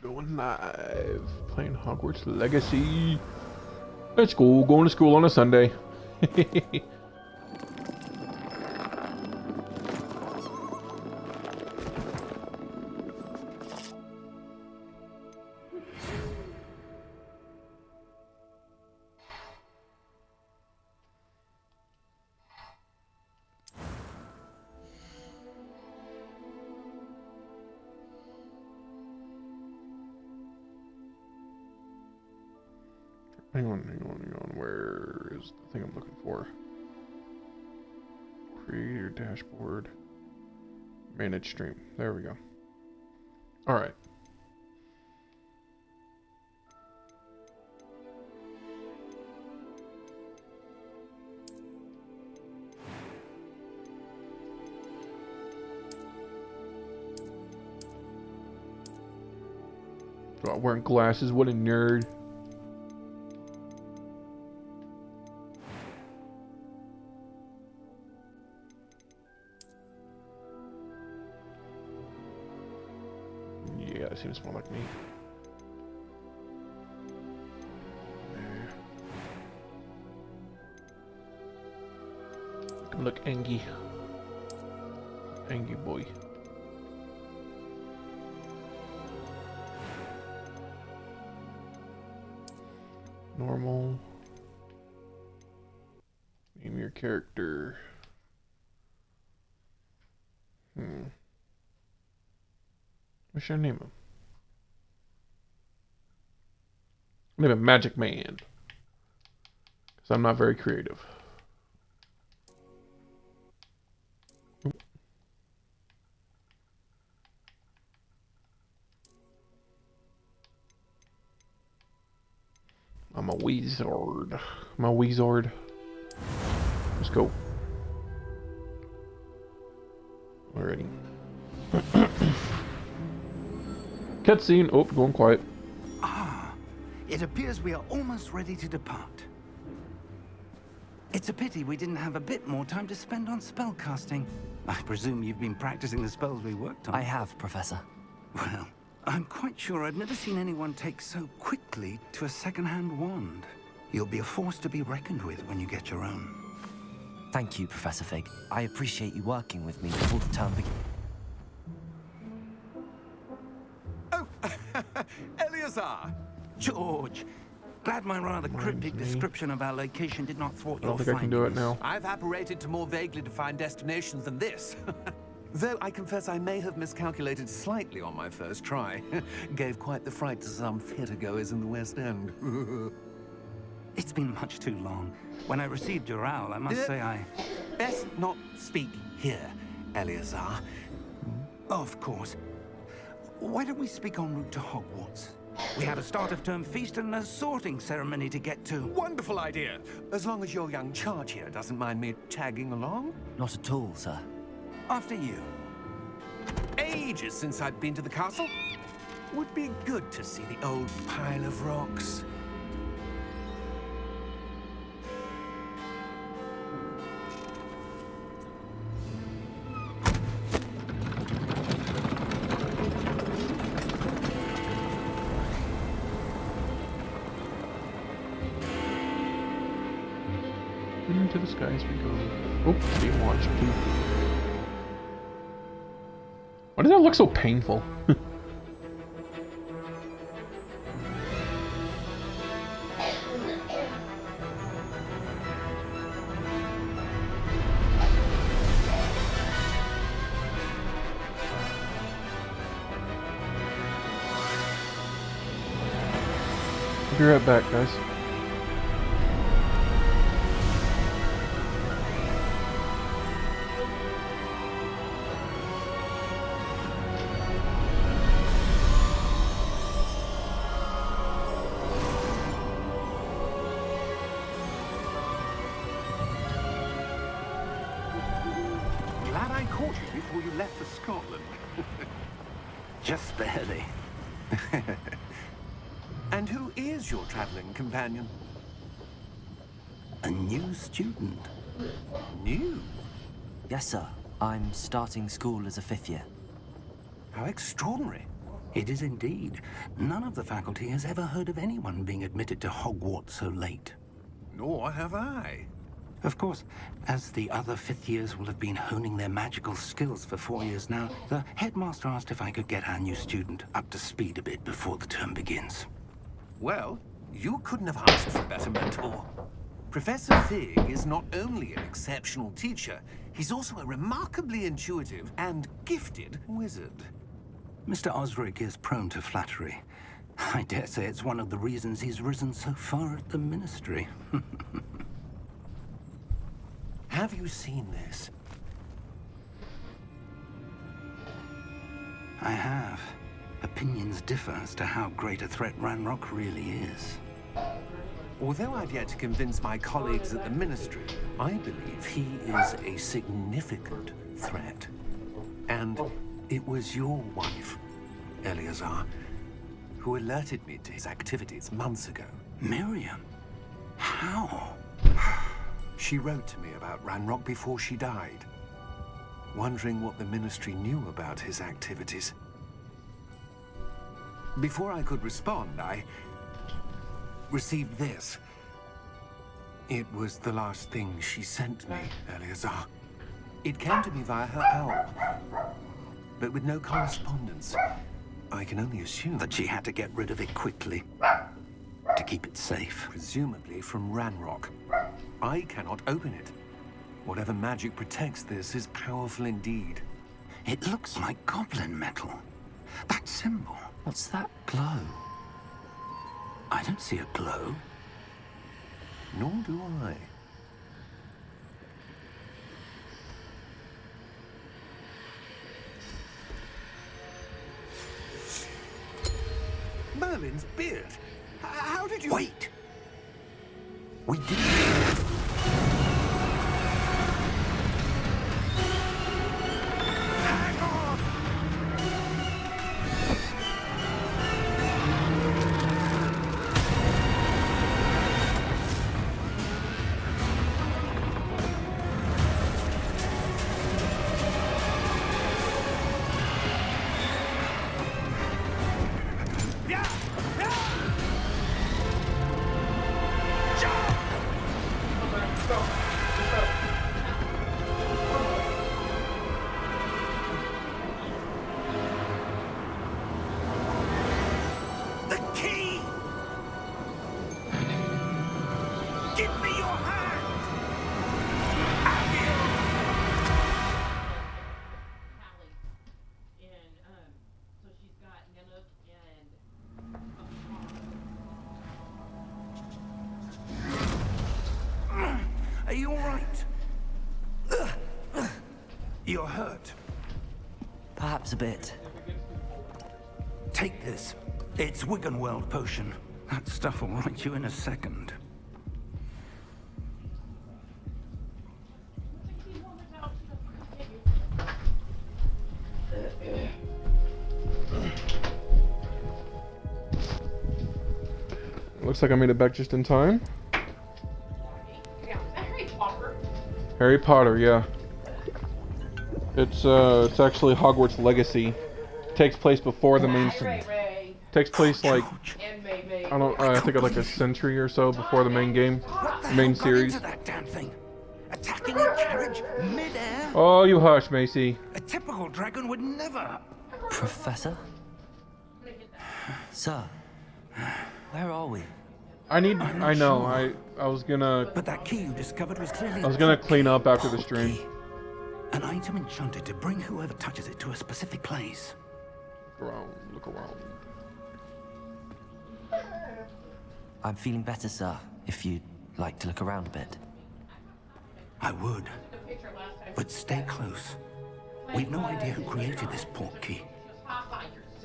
Going live. Playing Hogwarts Legacy. Let's go. Going to school on a Sunday. Hang on. Where is the thing I'm looking for? Create your dashboard. Manage stream. There we go. Alright. Oh, wearing glasses. What a nerd. Yeah, it seems more like me. Look, Angie. Angie boy. Normal. Name your character. What should I name him? Name him Magic Man. Because I'm not very creative. I'm a wizard. I'm a wizard. Let's go. Alrighty. Cutscene. Oh, going quiet. It appears we are almost ready to depart. It's a pity we didn't have a bit more time to spend on spellcasting. I presume you've been practicing the spells we worked on. I have, Professor. Well, I'm quite sure I've never seen anyone take so quickly to a second-hand wand. You'll be a force to be reckoned with when you get your own. Thank you, Professor Fig. I appreciate you working with me before the term begins. Oh, Eleazar! George! Glad my rather cryptic description of our location did not thwart I your don't think I can do it now. I've apparated to more vaguely defined destinations than this. Though I confess I may have miscalculated slightly on my first try. Gave quite the fright to some theatergoers in the West End. It's been much too long. When I received your owl, I must say I... Best not speak here, Eleazar. Of course. Why don't we speak en route to Hogwarts? We have a start-of-term feast and a sorting ceremony to get to. Wonderful idea. As long as your young charge here doesn't mind me tagging along. Not at all, sir. After you. Ages since I've been to the castle. Would be good to see the old pile of rocks. Into the skies we go. Oh, being watched too. Why does that look so painful? Be right back, guys. Glad I caught you before you left for Scotland. Just barely. And who is your traveling companion? A new student. New? Yes, sir. I'm starting school as a 5th year. How extraordinary. It is indeed. None of the faculty has ever heard of anyone being admitted to Hogwarts so late. Nor have I. Of course, as the other fifth years will have been honing their magical skills for 4 years now, the headmaster asked if I could get our new student up to speed a bit before the term begins. Well, you couldn't have asked for a better mentor. Professor Fig is not only an exceptional teacher, he's also a remarkably intuitive and gifted wizard. Mr. Osric is prone to flattery. I dare say it's one of the reasons he's risen so far at the ministry. Have you seen this? I have. Opinions differ as to how great a threat Ranrock really is. Although I've yet to convince my colleagues at the Ministry, I believe he is a significant threat. And it was your wife, Eleazar, who alerted me to his activities months ago. Miriam? How? She wrote to me about Ranrock before she died, wondering what the Ministry knew about his activities. Before I could respond, I received this. It was the last thing she sent me, Eleazar. It came to me via her owl, but with no correspondence. I can only assume That she had to get rid of it quickly, to keep it safe. presumably from Ranrock. I cannot open it. Whatever magic protects this is powerful indeed. It looks like goblin metal. That symbol. What's that glow? I don't see a glow. Nor do I. Merlin's beard. How did you... Wait! We did. Hang on! Yeah! Yeah! The key! Give me your hand! Accio! Hallie. And so she's got Nenna and Are you all right? You're hurt. Perhaps a bit. Take this. It's Wiggenweld potion. That stuff will right you in a second. Looks like I made it back just in time. yeah, is that Harry Potter? Harry Potter, yeah. It's actually Hogwarts Legacy. Takes place before the main. Ray. Takes place like And May. I think like a century or so before the main game, main Got series. into that damn thing. Attacking a carriage mid-air. Oh, you hush, Macy. A typical dragon would never. Professor? Sir, where are we? I know. sure. I was gonna But that key you discovered was clearly. I was gonna clean up after the stream. An item enchanted to bring whoever touches it to a specific place. Look around. I'm feeling better, sir, if you'd like to look around a bit. I would. But stay close. We've no idea who created this port key.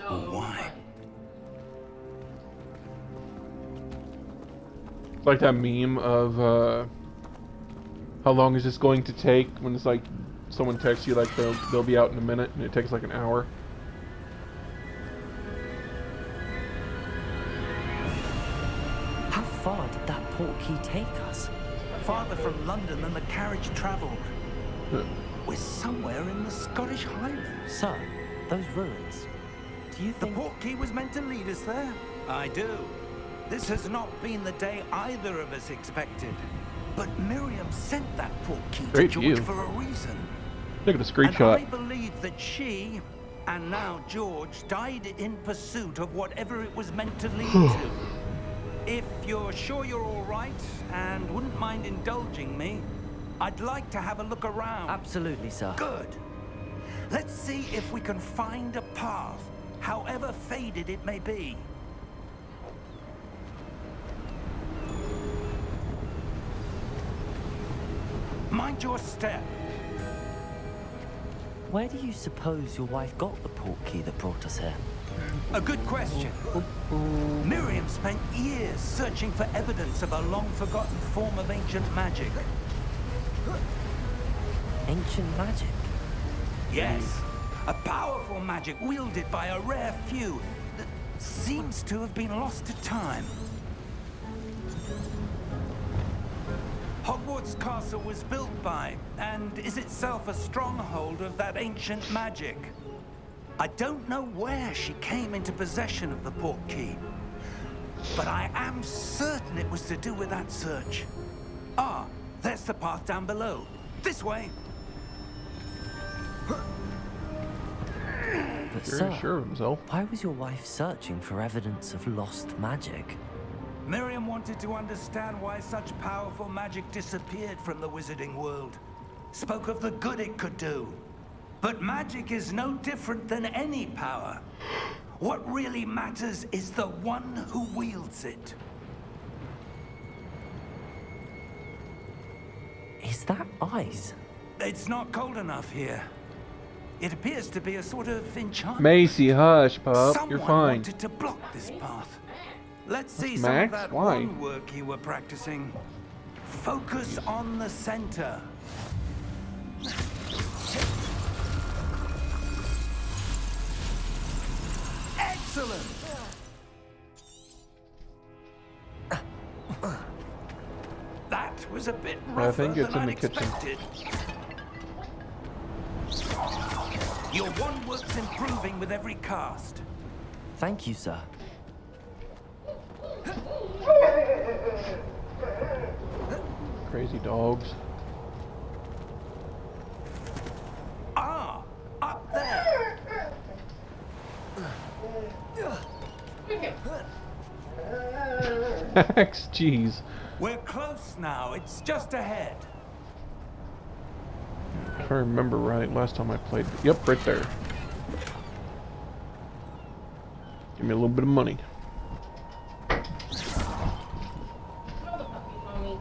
Or why. It's like that meme of how long is this going to take when it's like someone texts you like they'll be out in a minute and it takes like an hour. How far did that port key take us? Farther from London than the carriage travelled. We're somewhere in the Scottish Highlands. Sir, those ruins. Do you The think... portkey was meant to lead us there? I do. This has not been the day either of us expected. But Miriam sent that portkey to Great George view. for a reason. Look at the And I screenshot. believe that she, and now George, died in pursuit of whatever it was meant to lead to. If you're sure you're all right and wouldn't mind indulging me, I'd like to have a look around. Absolutely, sir. Good. Let's see if we can find a path, however faded it may be. Mind your step. Where do you suppose your wife got the portkey that brought us here? A good question. Miriam spent years searching for evidence of a long-forgotten form of ancient magic. Ancient magic? Yes, a powerful magic wielded by a rare few that seems to have been lost to time. Hogwarts Castle was built by, and is itself a stronghold of that ancient magic. I don't know where she came into possession of the portkey, but I am certain it was to do with that search. Ah, there's the path down below. This way. But Very sir, sure of himself. why was your wife searching for evidence of lost magic? Miriam wanted to understand why such powerful magic disappeared from the wizarding world. Spoke of the good it could do. But magic is no different than any power. What really matters is the one who wields it. Is that ice? It's not cold enough here. It appears to be a sort of enchantment. Macy, hush, pup. Someone You're fine. wanted to block this path. Let's see That's some Max? of that Why? one work you were practicing. Focus on the center. Excellent. That was a bit rougher I think it's than in I'd the kitchen. expected. Your one work's improving with every cast. Thank you, sir. Crazy dogs. Ah, up there. Max, jeez. We're close now. It's just ahead. If I remember right, last time I played. Yep, right there. Give me a little bit of money. Show the puppies, mommy.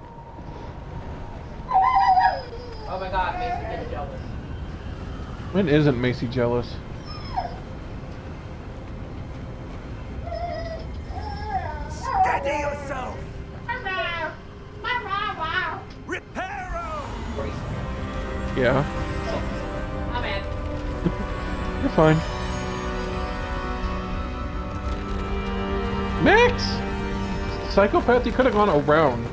Oh my god, Mason getting jealous. When isn't Macy jealous? Steady yourself. Reparo. Yeah, I'm in. you're fine. Max! Psychopath, you could have gone around.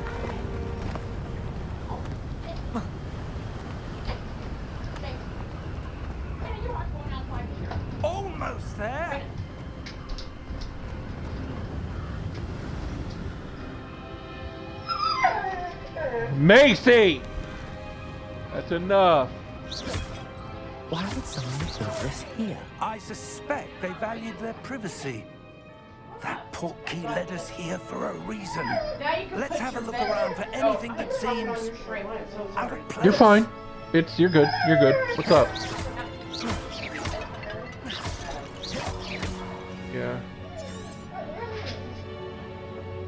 Almost there. Macy! That's enough. Why would someone have built this here? I suspect they valued their privacy. That portkey led us here for a reason. Now you can Let's put have a your look bed- around for Oh, anything I that have a problem on seems your string. I'm so out sorry. of place. You're fine. You're good. You're good. What's up? Yeah.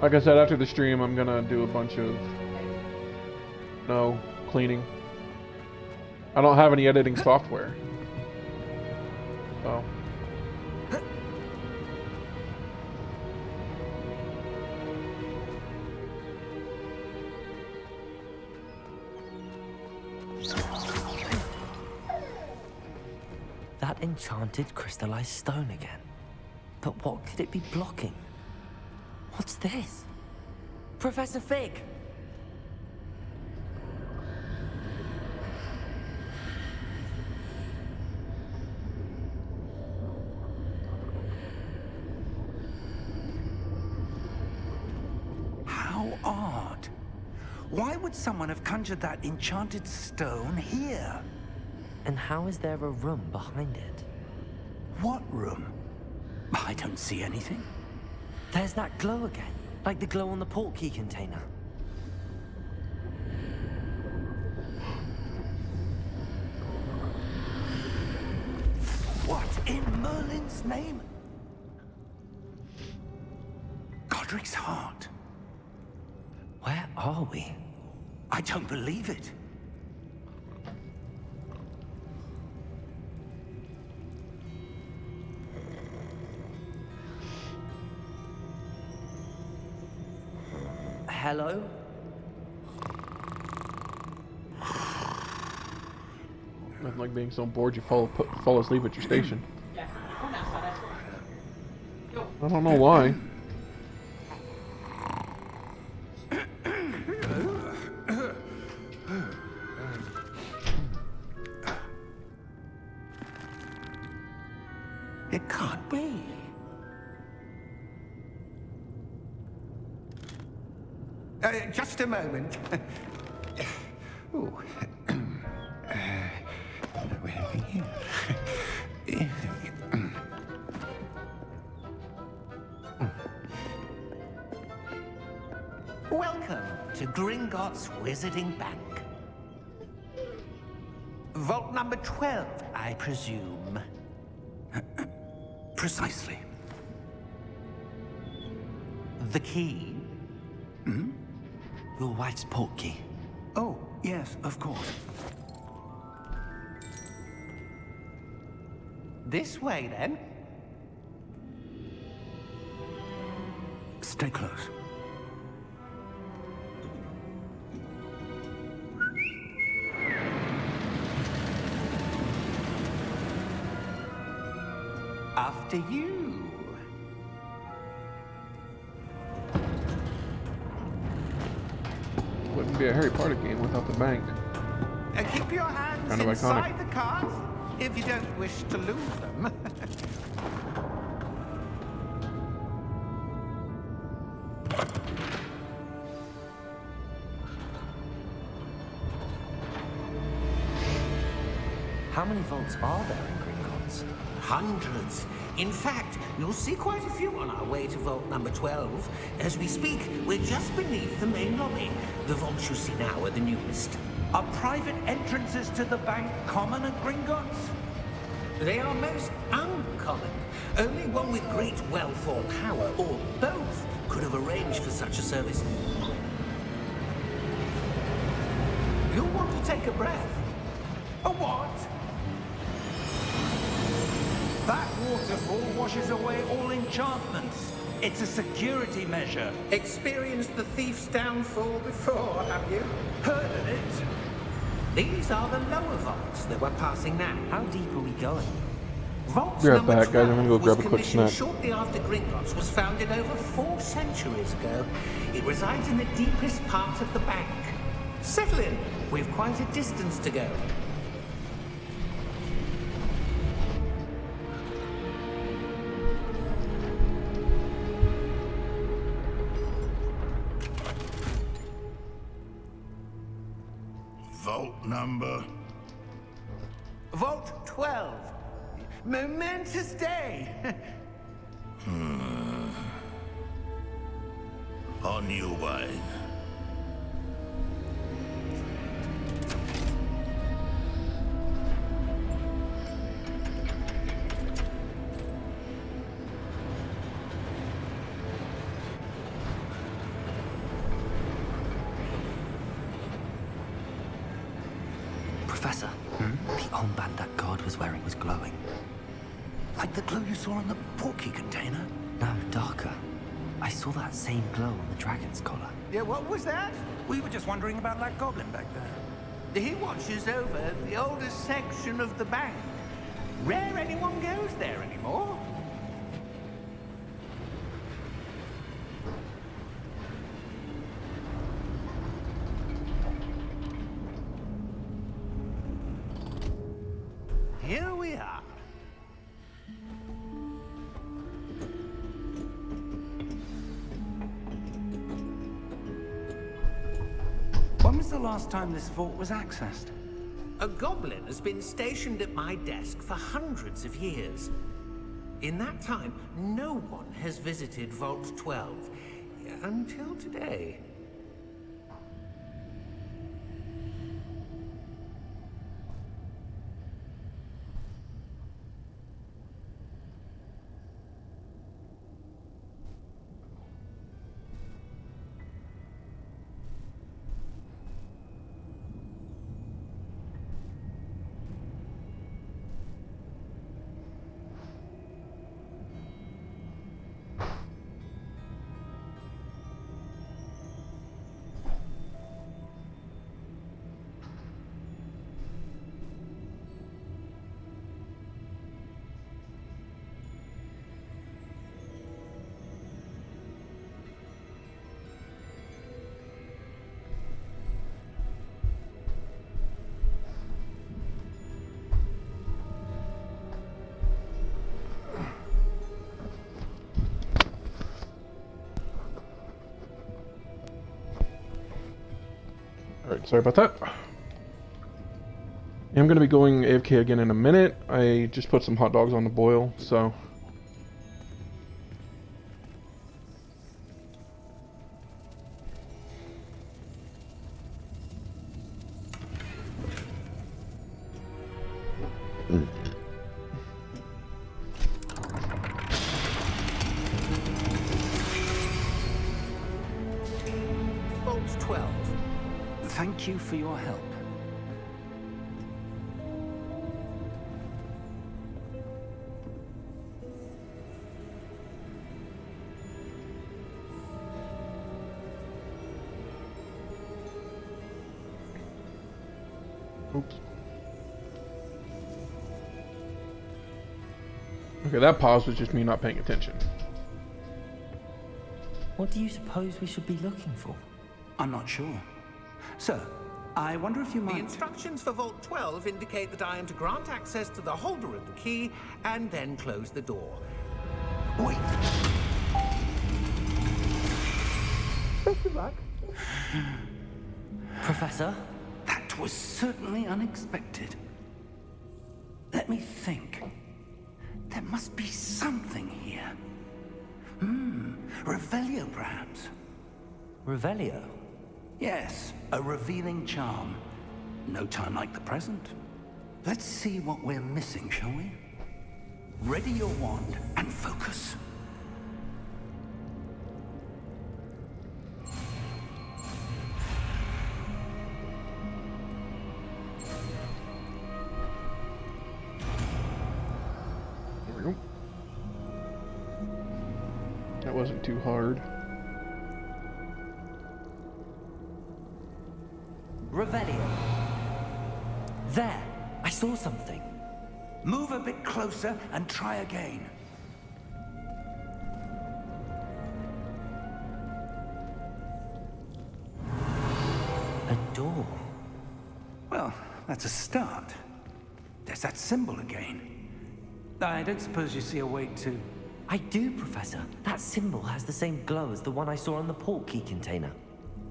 Like I said, after the stream, I'm gonna do a bunch of cleaning. I don't have any editing software. So. That enchanted crystallized stone again. But what could it be blocking? What's this? Professor Fig! Why would someone have conjured that enchanted stone here? And how is there a room behind it? What room? I don't see anything. There's that glow again, like the glow on the portkey container. What in Merlin's name? Godric's heart. Where are we? I don't believe it. Hello? Nothing like being so bored you fall asleep at your station. Yeah, I'm outside. I swear. Yo, I don't know why. It can't be. Just a moment. Ooh. Where are we here? Welcome to Gringotts Wizarding Bank. Vault number 12, I presume. Precisely. The key? Your wife's portkey. Oh, yes, of course. This way, then. Stay close. After you. Wouldn't be a Harry Potter game without the bank. Keep your hands Kind of inside iconic. the cards if you don't wish to lose them. How many vaults are there in Gringotts? Hundreds. In fact, you'll see quite a few on our way to vault number 12. As we speak, we're just beneath the main lobby. The vaults you see now are the newest. Are private entrances to the bank common at Gringotts? They are most uncommon. Only one with great wealth or power, or both, could have arranged for such a service. You'll want to take a breath. A what? That waterfall washes away all enchantments. It's a security measure. Experienced the thief's downfall before, have you? Heard of it? These are the lower vaults that we're passing now. How deep are we going? Vault Be right number back, guys. I'm gonna go 12 grab was a quick commissioned snack. shortly after Gringotts was founded over 4 centuries ago. It resides in the deepest part of the bank. Settle in. We've quite a distance to go. Vault number. Vault 12. Momentous day. On your way. Professor, the armband that guard was wearing was glowing. Like the glow you saw on the portkey container? No, darker. I saw that same glow on the dragon's collar. Yeah, what was that? We were just wondering about that goblin back there. He watches over the oldest section of the bank. Rare anyone goes there anymore. Here we are. was the last time this vault was accessed? A goblin has been stationed at my desk for hundreds of years. In that time, no one has visited Vault 12 until today. Alright, sorry about that. I'm going to be going AFK again in a minute. I just put some hot dogs on the boil, so... Vault 12. Thank you for your help. Oops. Okay, that pause was just me not paying attention. What do you suppose we should be looking for? I'm not sure. Sir, I wonder if you The might... instructions for Vault 12 indicate that I am to grant access to the holder of the key and then close the door. Wait. Professor? That was certainly unexpected. Let me think. There must be something here. Revelio, perhaps. Revelio? Yes, a revealing charm. No time like the present. Let's see what we're missing, shall we? Ready your wand and focus. There we go. That wasn't too hard. Revelio. There! I saw something. Move a bit closer and try again. A door. Well, that's a start. There's that symbol again. I don't suppose you see a way to... I do, Professor. That symbol has the same glow as the one I saw on the port key container.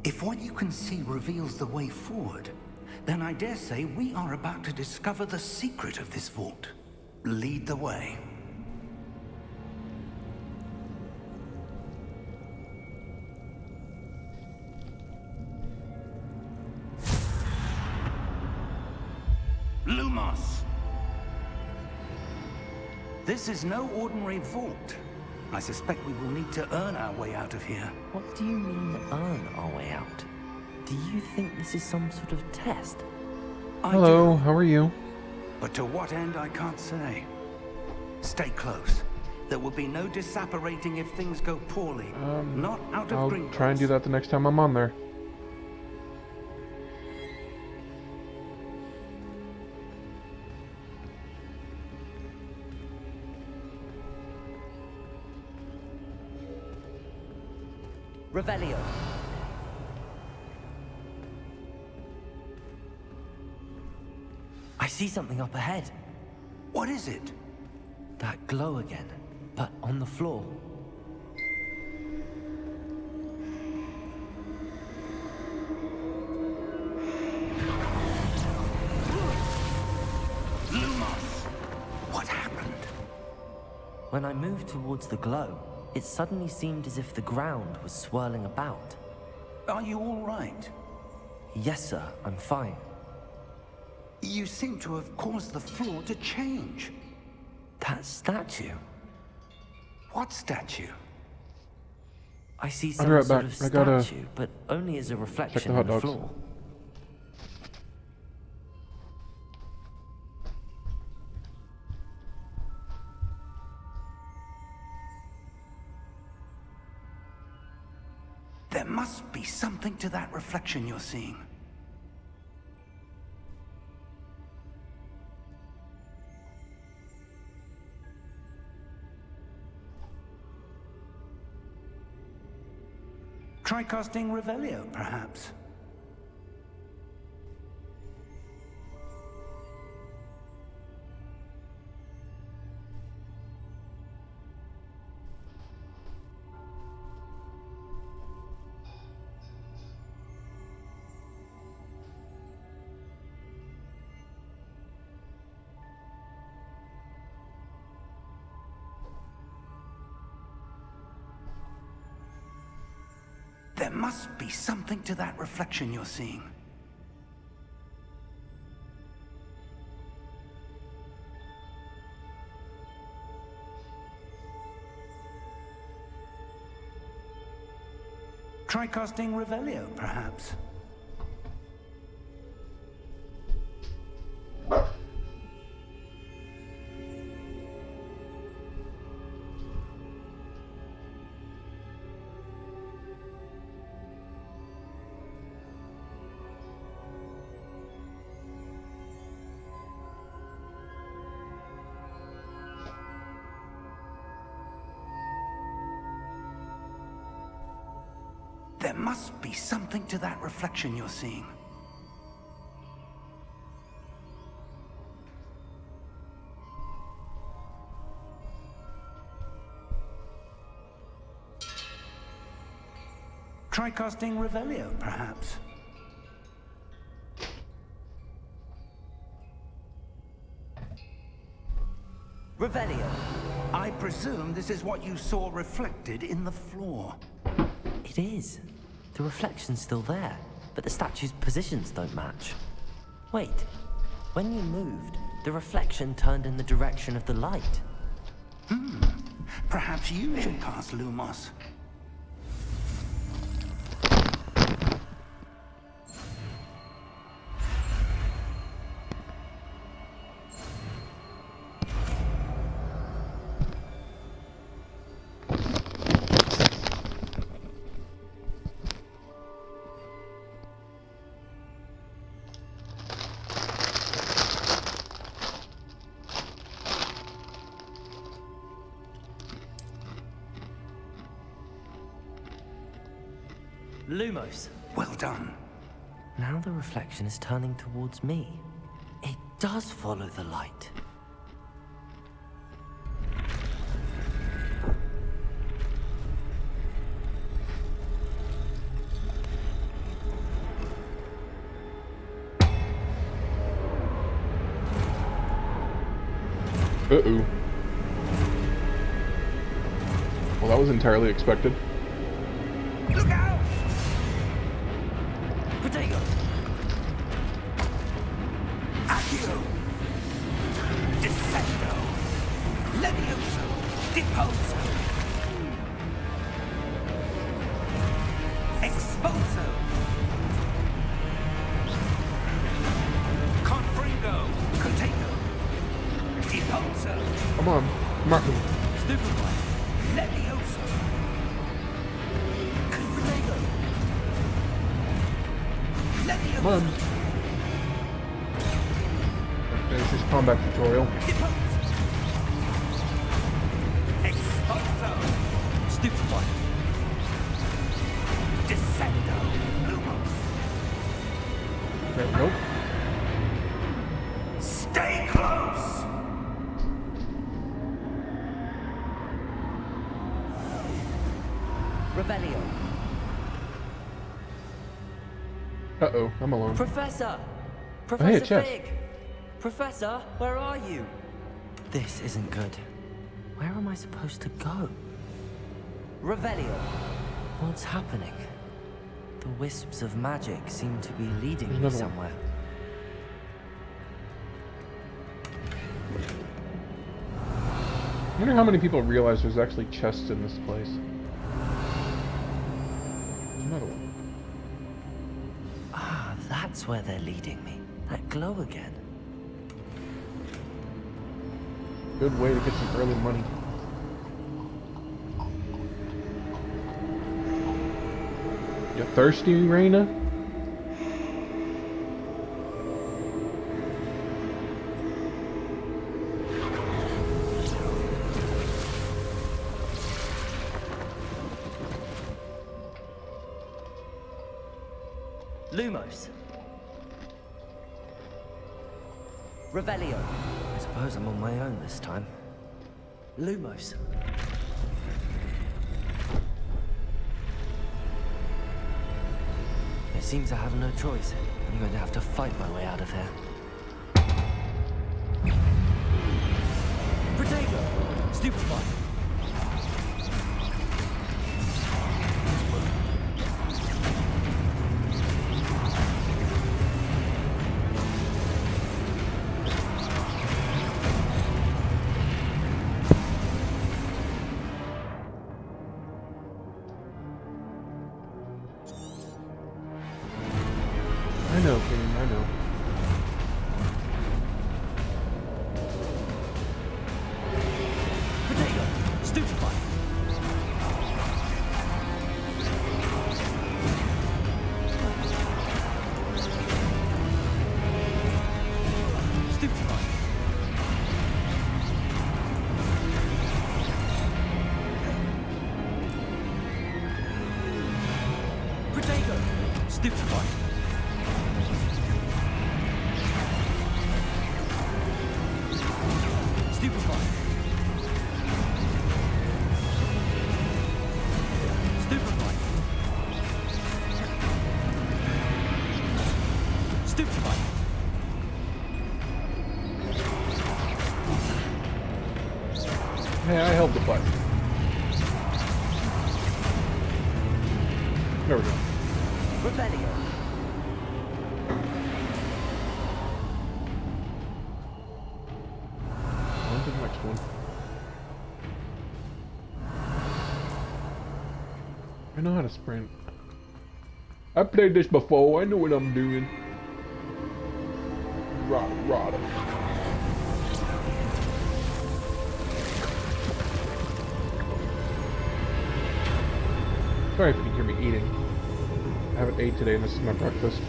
If what you can see reveals the way forward, then I dare say we are about to discover the secret of this vault. Lead the way. Lumos! This is no ordinary vault. I suspect we will need to earn our way out of here. What do you mean, earn our way out? Do you think this is some sort of test? I Hello, do, how are you? but to what end I can't say. Stay close. There will be no disapparating if things go poorly. Not out of I'll Gringotts. try and do that the next time I'm on there. Revelio. I see something up ahead. What is it? That glow again, but on the floor. Lumos. What happened? When I moved towards the glow, it suddenly seemed as if the ground was swirling about. Are you all right? Yes, sir, I'm fine. You seem to have caused the floor to change. That statue. What statue? I see I'll be right some sort back. of I gotta statue, but only as a reflection hot on the dogs. floor. There must be something to that reflection you're seeing. Try casting Revelio, perhaps. There must be something to that reflection you're seeing. Try casting Revelio, perhaps. There must be something to that reflection you're seeing. Try casting Revelio, perhaps. Revelio. I presume this is what you saw reflected in the floor. It is. The reflection's still there, but the statue's positions don't match. Wait, when you moved, the reflection turned in the direction of the light. Perhaps you should cast Lumos. Lumos. Well done. Now the reflection is turning towards me. It does follow the light. Uh-oh. Well, that was entirely expected. Look out! Potato! Accio! Descendo! Levioso! Deposo! Exposo! Confringo! Contago! Deposo! Come on. Martin. Stupefy! Levioso! Potato! Levioso! Come on. Finish this combat tutorial. Exposo! Stupefy! Descendo! Lumos! Okay, nope. Stay close! Revelio! Uh-oh, I'm alone. Professor! hey, Professor chest. Fig! Professor, where are you? This isn't good. Where am I supposed to go? Revelio. What's happening? The wisps of magic seem to be leading me Another one. somewhere. I wonder how many people realize there's actually chests in this place. There's another one. Ah, that's where they're leading me. That glow again. Good way to get some early money. You thirsty, Raina? Lumos. Revelio. I suppose I'm on my own this time. Lumos. It seems I have no choice. I'm going to have to fight my way out of here. Protego! Stupefy! I know, King, I know. Protego! Stupefy! Stupefy! Protego! Stupefy! Stupefy! Stupefy! Stupefy! Hey, I held the button. There we go. Revelio! On to the next one. I know how to sprint. I played this before. I know what I'm doing. Rada. Sorry if you can hear me eating. I haven't ate today and this is my breakfast.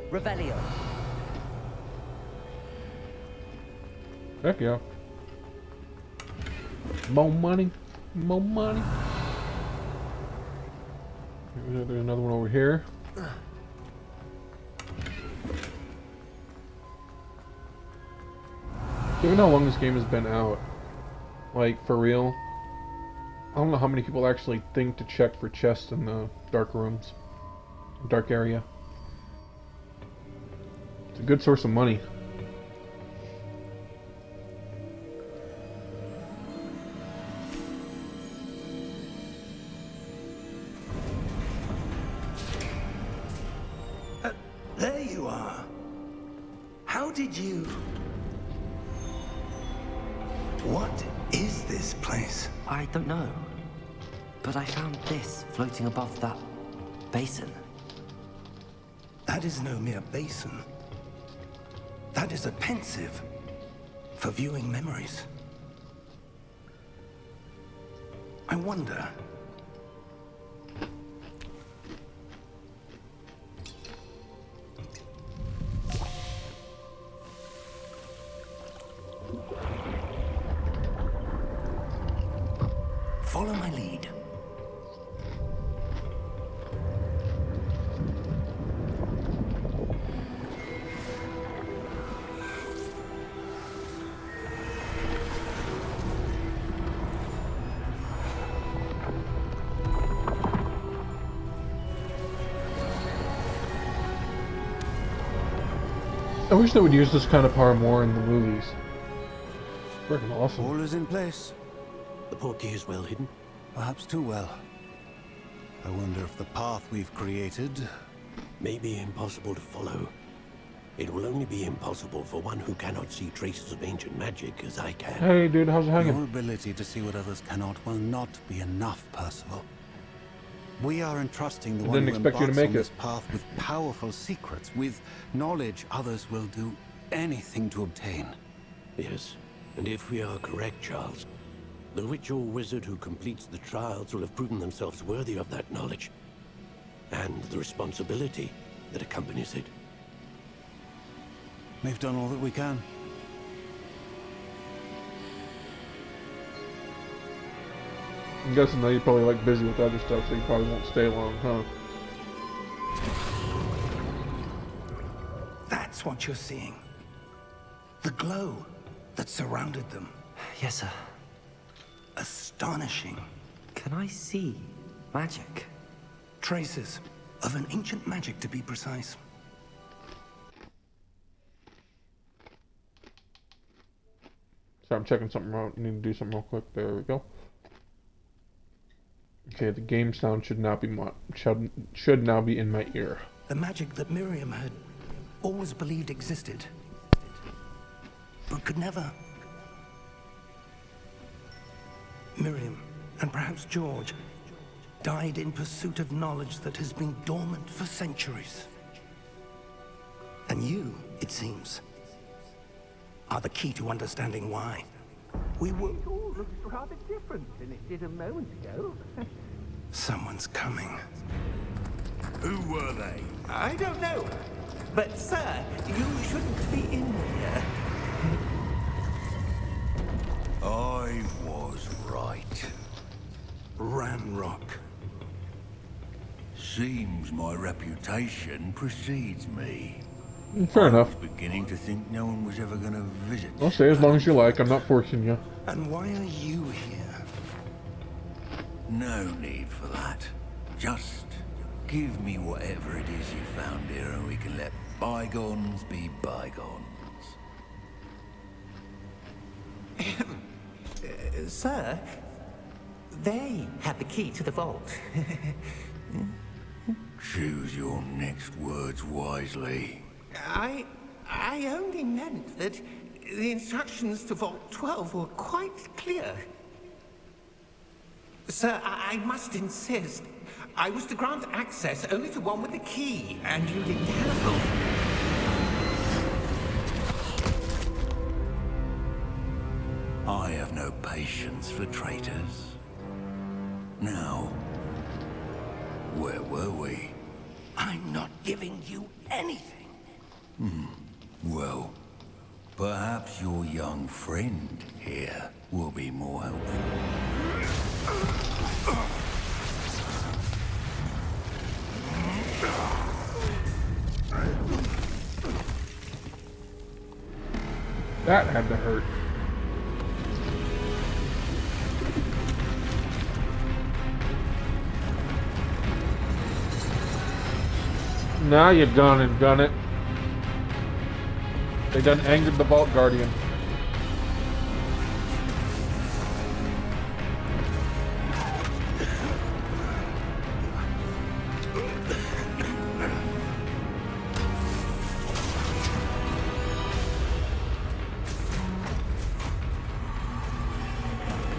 Revelio! Heck yeah. More money. More money. There's another one over here. Given how long this game has been out, like, for real, I don't know how many people actually think to check for chests in the dark rooms. Dark area. It's a good source of money. There you are. How did you... What is this place? I don't know. But I found this floating above that basin. That is no mere basin. That is a pensive for viewing memories. I wonder... Follow my lead. I wish they would use this kind of power more in the movies. Freaking awesome. All is in place. The portkey is well hidden. Perhaps too well. I wonder if the path we've created... May be impossible to follow. It will only be impossible for one who cannot see traces of ancient magic as I can. Hey dude, how's it hanging? Your ability to see what others cannot will not be enough, Percival. We are entrusting the I one didn't who expect you to embarks make on it. this path with powerful secrets, with knowledge others will do anything to obtain. Yes, and if we are correct, Charles, the witch or wizard who completes the trials will have proven themselves worthy of that knowledge, and the responsibility that accompanies it. We've done all that we can. I'm guessing now you're probably like busy with other stuff, so you probably won't stay long, huh? That's what you're seeing. The glow that surrounded them. Yes, sir. Astonishing. Can I see magic? Traces of an ancient magic, to be precise. Sorry, I'm checking something out. I need to do something real quick. There we go. Okay, the game sound should now be should now be in my ear. The magic that Miriam had always believed existed, but could never. Miriam, and perhaps George, died in pursuit of knowledge that has been dormant for centuries. And you, it seems, are the key to understanding why. We were... It all looks rather different than it did a moment ago. Someone's coming. Who were they? I don't know. But, sir, you shouldn't be in here. I was right. Ranrock. Seems my reputation precedes me. Fair enough. I was beginning to think no one was ever going to visit. I'll stay as long as you like. I'm not forcing you. And why are you here? No need for that. Just give me whatever it is you found here and we can let bygones be bygones. Sir, they had the key to the vault. Choose your next words wisely. I only meant that the instructions to Vault 12 were quite clear. Sir, I must insist. I was to grant access only to one with the key, and you didn't have them. I have no patience for traitors. Now, where were we? I'm not giving you anything. Well, perhaps your young friend here will be more helpful. That had to hurt. Now you gone and done it. They done angered the Vault Guardian.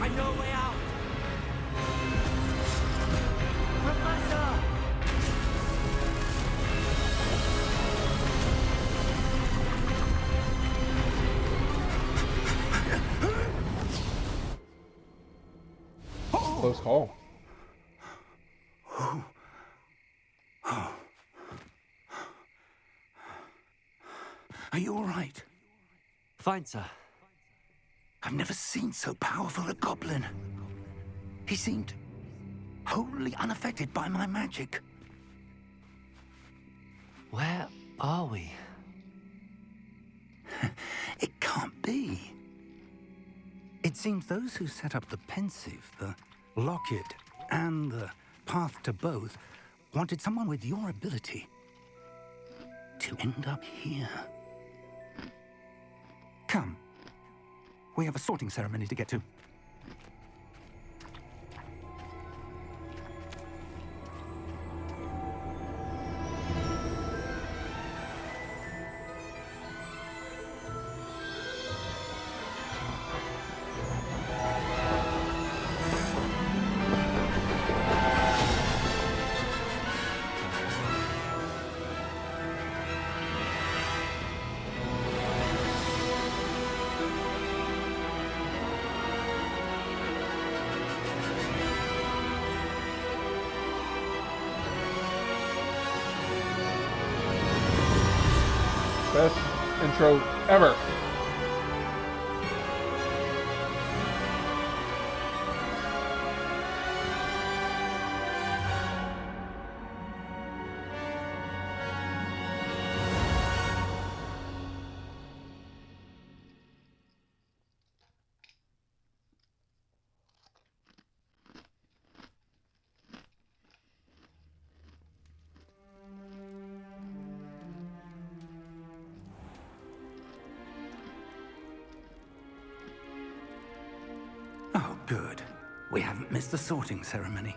I know a way out. Professor! Close call. Are you all right? Fine, sir. I've never seen so powerful a goblin. He seemed wholly unaffected by my magic. Where are we? It can't be. It seems those who set up the pensive, the locket, and the path to both wanted someone with your ability to end up here. Come. We have a sorting ceremony to get to. Best intro ever. Oh, good. We haven't missed the sorting ceremony.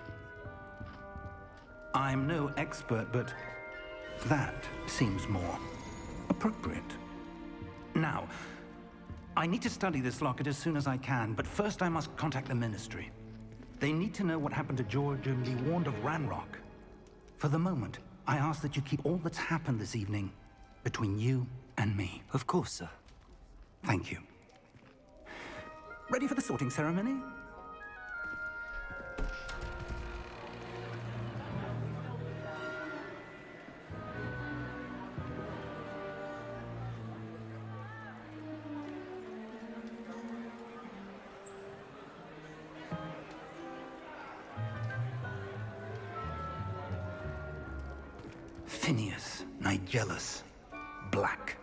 I'm no expert, but that seems more appropriate. Now, I need to study this locket as soon as I can, but first I must contact the Ministry. They need to know what happened to George and be warned of Ranrock. For the moment, I ask that you keep all that's happened this evening between you and me. Of course, sir. Thank you. Ready for the sorting ceremony? Phineas Nigellus Black.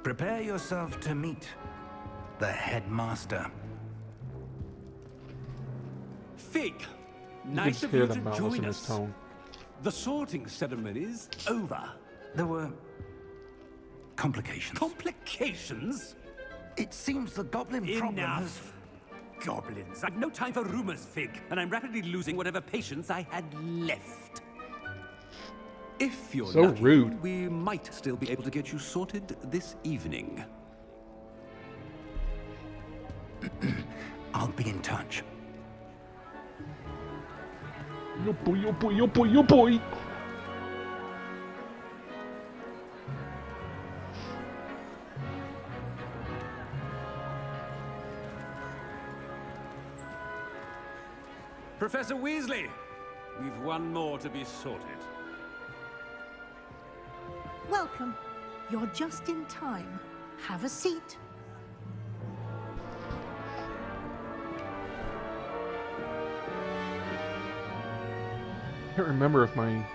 Prepare yourself to meet the headmaster. Fig, You nice can of hear you the to malice join in his us. tone. The sorting ceremony's over. There were complications. Complications? It seems the goblin problem has... Enough. Goblins. I've no time for rumors, Fig, and I'm rapidly losing whatever patience I had left. If you're So lucky, rude. we might still be able to get you sorted this evening. I'll be in touch. Yo boy, yo boy, yo boy, yo boy. Professor Weasley, we've one more to be sorted. Welcome. You're just in time. Have a seat. I can't remember if my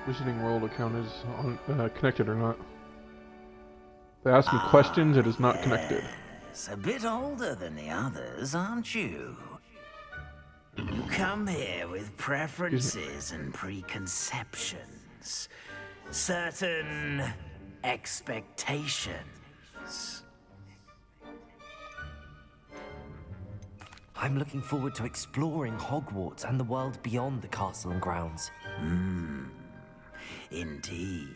Wizarding World account is on, connected or not. They ask me questions, it is not connected. It's a bit older than the others, aren't you? You come here with preferences and preconceptions. Certain expectations. I'm looking forward to exploring Hogwarts and the world beyond the castle and grounds. Indeed.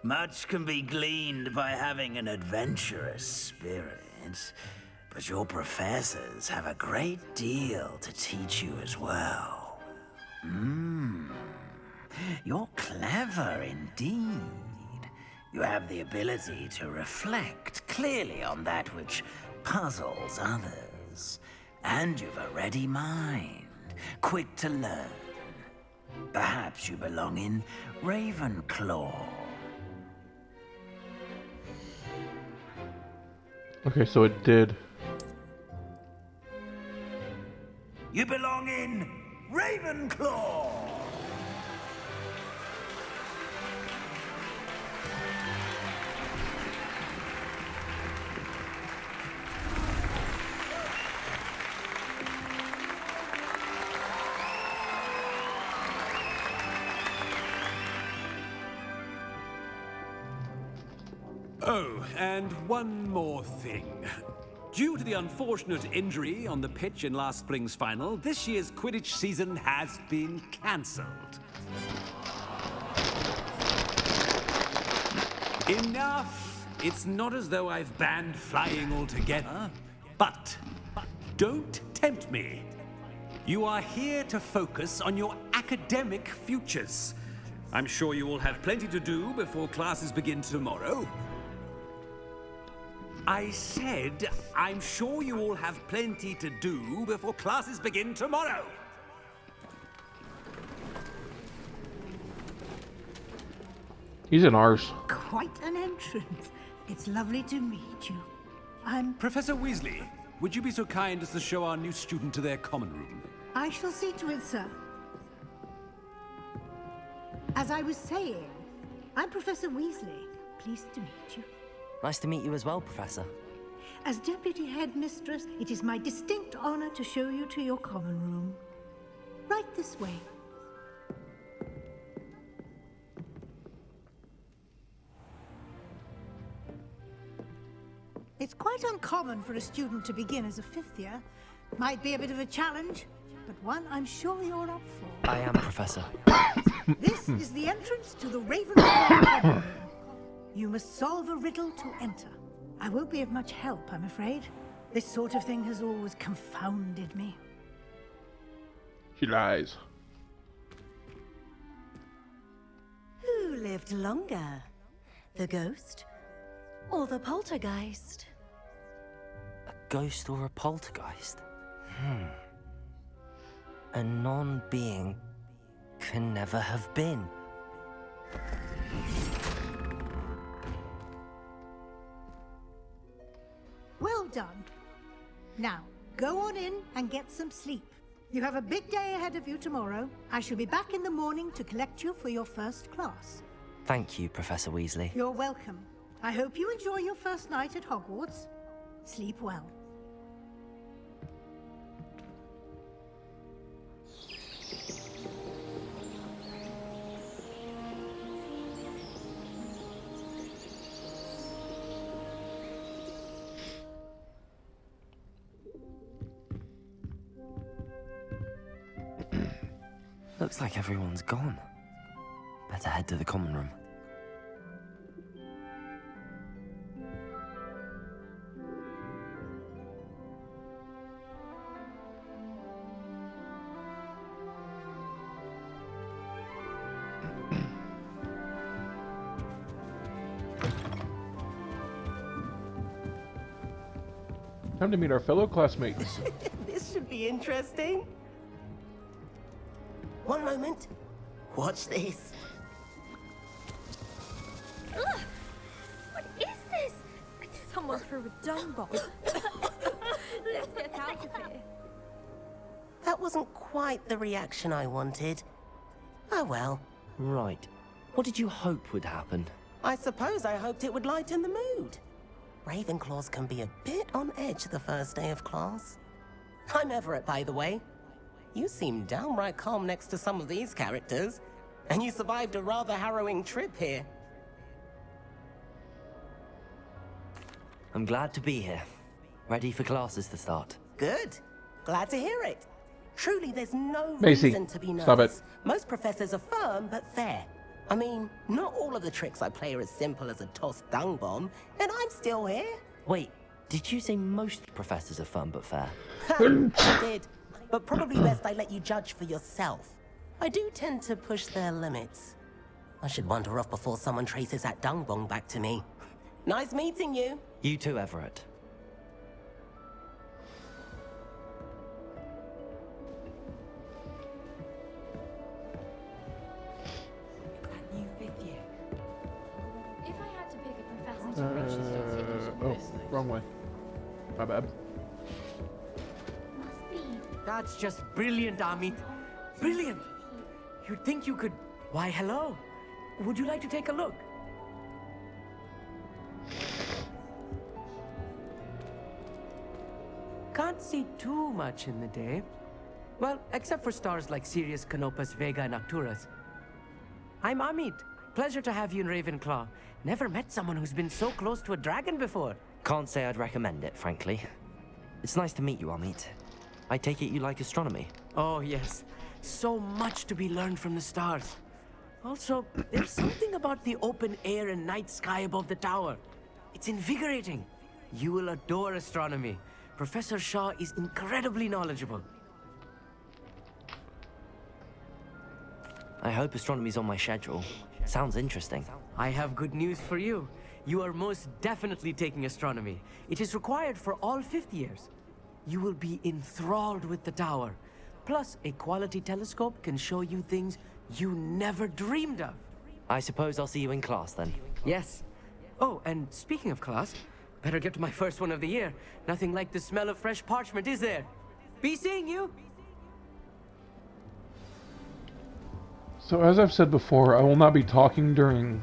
Much can be gleaned by having an adventurous spirit, but your professors have a great deal to teach you as well. You're clever indeed. You have the ability to reflect clearly on that which puzzles others. And you've a ready mind, quick to learn. Perhaps you belong in Ravenclaw. Okay, so it did. You belong in Ravenclaw! Oh, and one more thing. Due to the unfortunate injury on the pitch in last spring's final, this year's Quidditch season has been cancelled. Enough! It's not as though I've banned flying altogether. But don't tempt me. You are here to focus on your academic futures. I'm sure you will have plenty to do before classes begin tomorrow. I said, I'm sure you all have plenty to do before classes begin tomorrow. He's an arse. Quite an entrance. It's lovely to meet you. I'm... Professor Weasley, would you be so kind as to show our new student to their common room? I shall see to it, sir. As I was saying, I'm Professor Weasley. Pleased to meet you. Nice to meet you as well, Professor. As Deputy Headmistress, it is my distinct honor to show you to your common room. Right this way. It's quite uncommon for a student to begin as a fifth year. Might be a bit of a challenge, but one I'm sure you're up for. I am, Professor. This is the entrance to the Ravenclaw common room. You must solve a riddle to enter. I won't be of much help, I'm afraid. This sort of thing has always confounded me. She lies. Who lived longer? The ghost or the poltergeist? A ghost or a poltergeist? A non-being can never have been. Well done. Now, go on in and get some sleep. You have a big day ahead of you tomorrow. I shall be back in the morning to collect you for your first class. Thank you, Professor Weasley. You're welcome. I hope you enjoy your first night at Hogwarts. Sleep well. Looks like everyone's gone. Better head to the common room. Time to meet our fellow classmates. This should be interesting. One moment. Watch this. Ugh! What is this? Someone threw a dung bomb. Let's get out of here. That wasn't quite the reaction I wanted. Oh well. Right. What did you hope would happen? I suppose I hoped it would lighten the mood. Ravenclaws can be a bit on edge the first day of class. I'm Everett, by the way. You seem downright calm next to some of these characters, and you survived a rather harrowing trip here. I'm glad to be here. Ready for classes to start. Good. Glad to hear it. Truly, there's no Macy, reason to be nervous. stop it. Most professors are firm but fair. I mean, not all of the tricks I play are as simple as a tossed dung bomb, and I'm still here. Wait, did you say most professors are fun but fair? I did, but probably best I let you judge for yourself. I do tend to push their limits. I should wander off before someone traces that dung bomb back to me. Nice meeting you. You too, Everett. Oh, wrong way. My bad. That's just brilliant, Amit. Brilliant! You'd think you could... Why, hello. Would you like to take a look? Can't see too much in the day. Well, except for stars like Sirius, Canopus, Vega, and Arcturus. I'm Amit. Pleasure to have you in Ravenclaw. Never met someone who's been so close to a dragon before. Can't say I'd recommend it, frankly. It's nice to meet you, Amit. I take it you like astronomy? Oh, yes. So much to be learned from the stars. Also, there's something about the open air and night sky above the tower. It's invigorating. You will adore astronomy. Professor Shaw is incredibly knowledgeable. I hope astronomy's on my schedule. Sounds interesting. I have good news for you. You are most definitely taking astronomy. It is required for all 5th years. You will be enthralled with the tower. Plus, a quality telescope can show you things you never dreamed of. I suppose I'll see you in class then. Yes. Oh, and speaking of class, better get to my first one of the year. Nothing like the smell of fresh parchment, is there? Be seeing you! So as I've said before, I will not be talking during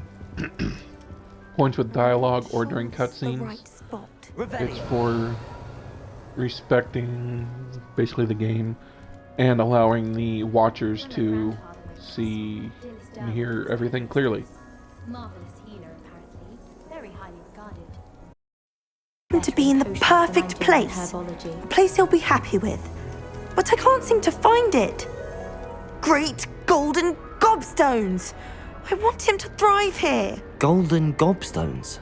points with dialogue or during cutscenes. It's for respecting basically the game and allowing the watchers to see and hear everything clearly. Marvelous healer, apparently. Very highly regarded. To be in the perfect place. A place he'll be happy with. But I can't seem to find it. Great golden gobstones! I want him to thrive here. Golden gobstones?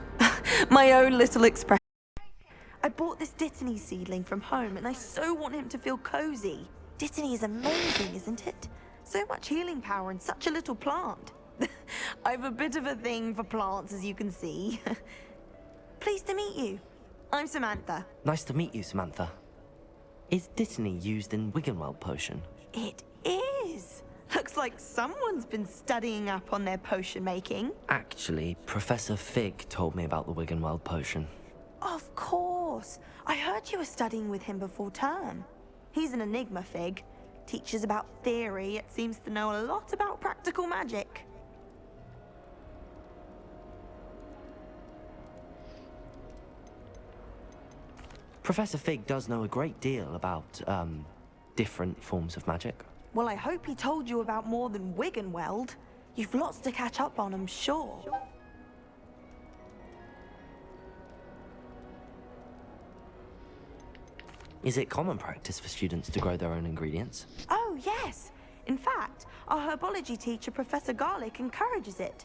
My own little expression. I bought this Dittany seedling from home and I so want him to feel cozy. Dittany is amazing, isn't it? So much healing power in such a little plant. I've a bit of a thing for plants, as you can see. Pleased to meet you. I'm Samantha. Nice to meet you, Samantha. Is Dittany used in Wiggenweld potion? It is. Looks like someone's been studying up on their potion making. Actually, Professor Fig told me about the Wiggenweld potion. Of course. I heard you were studying with him before term. He's an enigma, Fig. Teaches about theory, yet seems to know a lot about practical magic. Professor Fig does know a great deal about, different forms of magic. Well, I hope he told you about more than Wiggenweld. You've lots to catch up on, I'm sure. Is it common practice for students to grow their own ingredients? Oh, yes. In fact, our herbology teacher, Professor Garlick, encourages it.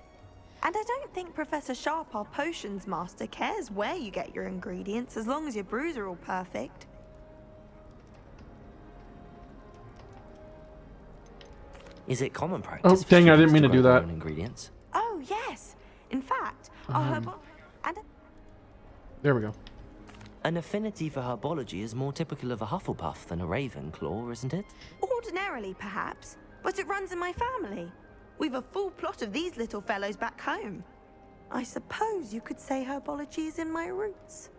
And I don't think Professor Sharp, our potions master, cares where you get your ingredients, as long as your brews are all perfect. Is it common practice? Oh, dang, I didn't mean to do that. Ingredients? Oh, yes. In fact, our There we go. An affinity for herbology is more typical of a Hufflepuff than a Ravenclaw, isn't it? Ordinarily, perhaps, but it runs in my family. We've a full plot of these little fellows back home. I suppose you could say herbology is in my roots.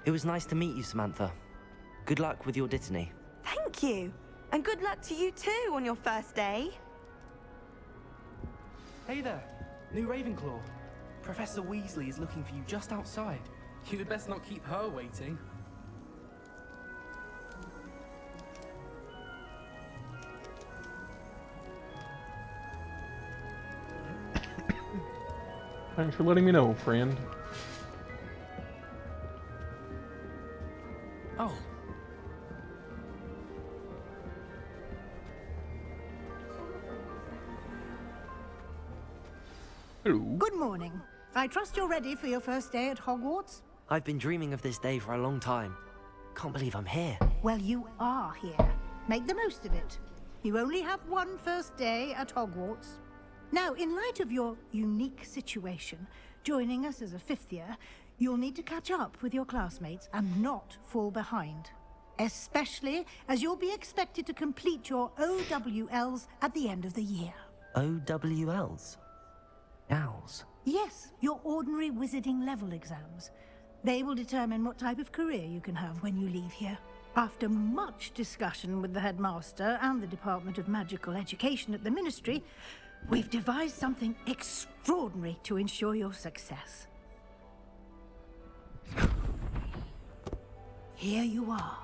It was nice to meet you, Samantha. Good luck with your Dittany. Thank you. And good luck to you too on your first day. Hey there, new Ravenclaw. Professor Weasley is looking for you just outside. You'd best not keep her waiting. Thanks for letting me know, friend. Oh. Hello. Good morning. I trust you're ready for your first day at Hogwarts? I've been dreaming of this day for a long time. Can't believe I'm here. Well, you are here. Make the most of it. You only have one first day at Hogwarts. Now, in light of your unique situation, joining us as a 5th year, you'll need to catch up with your classmates and not fall behind. Especially as you'll be expected to complete your OWLs at the end of the year. OWLs? Owls? Yes, your ordinary wizarding level exams. They will determine what type of career you can have when you leave here. After much discussion with the headmaster and the Department of Magical Education at the Ministry, we've devised something extraordinary to ensure your success. Here you are.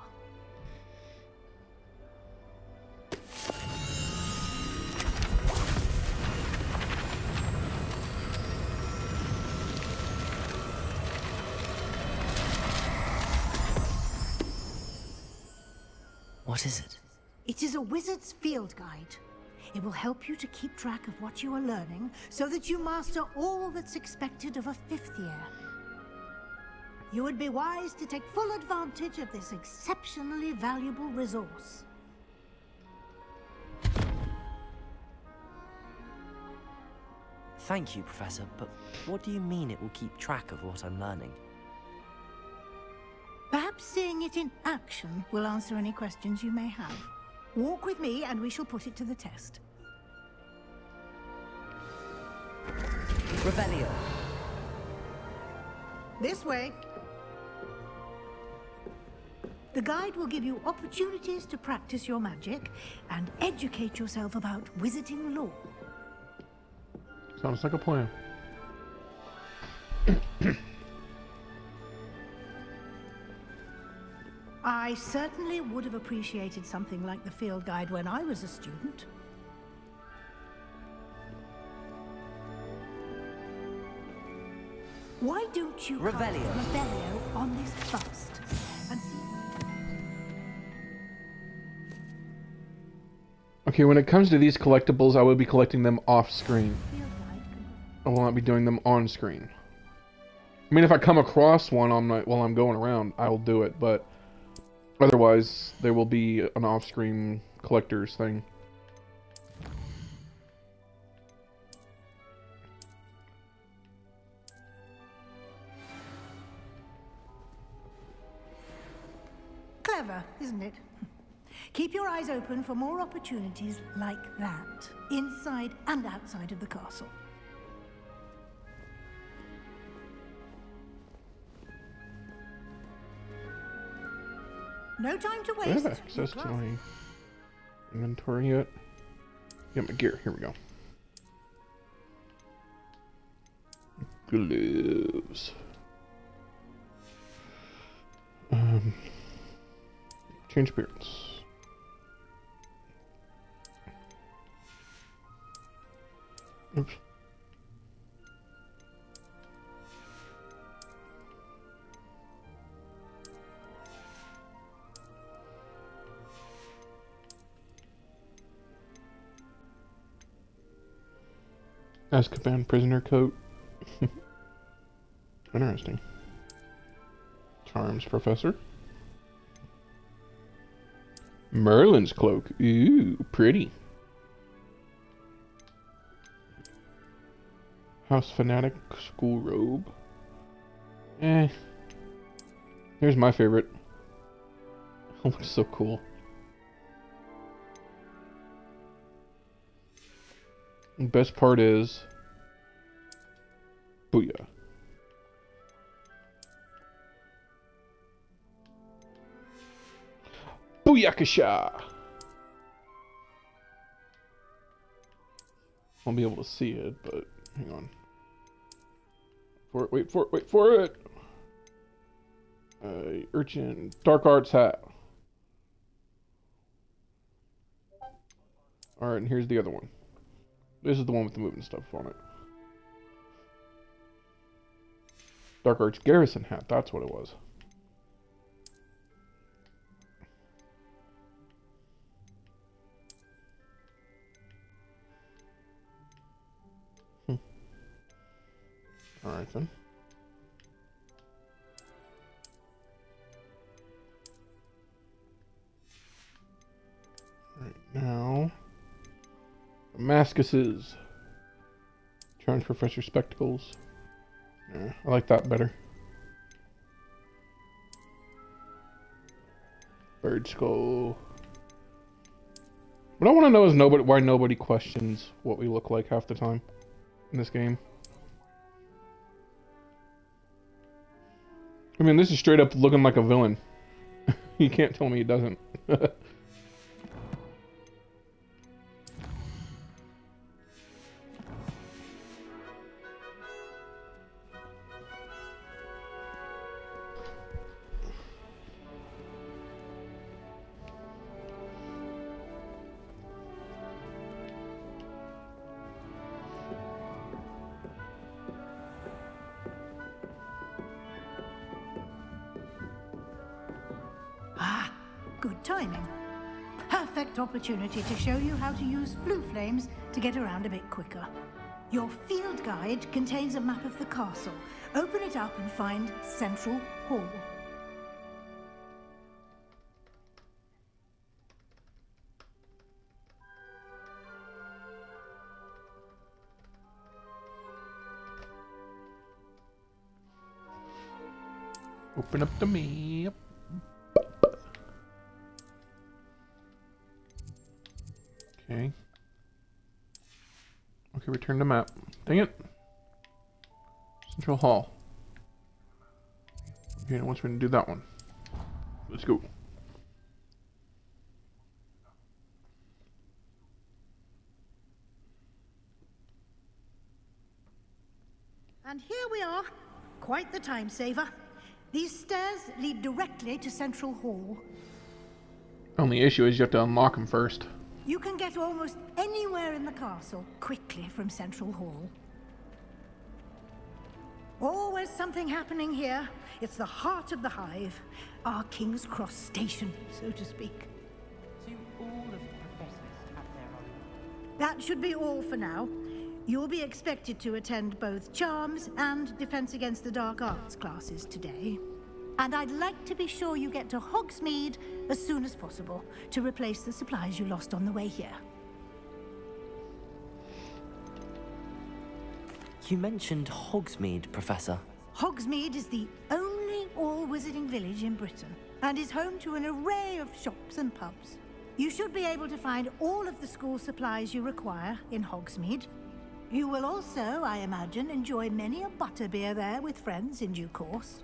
What is it? It is a wizard's field guide. It will help you to keep track of what you are learning so that you master all that's expected of a 5th year. You would be wise to take full advantage of this exceptionally valuable resource. Thank you, Professor, but what do you mean it will keep track of what I'm learning? Perhaps seeing it in action will answer any questions you may have. Walk with me and we shall put it to the test. Revelio. This way. The guide will give you opportunities to practice your magic and educate yourself about wizarding lore. Sounds like a plan. I certainly would have appreciated something like the field guide when I was a student. Why don't you cast Revelio on this bust? And Okay, when it comes to these collectibles, I will be collecting them off screen. I will not be doing them on screen. I mean, if I come across one while I'm going around, I'll do it, but otherwise, there will be an off-screen collector's thing. clever, isn't it? Keep your eyes open for more opportunities like that, inside and outside of the castle. No time to Do I waste. have access to my inventory yet? Get my gear. Here we go. Gloves. Change appearance. Oops. Azkaban prisoner coat. Interesting. Charms professor. Merlin's cloak. Ooh, pretty. House fanatic school robe. Here's my favorite. It looks so cool. The best part is, booyah. Booyakasha! Won't be able to see it, but hang on. Wait for it! Urchin, dark arts hat. Alright, and here's the other one. This is the one with the moving stuff on it. Dark Arts Garrison hat, that's what it was. Alright then. Right now, Damascuses. Charms Professor Spectacles. Yeah, I like that better. Bird Skull. What I want to know is why nobody questions what we look like half the time in this game. I mean, this is straight up looking like a villain. You can't tell me it doesn't. Good timing. Perfect opportunity to show you how to use flue flames to get around a bit quicker. Your field guide contains a map of the castle. Open it up and find Central Hall. Open up the map. Okay. Okay, return the map. Dang it. Central Hall. Okay, it wants me to do that one. Let's go. And here we are. Quite the time saver. These stairs lead directly to Central Hall. Only issue is you have to unlock them first. You can get almost anywhere in the castle quickly from Central Hall. Always something happening here. It's the heart of the hive. Our King's Cross station, so to speak. Do all of the professors have their own? That should be all for now. You'll be expected to attend both Charms and Defense Against the Dark Arts classes today. And I'd like to be sure you get to Hogsmeade as soon as possible to replace the supplies you lost on the way here. You mentioned Hogsmeade, Professor. Hogsmeade is the only all-wizarding village in Britain and is home to an array of shops and pubs. You should be able to find all of the school supplies you require in Hogsmeade. You will also, I imagine, enjoy many a butterbeer there with friends in due course.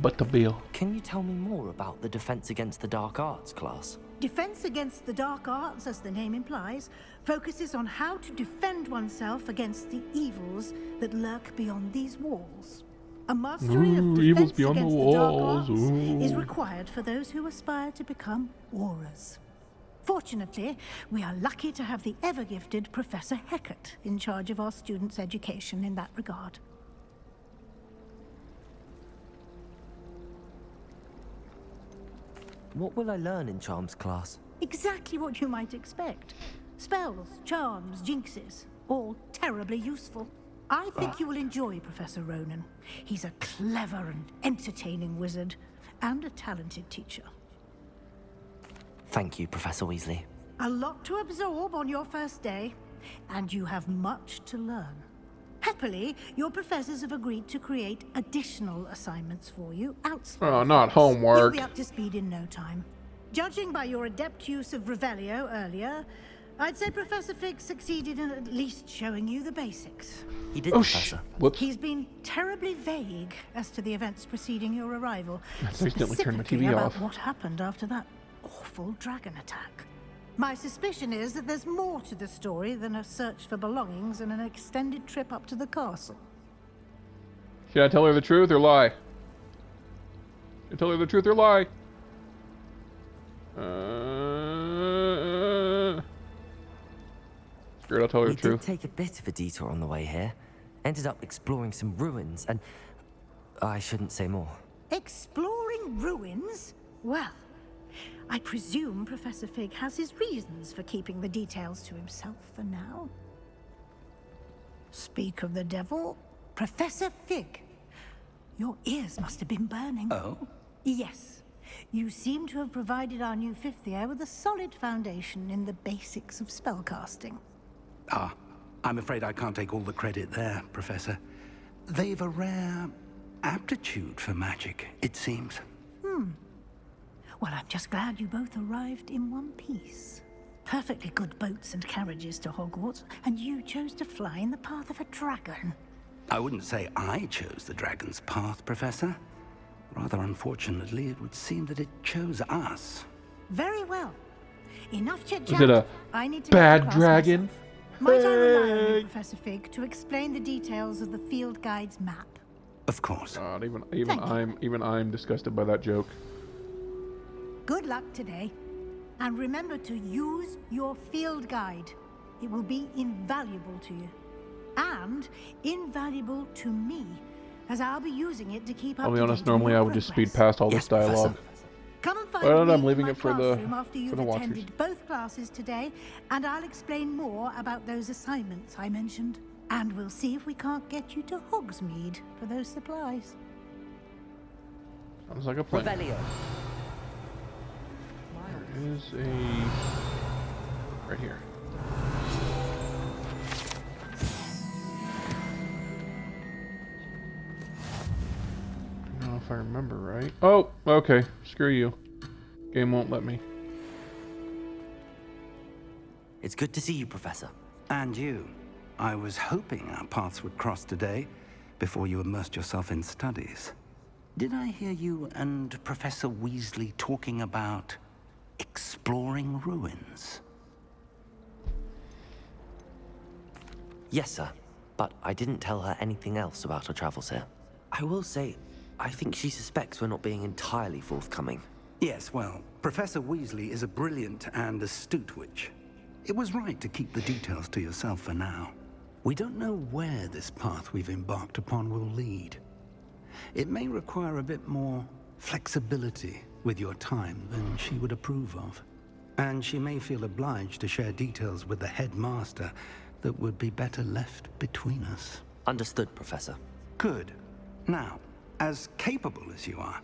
Butterbeer. Can you tell me more about the Defense Against the Dark Arts class? Defense Against the Dark Arts, as the name implies, focuses on how to defend oneself against the evils that lurk beyond these walls. A mastery of evils Defense beyond Against the the Dark walls. Arts is Ooh. required for those who aspire to become aurors. Fortunately, we are lucky to have the ever-gifted Professor Hecat in charge of our students' education in that regard. What will I learn in Charms class? Exactly what you might expect. Spells, charms, jinxes, all terribly useful. I think you will enjoy Professor Ronan. He's a clever and entertaining wizard, and a talented teacher. Thank you, Professor Weasley. A lot to absorb on your first day, and you have much to learn. Happily, your professors have agreed to create additional assignments for you outside. Oh, not homework. You'll be up to speed in no time. Judging by your adept use of Revelio earlier, I'd say Professor Fig succeeded in at least showing you the basics. He did, Professor. Whoops. He's been terribly vague as to the events preceding your arrival. I accidentally turned my Specifically TV about off. what happened after that awful dragon attack. My suspicion is that there's more to the story than a search for belongings and an extended trip up to the castle. Should I tell her the truth or lie? Should I tell her the truth or lie? Screw it, I'll tell her the We truth. did take a bit of a detour on the way here. Ended up exploring some ruins and... I shouldn't say more. Exploring ruins? Well, I presume Professor Fig has his reasons for keeping the details to himself for now. Speak of the devil, Professor Fig. Your ears must have been burning. Oh? Yes. You seem to have provided our new fifth year with a solid foundation in the basics of spellcasting. Ah, I'm afraid I can't take all the credit there, Professor. They've a rare aptitude for magic, it seems. Well, I'm just glad you both arrived in one piece. Perfectly good boats and carriages to Hogwarts, and you chose to fly in the path of a dragon. I wouldn't say I chose the dragon's path, Professor. Rather unfortunately, it would seem that it chose us. Very well. Enough chit-chat. Is it a I need to bad get to class dragon? myself. Might I rely on you, Hey. Professor Fig, to explain the details of the field guide's map? Of course. God, Thank you. even I'm disgusted by that joke. Good luck today. And remember to use your field guide. It will be invaluable to you. And invaluable to me, as I'll be using it to keep up I'll be to honest, date on normally your I would just speed progress. past all this dialogue. Come and find Well, me I'm leaving in my it for the classroom after you've watchers. attended both classes today, and I'll explain more about those assignments I mentioned. And we'll see if we can't get you to Hogsmeade for those supplies. Sounds like a plan. Revelio. There is a... right here. I don't know if I remember right. Oh, okay. Screw you. Game won't let me. It's good to see you, Professor. And you. I was hoping our paths would cross today, before you immersed yourself in studies. Did I hear you and Professor Weasley talking about exploring ruins? Yes, sir. But I didn't tell her anything else about our travels here. I will say, I think she suspects we're not being entirely forthcoming. Yes, well, Professor Weasley is a brilliant and astute witch. It was right to keep the details to yourself for now. We don't know where this path we've embarked upon will lead. It may require a bit more flexibility with your time than she would approve of. And she may feel obliged to share details with the headmaster that would be better left between us. Understood, Professor. Good. Now, as capable as you are,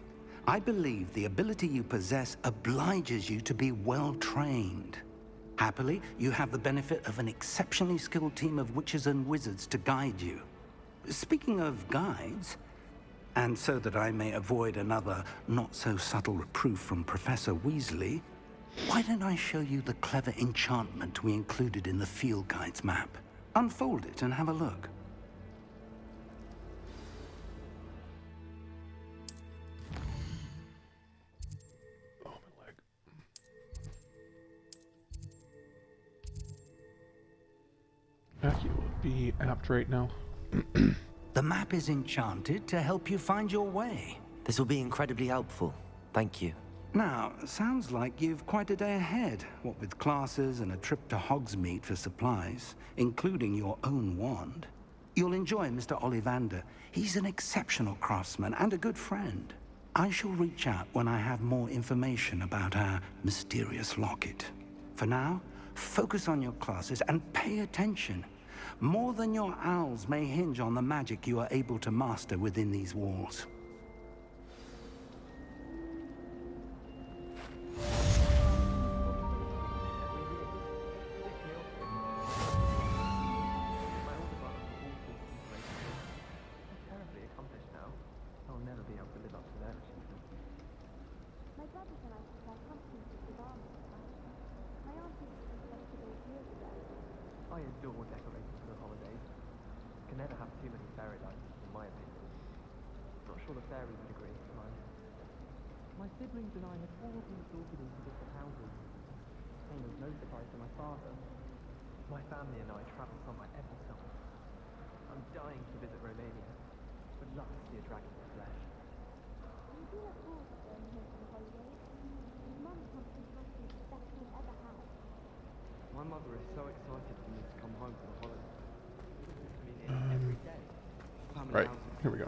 I believe the ability you possess obliges you to be well trained. Happily, you have the benefit of an exceptionally skilled team of witches and wizards to guide you. Speaking of guides, and so that I may avoid another not-so-subtle reproof from Professor Weasley, why don't I show you the clever enchantment we included in the field guide's map? Unfold it and have a look. Becky would be apt right now. The map is enchanted to help you find your way. This will be incredibly helpful. Thank you. Now, sounds like you've quite a day ahead, what with classes and a trip to Hogsmeade for supplies, including your own wand. You'll enjoy Mr. Ollivander. He's an exceptional craftsman and a good friend. I shall reach out when I have more information about our mysterious locket. For now, focus on your classes and pay attention. More than your owls may hinge on the magic you are able to master within these walls. Terribly accomplished now. I'll never be able to live up to their achievements. My brothers and I took our company to the barn. My auntie was just those years ago. I adore decorating for the holidays. Can never have too many fairy lights, in my opinion. Not sure the fairies would agree, mind. My siblings and I have all been sorted into different houses. Came as no surprise to my father. My family and I travel somewhere every summer. I'm dying to visit Romania. Would love to see a dragon in flesh. We do look forward to going home for the holidays. Mum comes from countries the best we've ever had. My mother is so excited for me to come home for the holidays. Visits me nearly every day. Family Right, houses. here we go.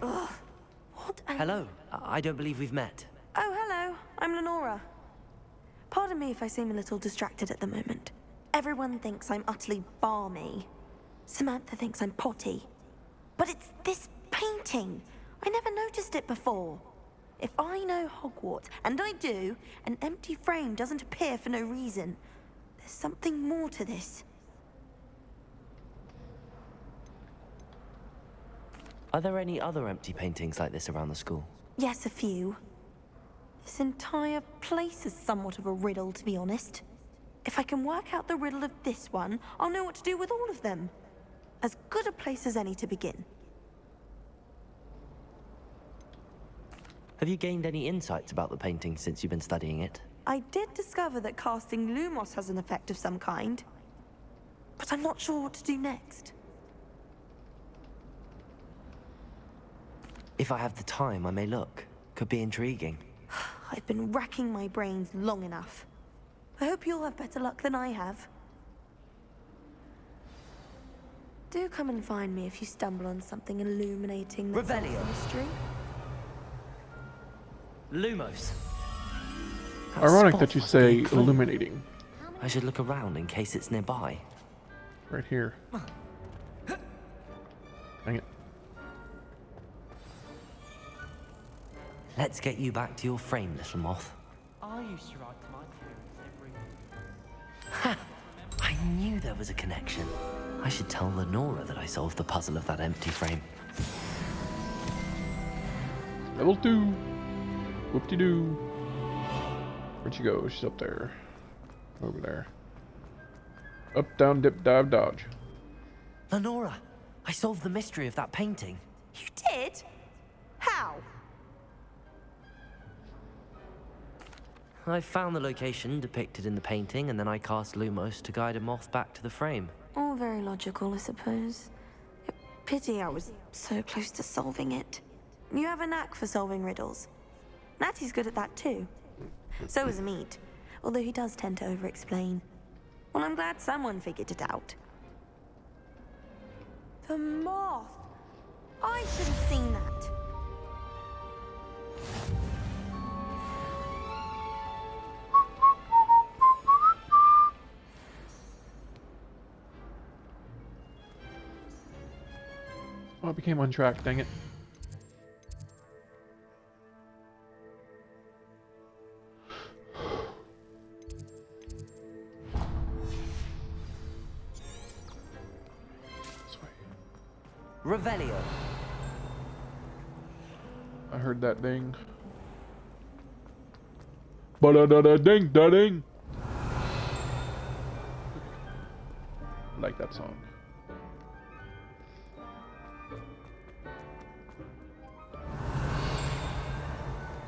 Hello. I don't believe we've met. Oh, hello. I'm Lenora. Pardon me if I seem a little distracted at the moment. Everyone thinks I'm utterly balmy. Samantha thinks I'm potty. But it's this painting. I never noticed it before. If I know Hogwarts, and I do, an empty frame doesn't appear for no reason. There's something more to this. Are there any other empty paintings like this around the school? Yes, a few. This entire place is somewhat of a riddle, to be honest. If I can work out the riddle of this one, I'll know what to do with all of them. As good a place as any to begin. Have you gained any insights about the painting since you've been studying it? I did discover that casting Lumos has an effect of some kind. But I'm not sure what to do next. If I have the time, I may look. Could be intriguing. I've been racking my brains long enough. I hope you'll have better luck than I have. Do come and find me if you stumble on something illuminating the Revelio. mystery. Lumos. Ironic spot that you must be a say clue. illuminating. I should look around in case it's nearby. Right here. Dang it. Let's get you back to your frame, little moth. I used to write to my parents every... Ha! I knew there was a connection. I should tell Lenora that I solved the puzzle of that empty frame. Level 2. Whoop-de-doo. Where'd she go? She's up there. Over there. Up, down, dip, dive, dodge. Lenora, I solved the mystery of that painting. You did? How? I found the location depicted in the painting, and then I cast Lumos to guide a moth back to the frame. All very logical, I suppose. Pity I was so close to solving it. You have a knack for solving riddles. Natty's good at that too. So is Meat, although he does tend to over-explain. Well, I'm glad someone figured it out. The moth! I should have seen that. Oh, I became on track, dang it. Revelio. I heard that ding. Ba-da-da-da-ding, da-ding. I like that song.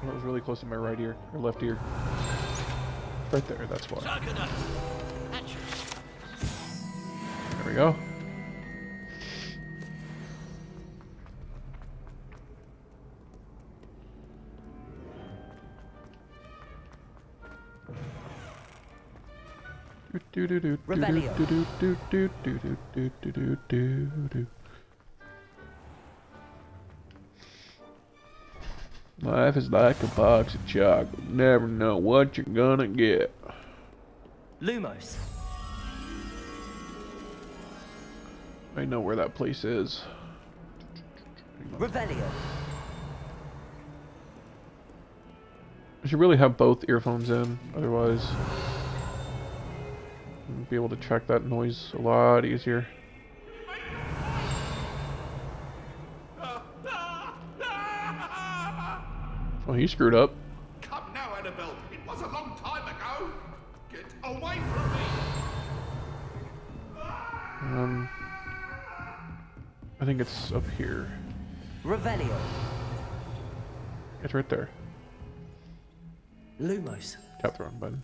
That was really close to my right ear, or left ear. Right there, that's why. There we go. Life is like a box of chocolate. Never know what you're gonna get. Lumos. I know where that place is. Revelio. I should really have both earphones in, otherwise I'll be able to track that noise a lot easier. Oh, he screwed up. Come now, Annabelle. It was a long time ago. Get away from me. I think it's up here. Revelio. It's right there. Lumos. Tap the wrong button.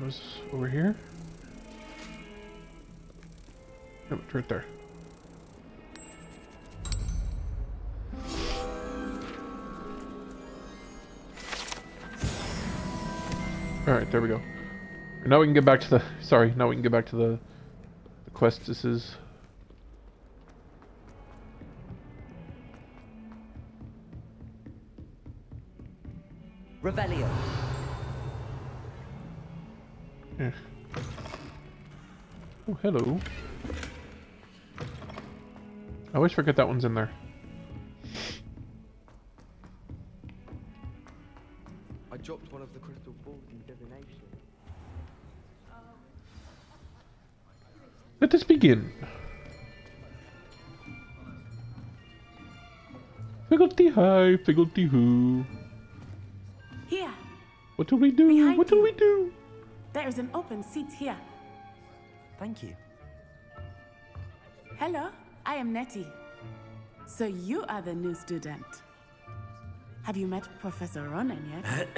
Was over here? Yep, it's right there. Alright, there we go. Now we can get back to the... Sorry, now we can get back to the quest this is. Revelio. Yeah. Oh, hello. I always forget that one's in there. I dropped one of the crystal balls in divination. Let us begin. Figglety hi, figglety hoo. Here. What do we do? Behind What do we do? There is an open seat here. Thank you. Hello, I am Nettie. So you are the new student. Have you met Professor Ronan yet?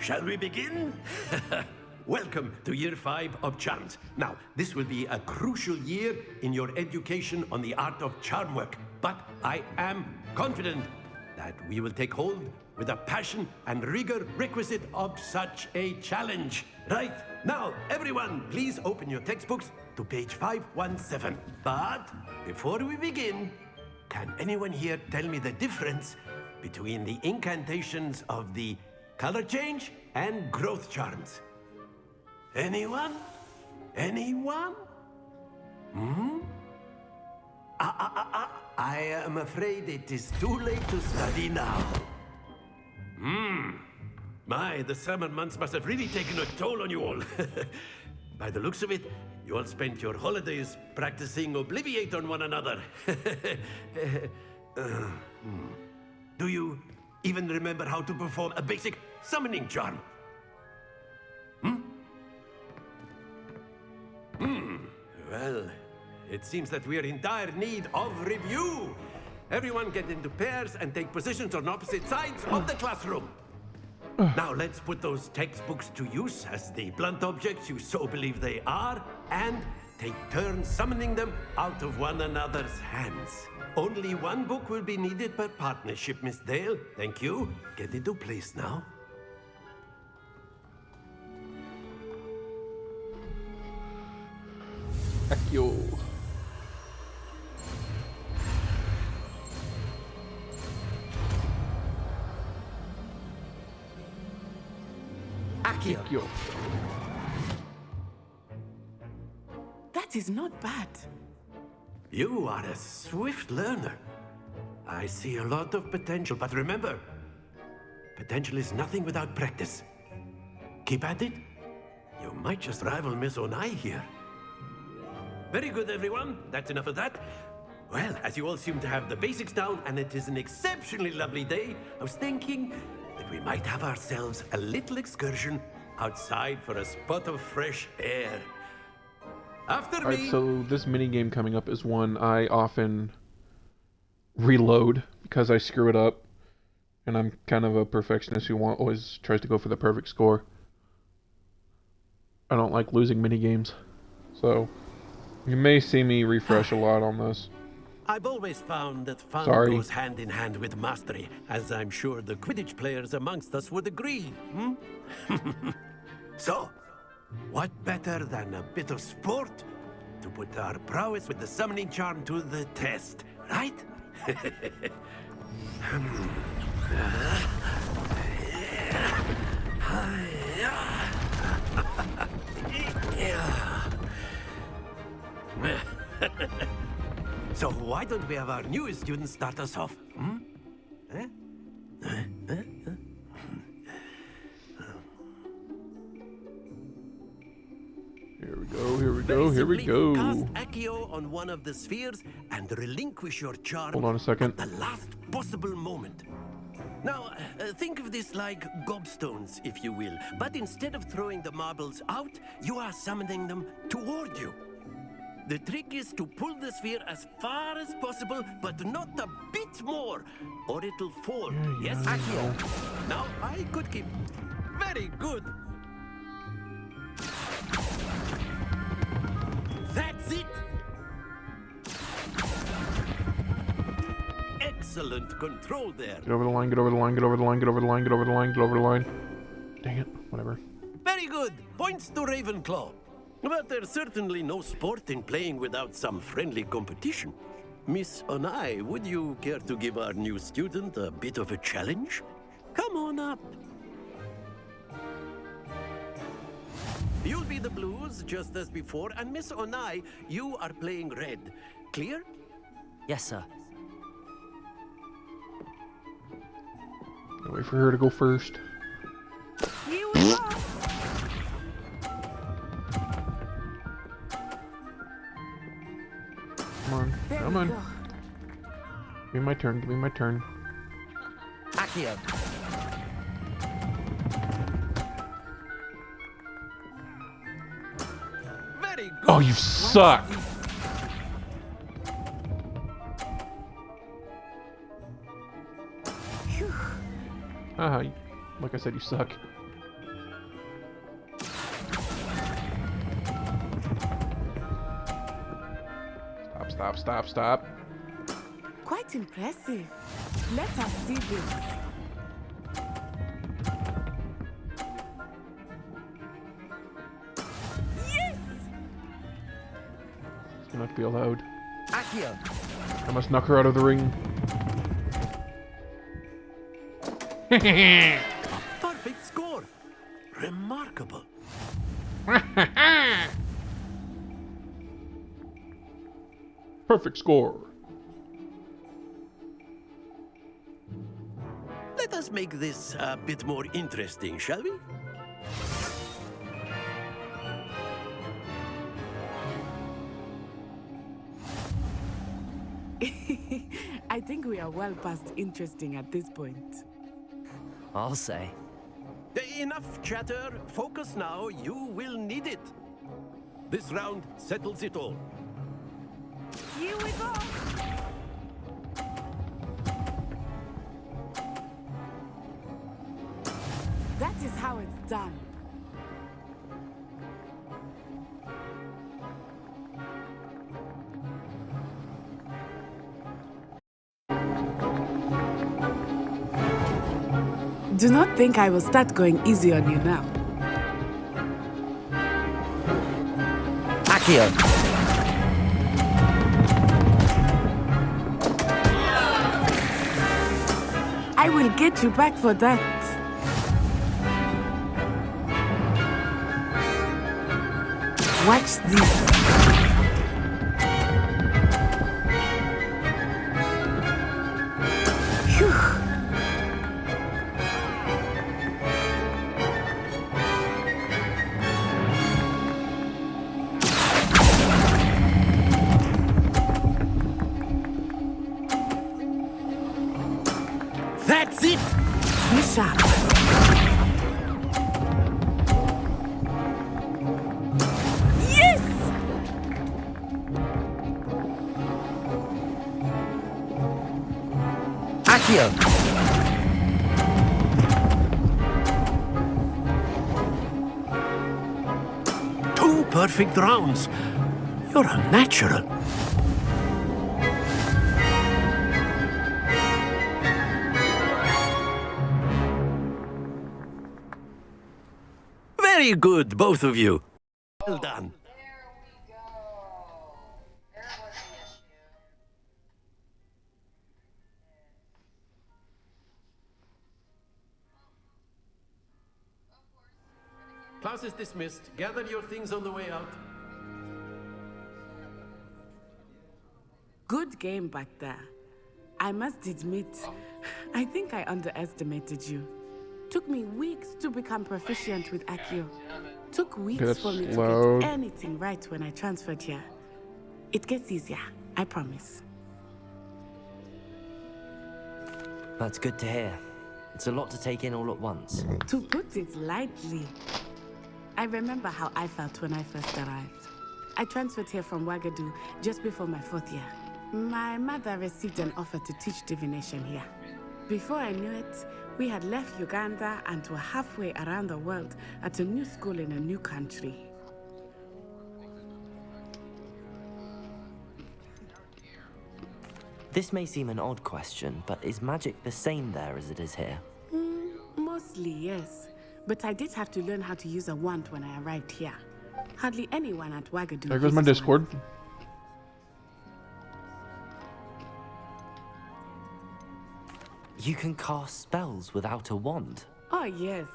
Shall we begin? Welcome to Year 5 of Charms. Now, this will be a crucial year in your education on the art of charm work. but I am confident that we will take hold with the passion and rigor requisite of such a challenge. Right, now, everyone, please open your textbooks to page 517. But before we begin, can anyone here tell me the difference between the incantations of the color change and growth charms? Anyone? Anyone? I am afraid it is too late to study now. My, the summer months must have really taken a toll on you all. By the looks of it, you all spent your holidays practicing Obliviate on one another. Do you even remember how to perform a basic summoning charm? Well, it seems that we are in dire need of review. Everyone get into pairs and take positions on opposite sides of the classroom. Now let's put those textbooks to use as the blunt objects you so believe they are, and take turns summoning them out of one another's hands. Only one book will be needed per partnership, Miss Dale. Thank you. Get into place now. Accio. Accio. That is not bad. You are a swift learner. I see a lot of potential, but remember, potential is nothing without practice. Keep at it. You might just rival Miss Onai here. Very good, everyone. That's enough of that. Well, as you all seem to have the basics down, and it is an exceptionally lovely day, I was thinking that we might have ourselves a little excursion outside for a spot of fresh air. After me... Alright, so this mini game coming up is one I often reload because I screw it up. And I'm kind of a perfectionist who always tries to go for the perfect score. I don't like losing mini games. So, you may see me refresh a lot on this. I've always found that fun goes hand in hand with mastery, as I'm sure the Quidditch players amongst us would agree. So, what better than a bit of sport to put our prowess with the summoning charm to the test, right? So why don't we have our newest student start us off? Here we go, here we go, here we go. Cast Accio on one of the spheres and relinquish your charm. Hold on a second. At the last possible moment. Now, think of this like gobstones, if you will. But instead of throwing the marbles out, you are summoning them toward you. The trick is to pull the sphere as far as possible, but not a bit more, or it'll fall. Yes, Accio. Now, I could keep... Very good. That's it! Excellent control there. Get over the line, get over the line, get over the line, get over the line, get over the line, get over the line. Dang it, whatever. Very good. Points to Ravenclaw. But there's certainly no sport in playing without some friendly competition. Miss Onai, would you care to give our new student a bit of a challenge? Come on up. You'll be the blues, just as before, and Miss Onai, you are playing red. Clear? Yes, sir. Wait for her to go first. You are. Come on, come on. Give me my turn, give me my turn. Accio. Very good. Oh, you suck! Haha, like I said, you suck. Stop, stop, stop, stop. Quite impressive. Let us see this. Yes! It's gonna have to be allowed. Accio. I must knock her out of the ring. Perfect score. Remarkable. Perfect score. Let us make this a bit more interesting, shall we? I think we are well past interesting at this point. I'll say. Enough chatter. Focus now. You will need it. This round settles it all. Here we go! That is how it's done. Do not think I will start going easy on you now. Accio. I will get you back for that. Watch this. That's it! Be sharp. Yes! Accio. Two perfect rounds. You're a natural. Very good, both of you. Well done. Class is dismissed. Gather your things on the way out. Good game back there. I must admit, I think I underestimated you. Took me weeks to become proficient with Accio. Took weeks That's for me to loud. get anything right when I transferred here. It gets easier, I promise. That's good to hear. It's a lot to take in all at once. To put it lightly, I remember how I felt when I first arrived. I transferred here from Wagadu just before my 4th year. My mother received an offer to teach divination here. Before I knew it, we had left Uganda and were halfway around the world at a new school in a new country. This may seem an odd question, but is magic the same there as it is here? Mostly, yes. But I did have to learn how to use a wand when I arrived here. Hardly anyone at Wagadu There goes my uses Discord. You can cast spells without a wand. Oh, yes.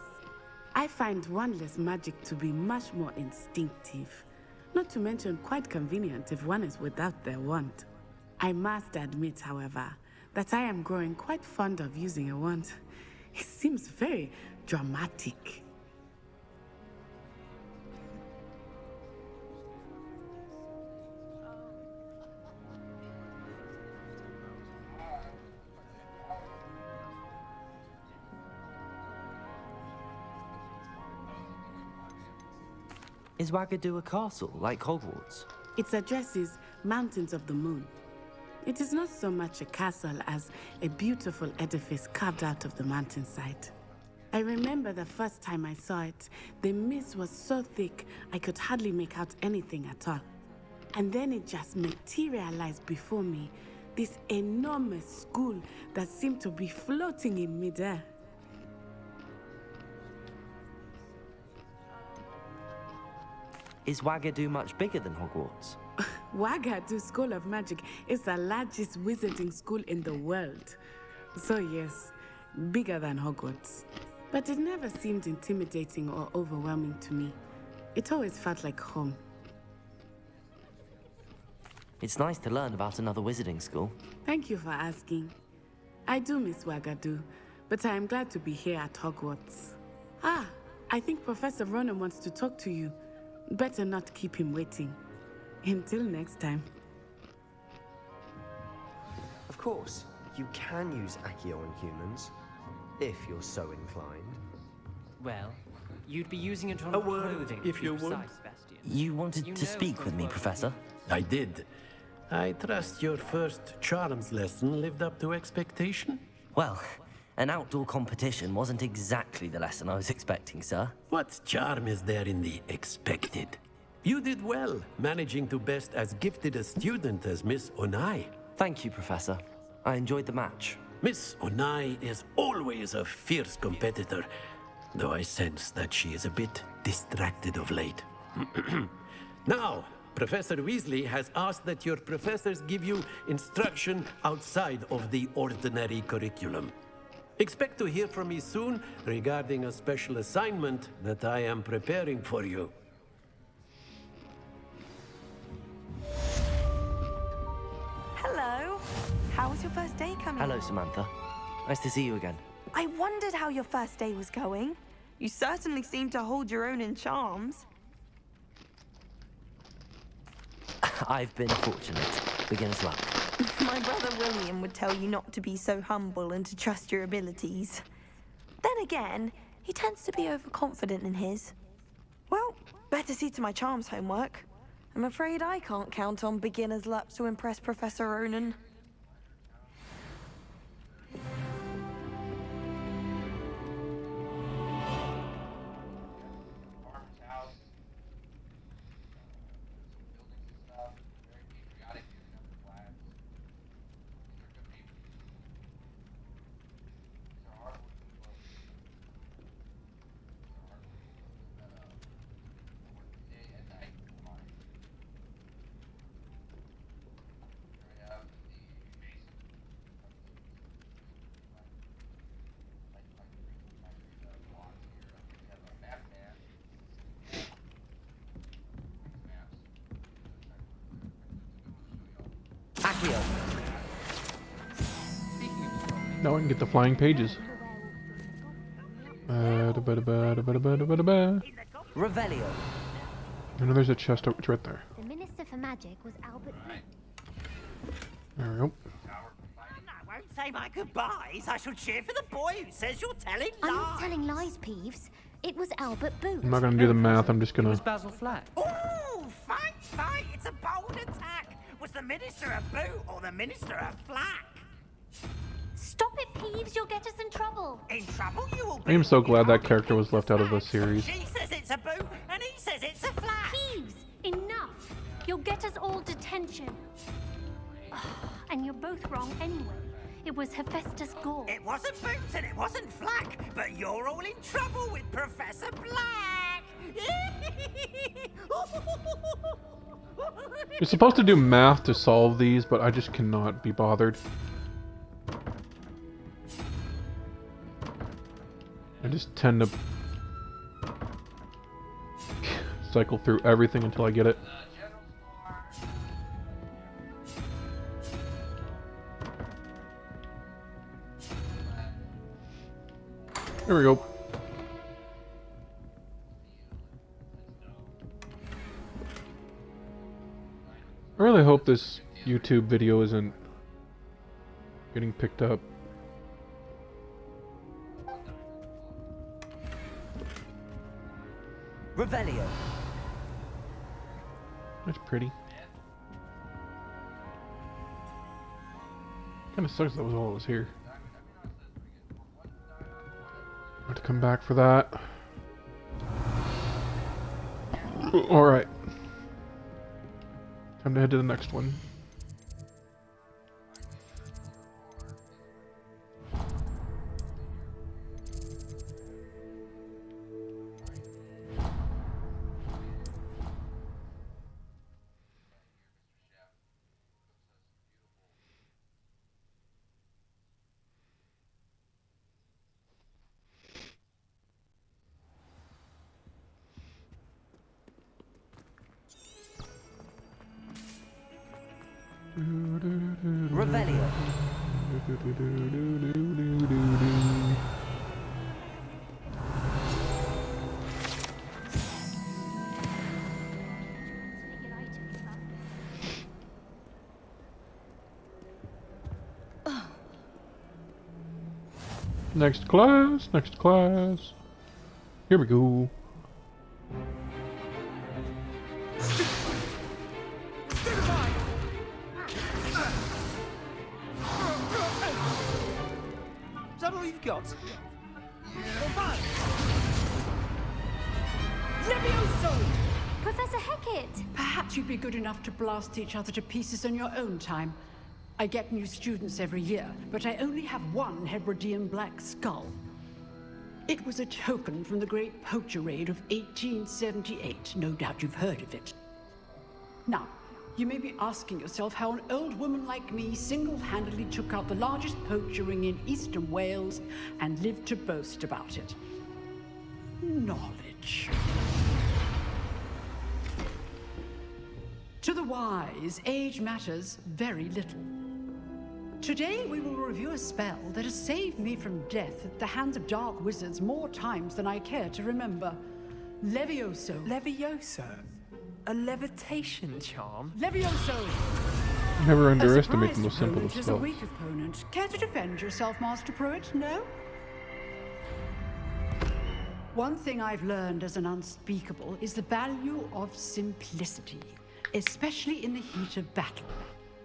I find wandless magic to be much more instinctive. Not to mention quite convenient if one is without their wand. I must admit, however, that I am growing quite fond of using a wand. It seems very dramatic. Is Wagadu a castle, like Hogwarts? Its address is Mountains of the Moon. It is not so much a castle as a beautiful edifice carved out of the mountainside. I remember the first time I saw it, the mist was so thick I could hardly make out anything at all. And then it just materialized before me, this enormous school that seemed to be floating in midair. Is Wagadu much bigger than Hogwarts? Wagadu School of Magic is the largest wizarding school in the world. So yes, bigger than Hogwarts. But it never seemed intimidating or overwhelming to me. It always felt like home. It's nice to learn about another wizarding school. Thank you for asking. I do miss Wagadu, but I am glad to be here at Hogwarts. Ah, I think Professor Ronan wants to talk to you. Better not keep him waiting. Until next time. Of course, you can use Accio on humans, if you're so inclined. Well, you'd be using it on A word, clothing, if you would. You wanted to speak with me, Professor? I did. I trust your first charms lesson lived up to expectation? Well, an outdoor competition wasn't exactly the lesson I was expecting, sir. What charm is there in the expected? You did well, managing to best as gifted a student as Miss Onai. Thank you, Professor. I enjoyed the match. Miss Onai is always a fierce competitor, though I sense that she is a bit distracted of late. Now, Professor Weasley has asked that your professors give you instruction outside of the ordinary curriculum. Expect to hear from me soon regarding a special assignment that I am preparing for you. Hello. How was your first day coming? Hello, Samantha. Nice to see you again. I wondered how your first day was going. You certainly seem to hold your own in charms. I've been fortunate. Beginner's luck. My brother William would tell you not to be so humble and to trust your abilities. Then again, he tends to be overconfident in his. Well, better see to my charms homework. I'm afraid I can't count on beginner's luck to impress Professor Ronan. Accio. Now I can get the flying pages. Revelio. I know there's a chest over, it's right there. The Minister for Magic was Albert. There we go. I won't say my goodbyes. I shall cheer for the boy who says you're telling lies. I'm not telling lies, Peeves. It was Albert Boot. I'm not gonna do the math, I'm just gonna... Basil Flack. Ooh, fight! It's a bold attack. Was the Minister a boot or the Minister a flack? Stop it, Peeves. You'll get us in trouble. In trouble you will be. I am so glad that character was left out of the series. She says it's a boot and he says it's a flack. Peeves, enough. You'll get us all detention. And you're both wrong anyway. It was Hephaestus Gore. It wasn't boot and it wasn't flack, but you're all in trouble with Professor Black. You're supposed to do math to solve these, but I just cannot be bothered. I just tend to cycle through everything until I get it. There we go. I really hope this YouTube video isn't getting picked up. Revelio. That's pretty. Kinda sucks that was all that was here. I have to come back for that. Alright. Time to head to the next one. Revelio. Next class, next class. Here we go. Is that all you've got? Levioso! Professor Hecat! Perhaps you'd be good enough to blast each other to pieces on your own time. I get new students every year, but I only have one Hebridean black skull. It was a token from the Great Poacher Raid of 1878. No doubt you've heard of it. Now, you may be asking yourself how an old woman like me single-handedly took out the largest poacher ring in eastern Wales and lived to boast about it. Knowledge. To the wise, age matters very little. Today we will review a spell that has saved me from death at the hands of dark wizards more times than I care to remember. Levioso. Levioso? A levitation charm? Levioso! Never A underestimate the most surprised simple of opponent is a spells. weak opponent. Care to defend yourself, Master Pruitt? No? One thing I've learned as an unspeakable is the value of simplicity, especially in the heat of battle.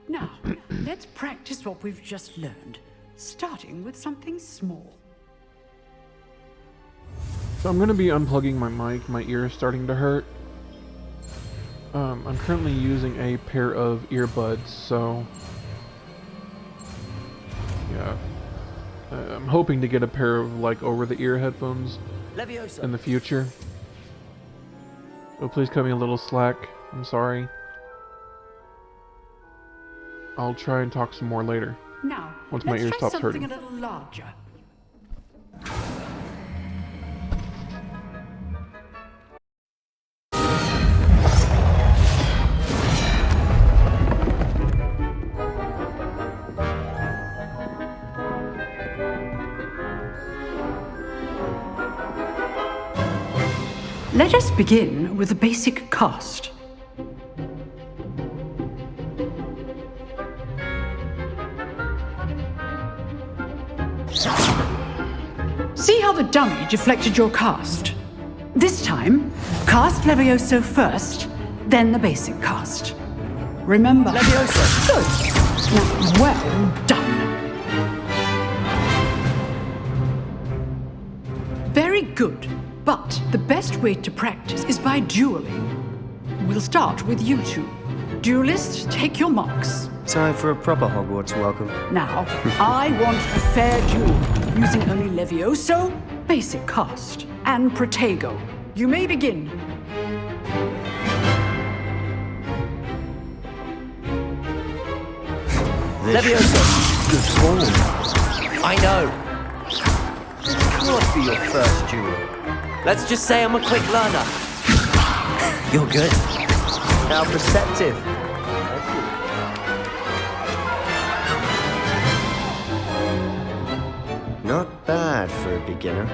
Now, let's practice what we've just learned, starting with something small. So I'm going to be unplugging my mic. My ear is starting to hurt. I'm currently using a pair of earbuds, so yeah. I'm hoping to get a pair of like over-the-ear headphones Levioso. in the future. So please cut me a little slack. I'm sorry. I'll try and talk some more later. Now, once my let's ear try stops something hurting. a little larger. Let us begin with the basic cast. See how the dummy deflected your cast? This time, cast Levioso first, then the basic cast. Remember... Levioso! Good. Now, well done. Very good. But the best way to practice is by dueling. We'll start with you two. Duelists, take your marks. Time for a proper Hogwarts welcome. Now, I want a fair duel, using only Levioso, basic cast, and Protego. You may begin. Levioso! Good form. I know. This can't be your first duel. Let's just say I'm a quick learner. You're good. How perceptive. Not bad for a beginner.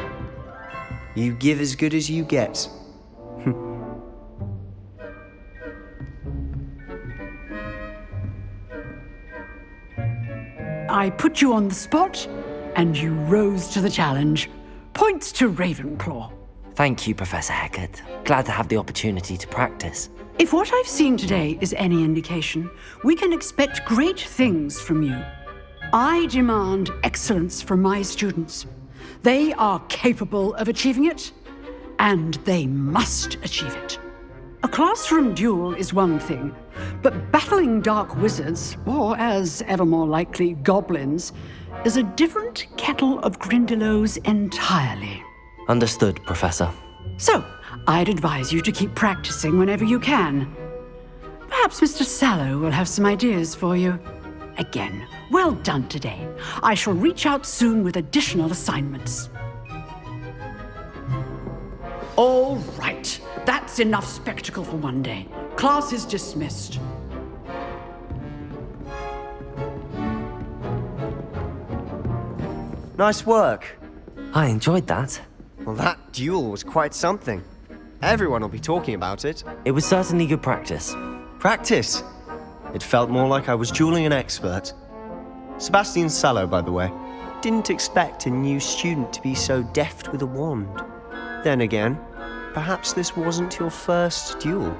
You give as good as you get. I put you on the spot, and you rose to the challenge. Points to Ravenclaw. Thank you, Professor Hecat. Glad to have the opportunity to practice. If what I've seen today is any indication, we can expect great things from you. I demand excellence from my students. They are capable of achieving it, and they must achieve it. A classroom duel is one thing, but battling dark wizards, or as ever more likely, goblins, is a different kettle of Grindylows entirely. Understood, Professor. So, I'd advise you to keep practicing whenever you can. Perhaps Mr. Sallow will have some ideas for you. Again, well done today. I shall reach out soon with additional assignments. All right, that's enough spectacle for one day. Class is dismissed. Nice work. I enjoyed that. Well, that duel was quite something. Everyone will be talking about it. It was certainly good practice. Practice? It felt more like I was dueling an expert. Sebastian Sallow, by the way. Didn't expect a new student to be so deft with a wand. Then again, perhaps this wasn't your first duel.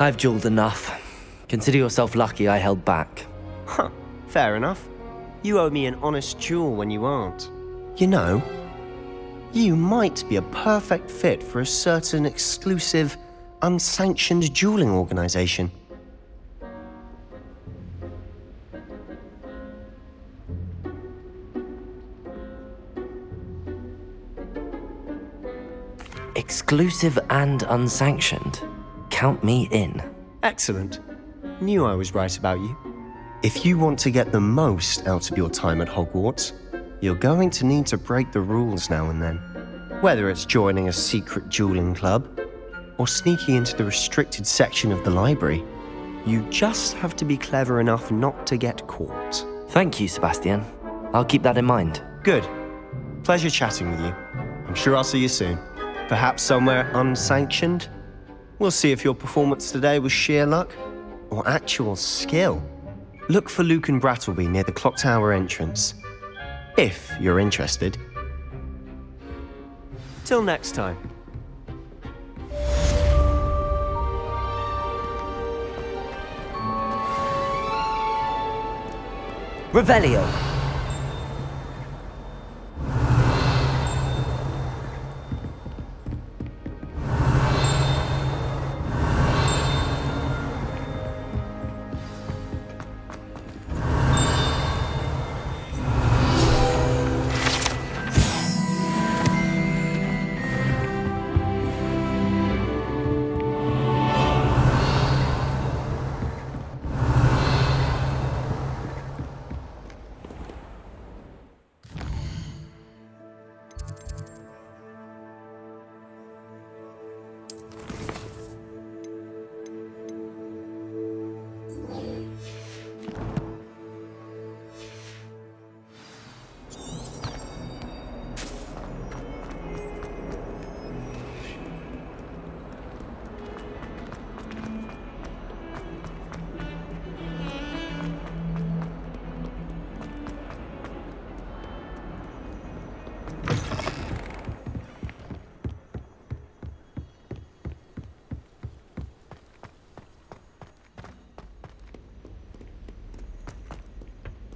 I've dueled enough. Consider yourself lucky I held back. Huh, fair enough. You owe me an honest duel when you aren't. You know, you might be a perfect fit for a certain exclusive, unsanctioned dueling organization. Exclusive and unsanctioned. Count me in. Excellent. Knew I was right about you. If you want to get the most out of your time at Hogwarts, you're going to need to break the rules now and then. Whether it's joining a secret dueling club, or sneaking into the restricted section of the library, you just have to be clever enough not to get caught. Thank you, Sebastian. I'll keep that in mind. Good. Pleasure chatting with you. I'm sure I'll see you soon. Perhaps somewhere unsanctioned? We'll see if your performance today was sheer luck or actual skill. Look for Luke and Brattleby near the clock tower entrance, if you're interested. Till next time. Revelio.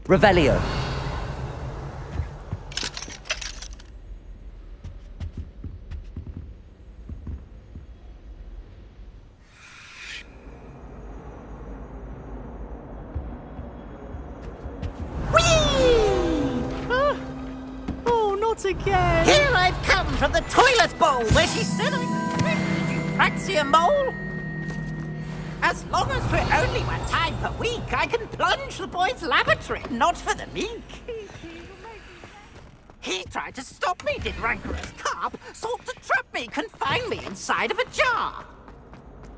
Revelio. Oh, not again! Here I've come from the toilet bowl where she said I could you Praxia mole. As long as for only 1 time per week, I can plunge the boy's lavatory, not for the meek. He tried to stop me, did rancorous carp, sought to trap me, confine me inside of a jar.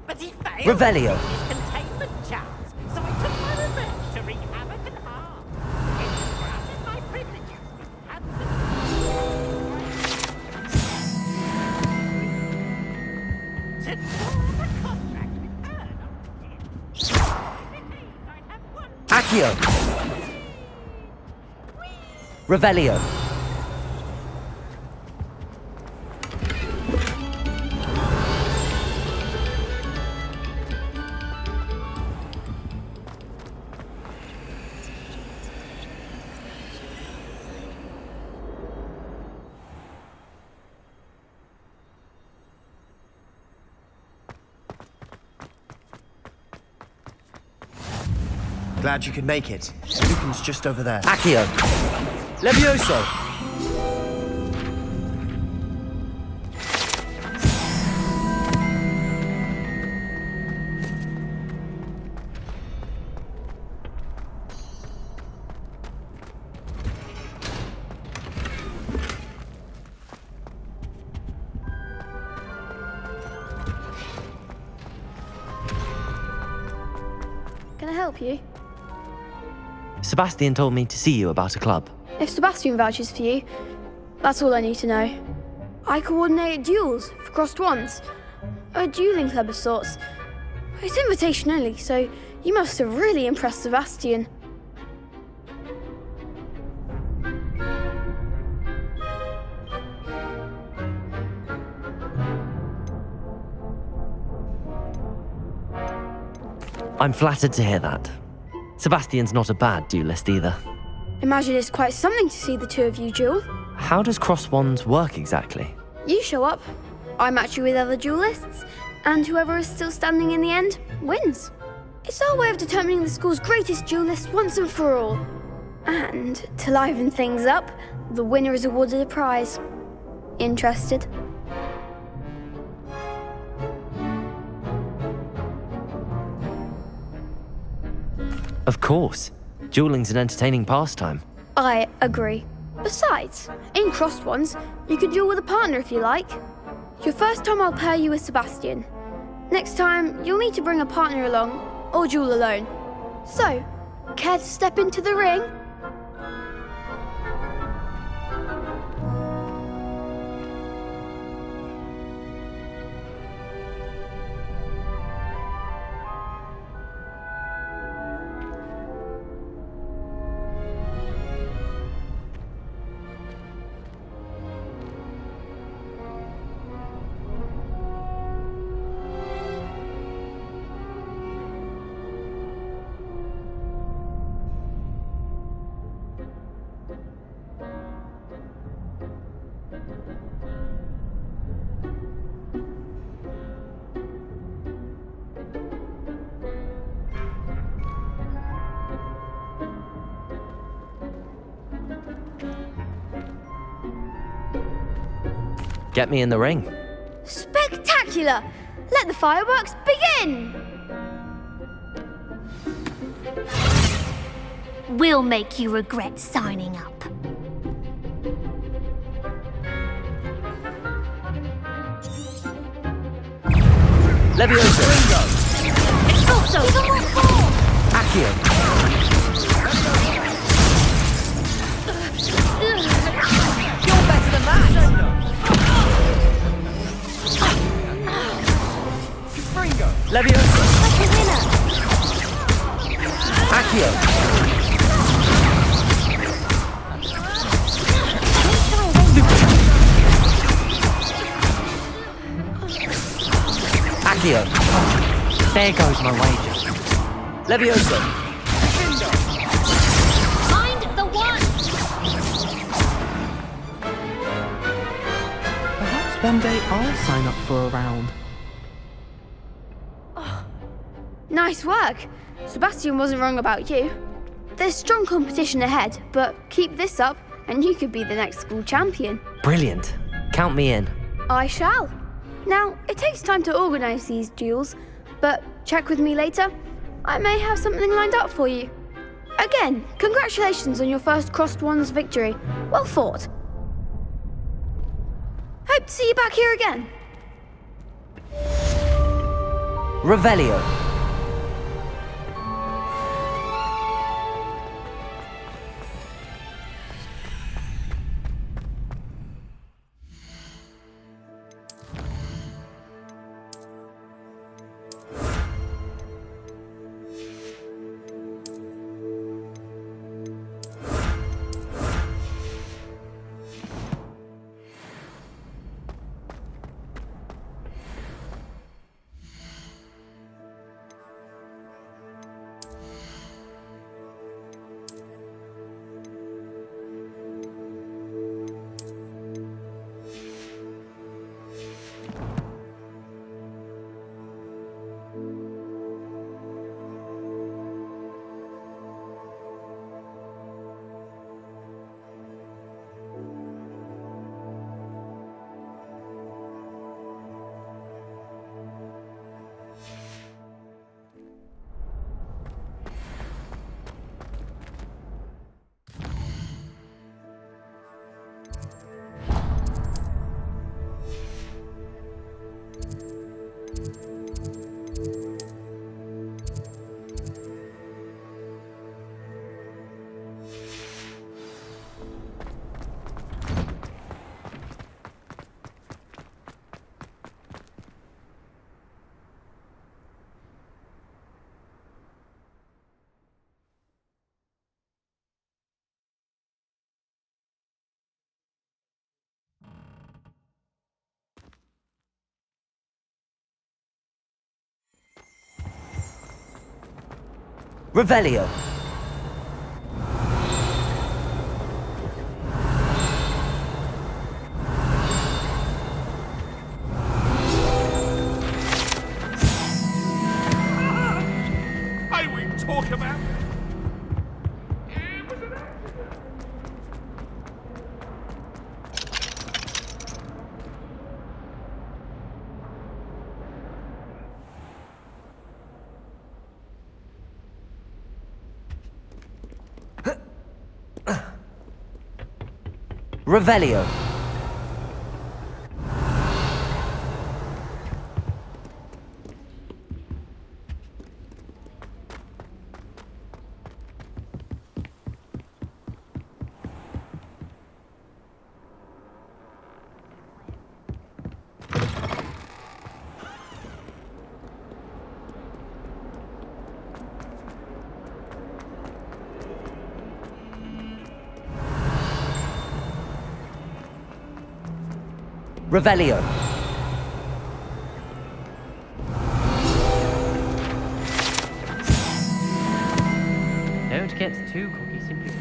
But he failed Revelio. his containment charms, so I took my revenge to wreak havoc and harm. It granted my privileges, but had to draw the contract with her, Accio. Revelio. Glad you could make it. Lucan's just over there. Accio. Levioso. Can I help you? Sebastian told me to see you about a club. If Sebastian vouches for you, that's all I need to know. I coordinate duels for crossed wands. A dueling club of sorts. It's invitation only, so you must have really impressed Sebastian. I'm flattered to hear that. Sebastian's not a bad duelist either. Imagine it's quite something to see the two of you duel. How does cross wands work exactly? You show up, I match you with other duelists, and whoever is still standing in the end wins. It's our way of determining the school's greatest duelist once and for all. And to liven things up, the winner is awarded a prize. Interested? Of course. Dueling's an entertaining pastime. I agree. Besides, in crossed ones, you can duel with a partner if you like. Your first time I'll pair you with Sebastian. Next time, you'll need to bring a partner along, or duel alone. So, care to step into the ring? Get me in the ring. Spectacular! Let the fireworks begin! We'll make you regret signing up. Leviosa. Also, Accio. You're better than that! Leviosa. like a winner. Accio. Accio. There goes my wager. Leviosa. Find the one. Perhaps one day I'll sign up for a round. Nice work. Sebastian wasn't wrong about you. There's strong competition ahead, but keep this up and you could be the next school champion. Brilliant. Count me in. I shall. Now, it takes time to organise these duels, but check with me later. I may have something lined up for you. Again, congratulations on your first Crossed Wands victory. Well fought. Hope to see you back here again. Revelio. Revelio. Hey, we talk about. Revelio. Revelio. Don't get too cocky, simply.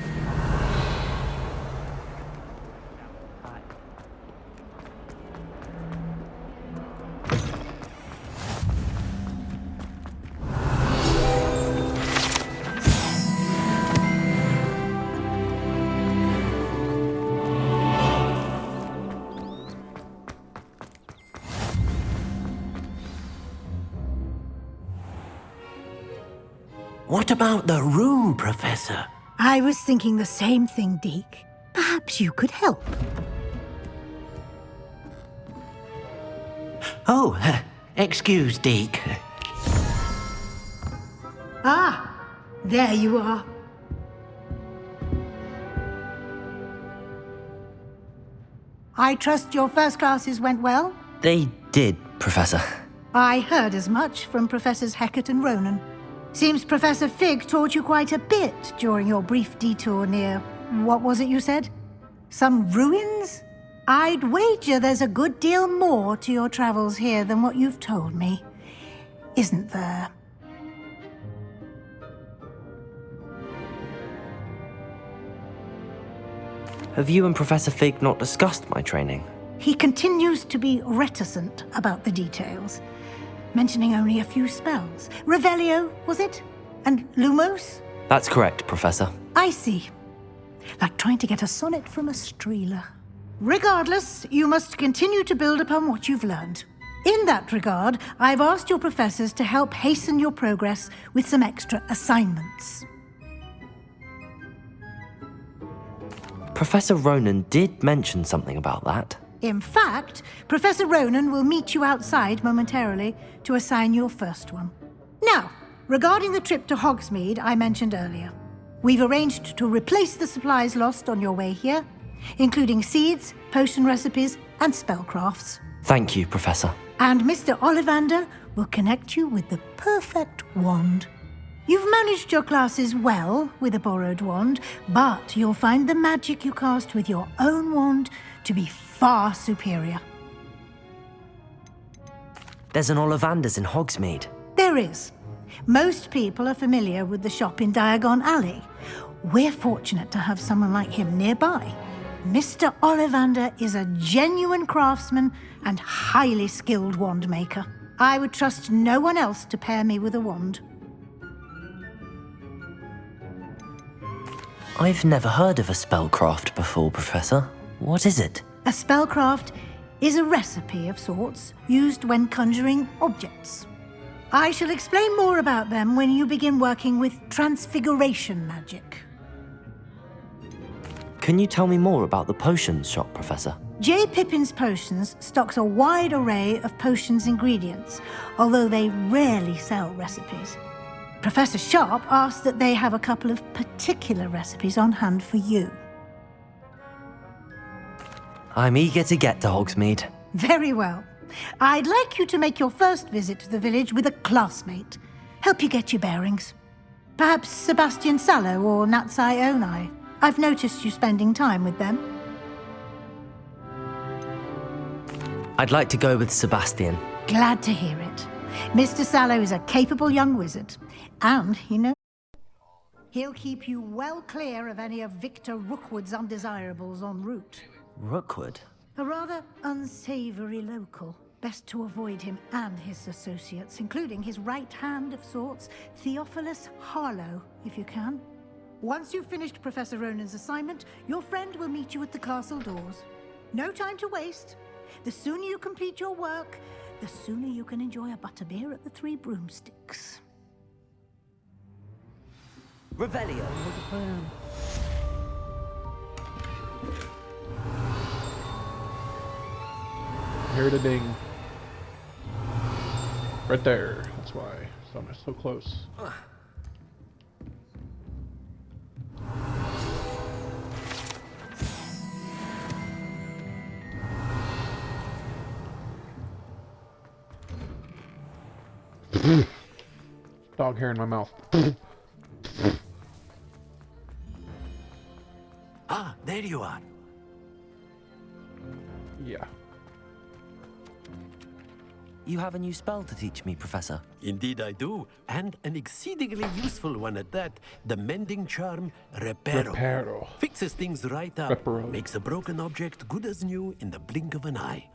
What about the room, Professor? I was thinking the same thing, Deke. Perhaps you could help. Oh, excuse, Deke. Ah, there you are. I trust your first classes went well? They did, Professor. I heard as much from Professors Hecat and Ronan. Seems Professor Fig taught you quite a bit during your brief detour near... what was it you said? Some ruins? I'd wager there's a good deal more to your travels here than what you've told me. Isn't there? Have you and Professor Fig not discussed my training? He continues to be reticent about the details, mentioning only a few spells. Revelio, was it? And Lumos? That's correct, Professor. I see. Like trying to get a sonnet from a streeler. Regardless, you must continue to build upon what you've learned. In that regard, I've asked your professors to help hasten your progress with some extra assignments. Professor Ronan did mention something about that. In fact, Professor Ronan will meet you outside momentarily to assign your first one. Now, regarding the trip to Hogsmeade I mentioned earlier, we've arranged to replace the supplies lost on your way here, including seeds, potion recipes, and spellcrafts. Thank you, Professor. And Mr. Ollivander will connect you with the perfect wand. You've managed your classes well with a borrowed wand, but you'll find the magic you cast with your own wand to be far superior. There's an Ollivander's in Hogsmeade. There is. Most people are familiar with the shop in Diagon Alley. We're fortunate to have someone like him nearby. Mr. Ollivander is a genuine craftsman and highly skilled wand maker. I would trust no one else to pair me with a wand. I've never heard of a spellcraft before, Professor. What is it? A spellcraft is a recipe of sorts used when conjuring objects. I shall explain more about them when you begin working with transfiguration magic. Can you tell me more about the potions shop, Professor? J. Pippin's Potions stocks a wide array of potions ingredients, although they rarely sell recipes. Professor Sharp asked that they have a couple of particular recipes on hand for you. I'm eager to get to Hogsmeade. Very well. I'd like you to make your first visit to the village with a classmate. Help you get your bearings. Perhaps Sebastian Sallow or Natsai Onai. I've noticed you spending time with them. I'd like to go with Sebastian. Glad to hear it. Mr. Sallow is a capable young wizard. And, you know, He'll keep you well clear of any of Victor Rookwood's undesirables en route. Rookwood? A rather unsavory local. Best to avoid him and his associates, including his right hand of sorts, Theophilus Harlow, if you can. Once you've finished Professor Ronan's assignment, your friend will meet you at the castle doors. No time to waste. The sooner you complete your work, the sooner you can enjoy a butterbeer at the Three Broomsticks. Revelio. Hear the ding. Right there. That's why I'm so close. Dog hair in my mouth. Ah, there you are. Yeah. You have a new spell to teach me, Professor. Indeed I do, and an exceedingly useful one at that. The mending charm, Reparo. Reparo. Fixes things right up, Reparo. makes a broken object good as new in the blink of an eye.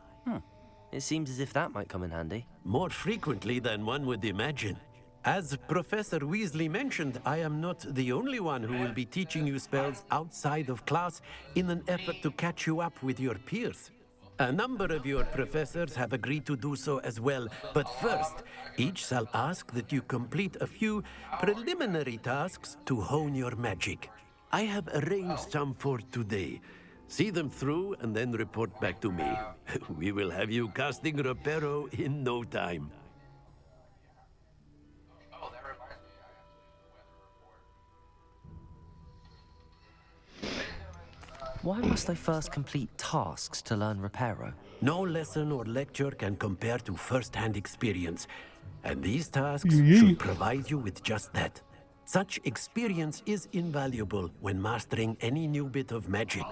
It seems as if that might come in handy. More frequently than one would imagine. As Professor Weasley mentioned, I am not the only one who will be teaching you spells outside of class in an effort to catch you up with your peers. A number of your professors have agreed to do so as well, but first, each shall ask that you complete a few preliminary tasks to hone your magic. I have arranged some for today. See them through and then report back to me. We will have you casting Reparo in no time. Why must I first complete tasks to learn Reparo? No lesson or lecture can compare to first-hand experience, and these tasks should provide you with just that. Such experience is invaluable when mastering any new bit of magic.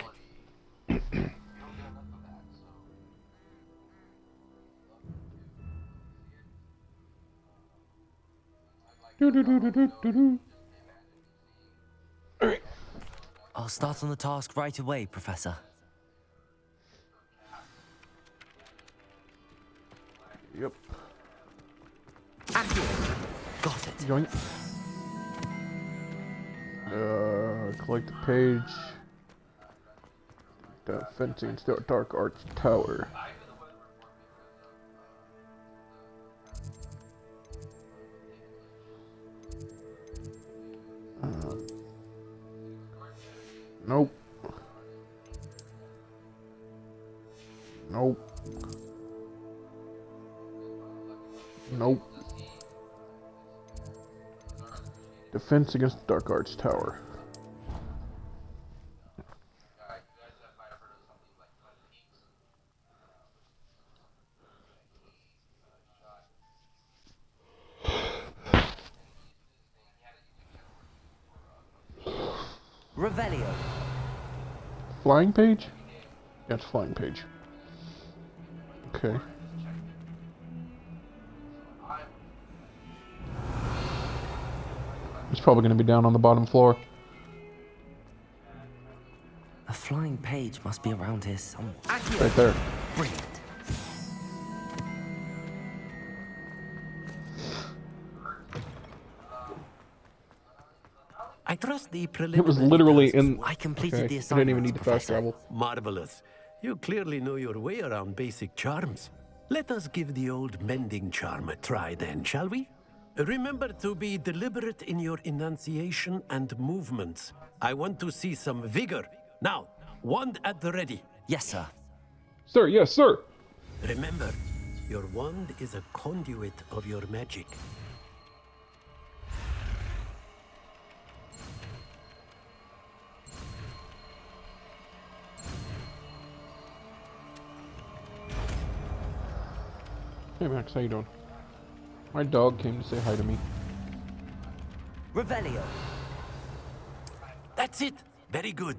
I'll start on the task right away, Professor. Yep. Got it. Join. Collect the page. The fencing dark arts tower. Nope. Nope. Nope. Defense against the Dark Arts Tower. Revelio. Flying page? Yeah, it's flying page. Okay. It's probably going to be down on the bottom floor. A flying page must be around here somewhere. Right there. Brilliant. I trust the preliminary. It was literally in. I completed the I assignment. didn't even need to fast travel. Marvelous. You clearly know your way around basic charms. Let us give the old mending charm a try then, shall we? Remember to be deliberate in your enunciation and movements. I want to see some vigor. Now, wand at the ready. Yes, sir. Sir, yes, sir. Remember, your wand is a conduit of your magic. Hey Max, how you doing? My dog came to say hi to me. Revelio. That's it. Very good.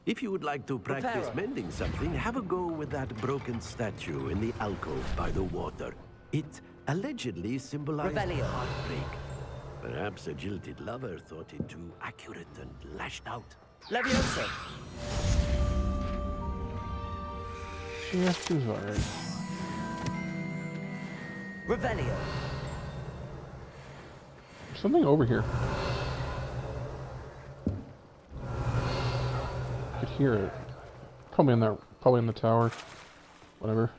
If you would like to practice mending something, have a go with that broken statue in the alcove by the water. It allegedly symbolized heartbreak. Perhaps a jilted lover thought it too accurate and lashed out. Leviosa! Yeah, she was alright. Revelio. There's something over here. I could hear it. Probably in the tower. Whatever.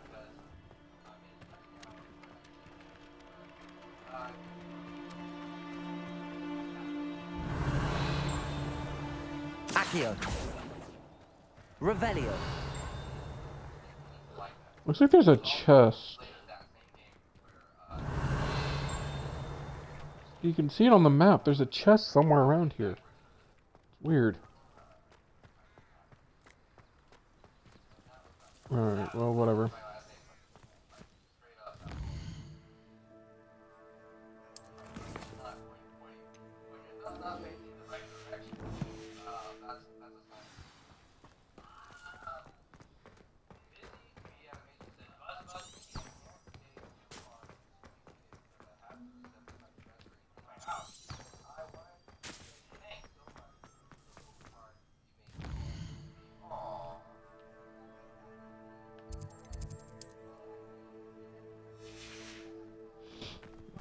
Accio. Revelio. Looks like there's a chest. You can see it on the map. There's a chest somewhere around here. It's weird. Alright, well, whatever.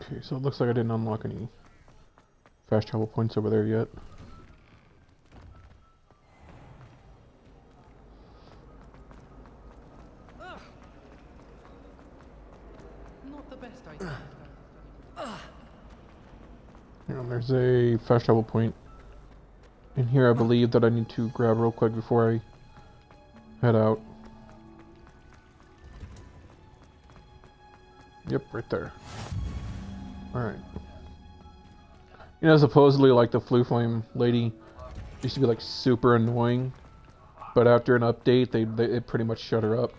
Okay, so it looks like I didn't unlock any fast travel points over there yet. Not the best idea. And there's a fast travel point in here, I believe, that I need to grab real quick before I head out. Yep, right there. Alright. You know, supposedly, like, the Flue Flame lady used to be, like, super annoying. But after an update, it pretty much shut her up.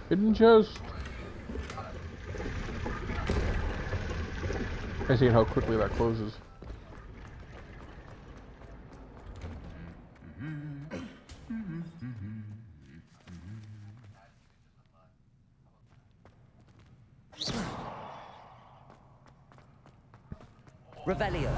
Hidden chest! I see how quickly that closes. Revelio.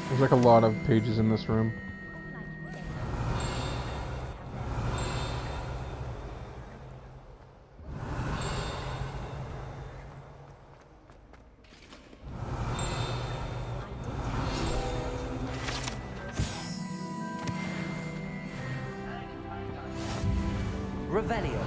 There's like a lot of pages in this room. Revelio.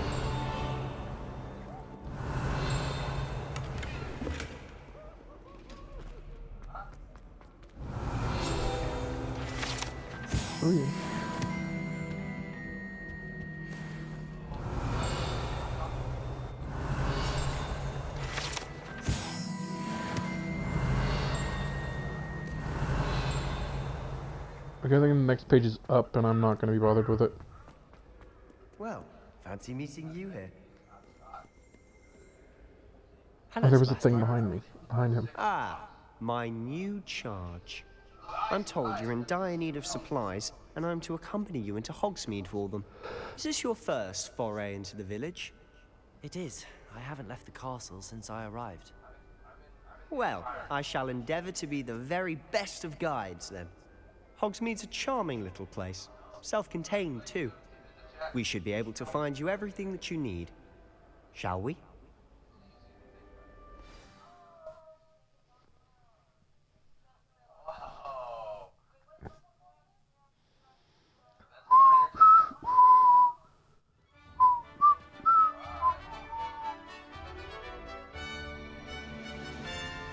Oh yeah. Okay, I think the next page is up, and I'm not going to be bothered with it. Well, fancy meeting you here. Oh, there was a thing behind him. Ah, my new charge. I'm told you're in dire need of supplies, and I'm to accompany you into Hogsmeade for them. Is this your first foray into the village? It is. I haven't left the castle since I arrived. Well, I shall endeavour to be the very best of guides, then. Hogsmeade's a charming little place. Self-contained, too. We should be able to find you everything that you need. Shall we?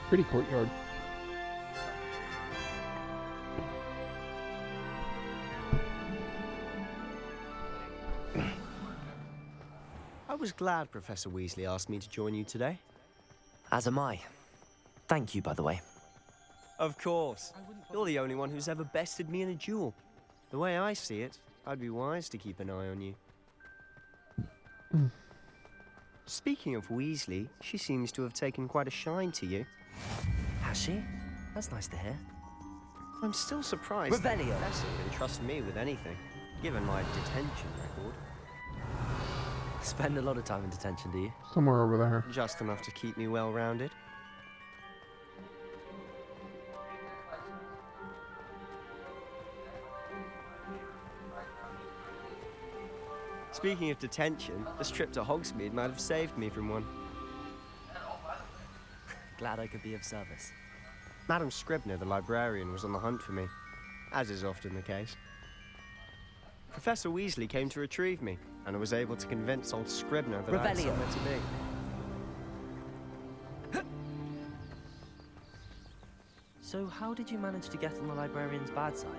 Pretty courtyard. I was glad Professor Weasley asked me to join you today. As am I. Thank you, by the way. Of course. You're the only one who's ever bested me in a duel. The way I see it, I'd be wise to keep an eye on you. Speaking of Weasley, she seems to have taken quite a shine to you. Has she? That's nice to hear. I'm still surprised Revelio. that Professor would entrust me with anything, given my detention record. Spend a lot of time in detention, do you? Somewhere over there. Just enough to keep me well-rounded. Speaking of detention, this trip to Hogsmeade might have saved me from one. Glad I could be of service. Madam Scribner, the librarian, was on the hunt for me, as is often the case. Professor Weasley came to retrieve me, and I was able to convince old Scribner that I had somewhere to be. So how did you manage to get on the librarian's bad side?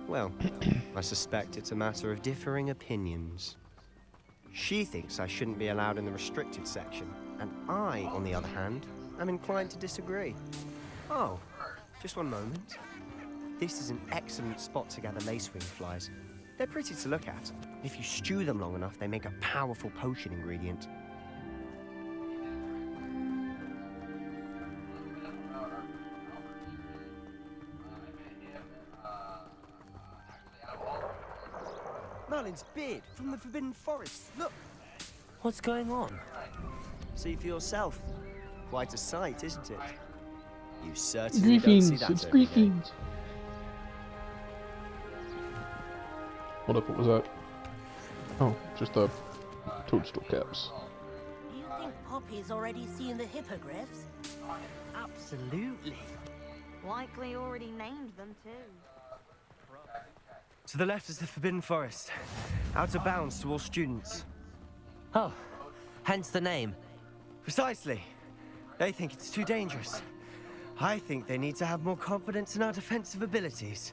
Well, I suspect it's a matter of differing opinions. She thinks I shouldn't be allowed in the restricted section, and I, on the other hand, am inclined to disagree. Oh, just one moment. This is an excellent spot to gather lacewing flies. They're pretty to look at. If you stew them long enough, they make a powerful potion ingredient. Merlin's beard from the Forbidden Forest. Look! What's going on? See for yourself. Quite a sight, isn't it? You certainly don't see that It's every day. Griffins. Hold up, what was that? Oh, just the toadstool caps. Do you think Poppy's already seen the hippogriffs? Absolutely. Likely already named them too. To the left is the Forbidden Forest. Out of bounds to all students. Oh, hence the name. Precisely. They think it's too dangerous. I think they need to have more confidence in our defensive abilities.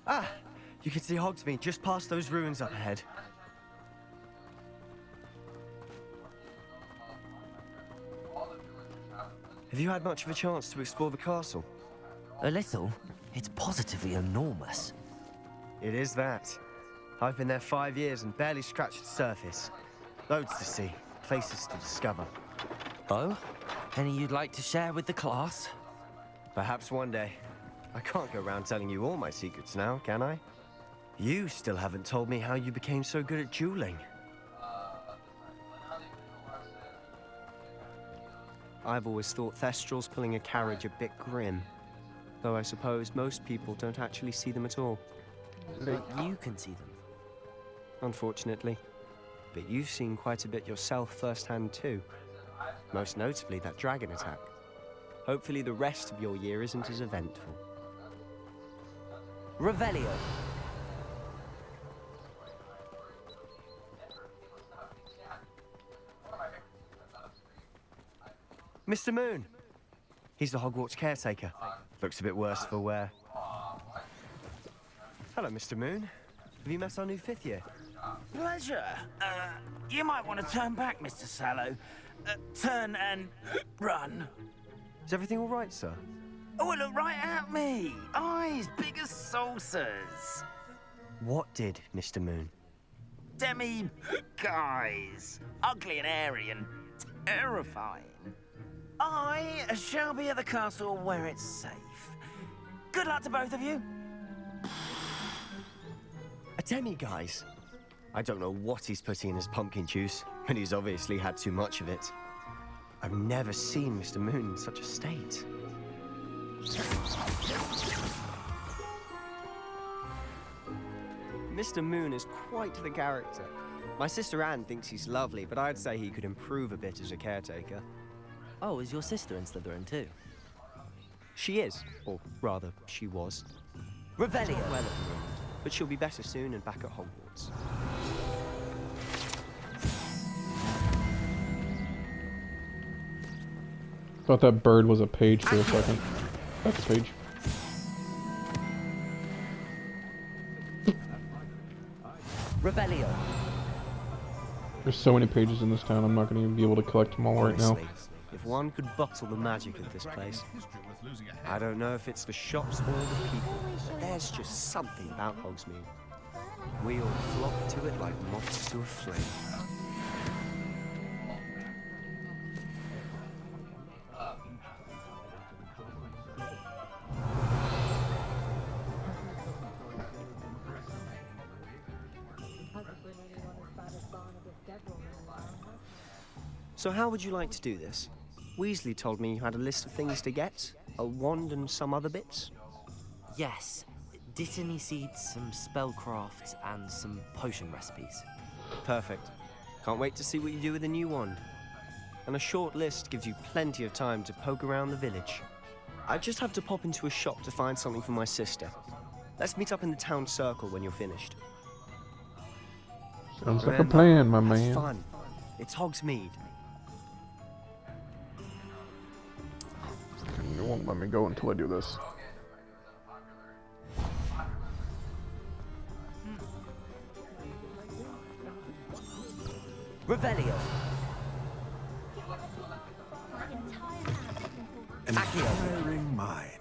Ah, you can see Hogsmeade just past those ruins up ahead. Have you had much of a chance to explore the castle? A little. It's positively enormous. It is that. I've been there 5 years and barely scratched the surface. Loads to see, places to discover. Oh? Any you'd like to share with the class? Perhaps one day. I can't go around telling you all my secrets now, can I? You still haven't told me how you became so good at dueling. I've always thought Thestrals pulling a carriage a bit grim. Though I suppose most people don't actually see them at all. But you can see them. Unfortunately. But you've seen quite a bit yourself firsthand too. Most notably that dragon attack. Hopefully the rest of your year isn't as eventful. Revelio. Mr. Moon! He's the Hogwarts caretaker. Looks a bit worse for wear. Hello, Mr. Moon. Have you met our new 5th year? Pleasure. You might want to turn back, Mr. Sallow. Turn and run. Is everything all right, sir? Oh, look right at me. Eyes big as saucers. What did, Mr. Moon? Guys. Ugly and airy and terrifying. I shall be at the castle where it's safe. Good luck to both of you. A demi-guise? I don't know what he's putting in his pumpkin juice, but he's obviously had too much of it. I've never seen Mr. Moon in such a state. Mr. Moon is quite the character. My sister Anne thinks he's lovely, but I'd say he could improve a bit as a caretaker. Oh, is your sister in Slytherin too? She is, or rather, she was. Revelio. Well at the moment, but she'll be better soon and back at Hogwarts. Thought that bird was a page for a second. That's a page. Revelio. There's so many pages in this town, I'm not going to even be able to collect them all right now. Honestly, if one could bottle the magic of this place. I don't know if it's the shops or the people, but there's just something about Hogsmeade. We all flock to it like moths to a flame. So how would you like to do this? Weasley told me you had a list of things to get, a wand and some other bits. Yes. Dittany seeds, some spellcrafts, and some potion recipes. Perfect. Can't wait to see what you do with the new wand. And a short list gives you plenty of time to poke around the village. I just have to pop into a shop to find something for my sister. Let's meet up in the town circle when you're finished. Sounds like a plan, my man. Have fun. It's Hogsmeade. It won't let me go until I do this. Revelio. An inquiring mind.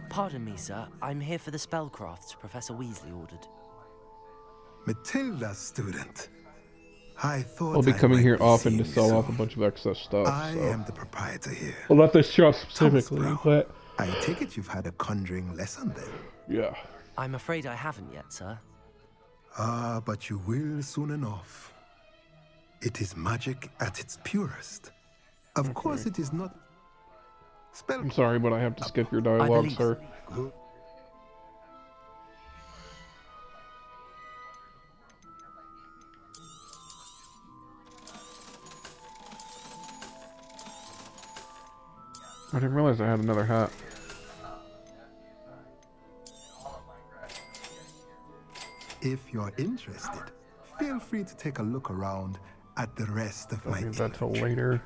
Pardon me, sir. I'm here for the spellcrafts Professor Weasley ordered. Matilda's student. I thought I'll be I coming might here be often to seeing sell you off a soon. bunch of excess stuff. I So. am the proprietor here. Well, not this shop Thomas specifically, Brown. but I take it you've had a conjuring lesson then. yeah. I'm afraid I haven't yet, sir. Ah, but you will soon enough. It is magic at its purest. Of course, it is not. I'm sorry, but I have to skip your dialogue, sir. Good. I didn't realize I had another hat. If you're interested, feel free to take a look around at the rest of my Leave that till later.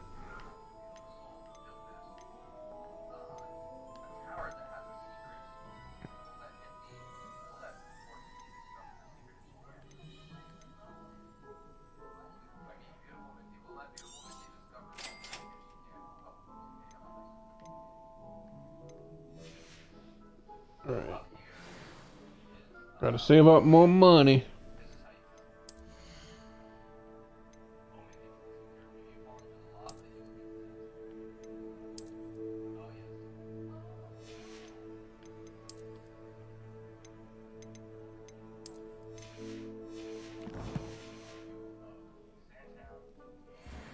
Alright. Gotta save up more money.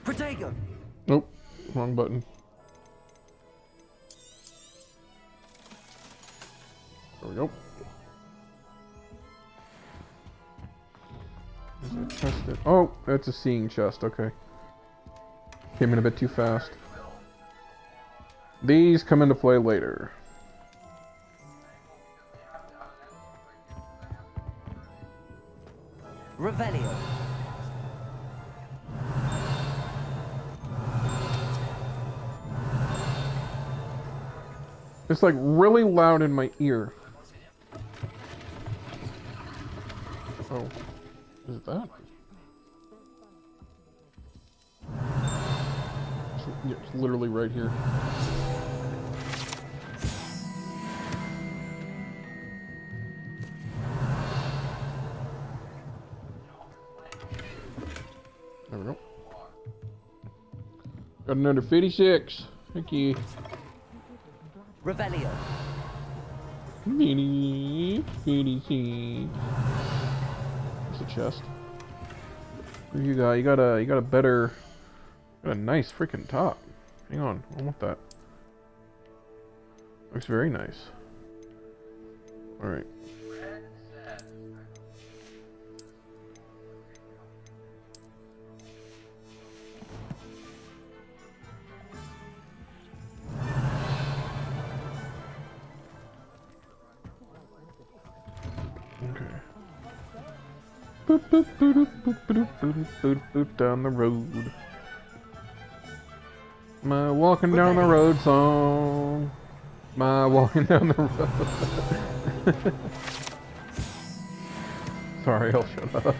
Protego! Nope. Wrong button. There we go. Is it chest? Oh, that's a seeing chest. Okay. Came in a bit too fast. These come into play later. Revelio. It's like really loud in my ear. Oh. Is it that? It's literally right here. There we go. Got another 56. Thank you. Revelio. 56. It's a chest. What do you got? You got a better, got a nice freaking top. Hang on, I want that. Looks very nice. All right. Boop, boop, boop, boop, boop, boop, boop, boop, down the road. My walking down the road song. My walking down the road. Sorry, I'll shut up.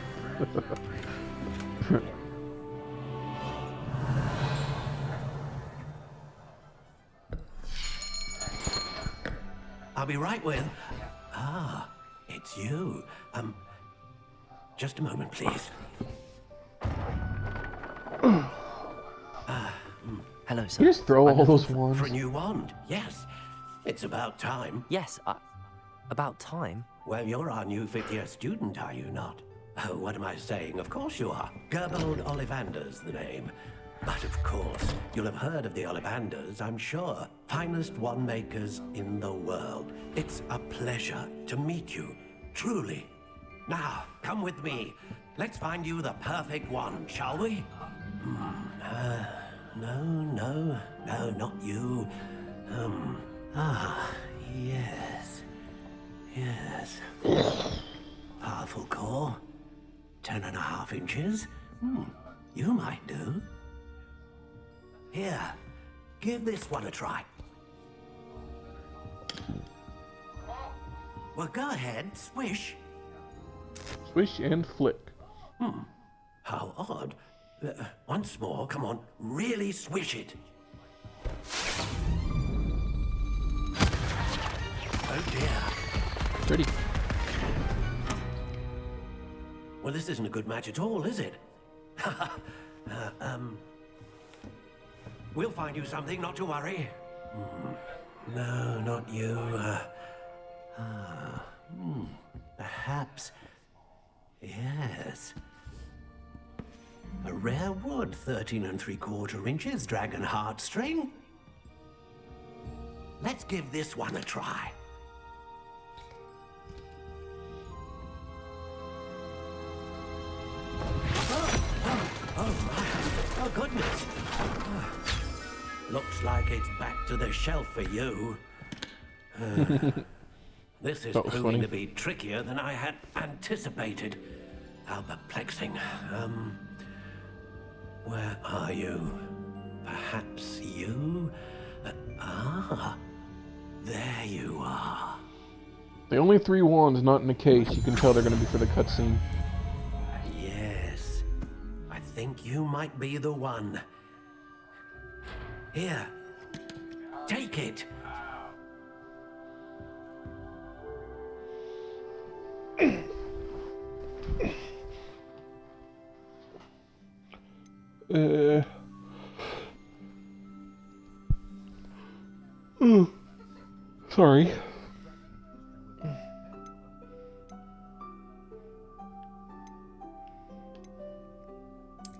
I'll be right with. Ah, it's you. Just a moment, please. Hello, sir. You just throw I'm all those looking wands. For a new wand, yes. It's about time. Yes, about time. Well, you're our new fifth-year student, are you not? Oh, what am I saying? Of course you are. Gerbold Ollivander's the name. But of course, you'll have heard of the Ollivanders, I'm sure. Finest wand makers in the world. It's a pleasure to meet you, truly. Now, come with me. Let's find you the perfect wand, shall we? No, not you. Yes. Powerful core. 10.5 inches. You might do. Here, give this one a try. Well, go ahead, swish. Swish and flick. How odd. Once more, come on, really swish it. Oh dear. Pretty. Well, this isn't a good match at all, is it? We'll find you something, not to worry. No, not you. Perhaps. Yes. A rare wood, 13 3/4 inches, dragon heartstring. Let's give this one a try. Oh, goodness. Looks like it's back to the shelf for you. This is proving to be trickier than I had anticipated. How perplexing. Where are you? Perhaps you? There you are. The only 3 wands not in the case, you can tell they're going to be for the cutscene. Yes. I think you might be the one. Here. Take it. Sorry.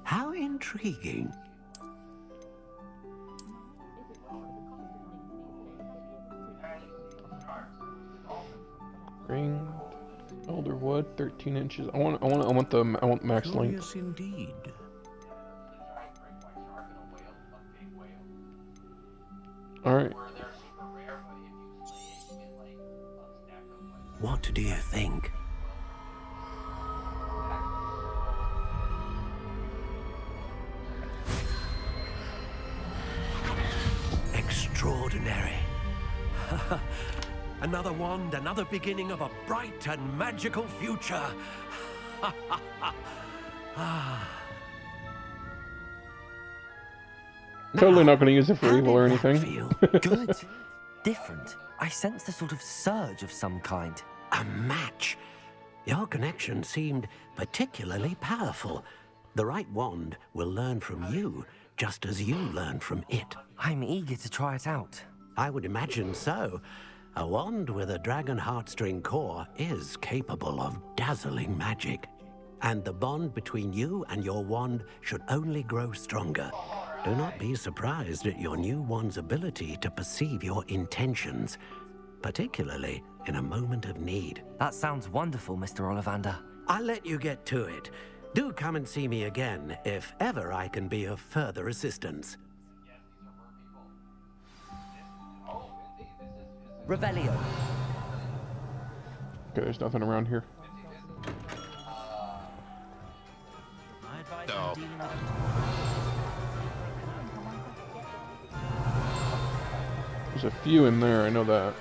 How intriguing. Ring, elder wood, 13 inches. I want max length. Curious indeed. All right. What do you think? Extraordinary. Another wand, another beginning of a bright and magical future. Totally not going to use it for evil or anything. Good. Different. I sensed a sort of surge of some kind. A match. Your connection seemed particularly powerful. The right wand will learn from you, just as you learn from it. I'm eager to try it out. I would imagine so. A wand with a dragon heartstring core is capable of dazzling magic. And the bond between you and your wand should only grow stronger. Do not be surprised at your new wand's ability to perceive your intentions, particularly in a moment of need. That sounds wonderful, Mr. Ollivander. I'll let you get to it. Do come and see me again if ever I can be of further assistance. Revelio. Okay, there's nothing around here. No. There's a few in there, I know that.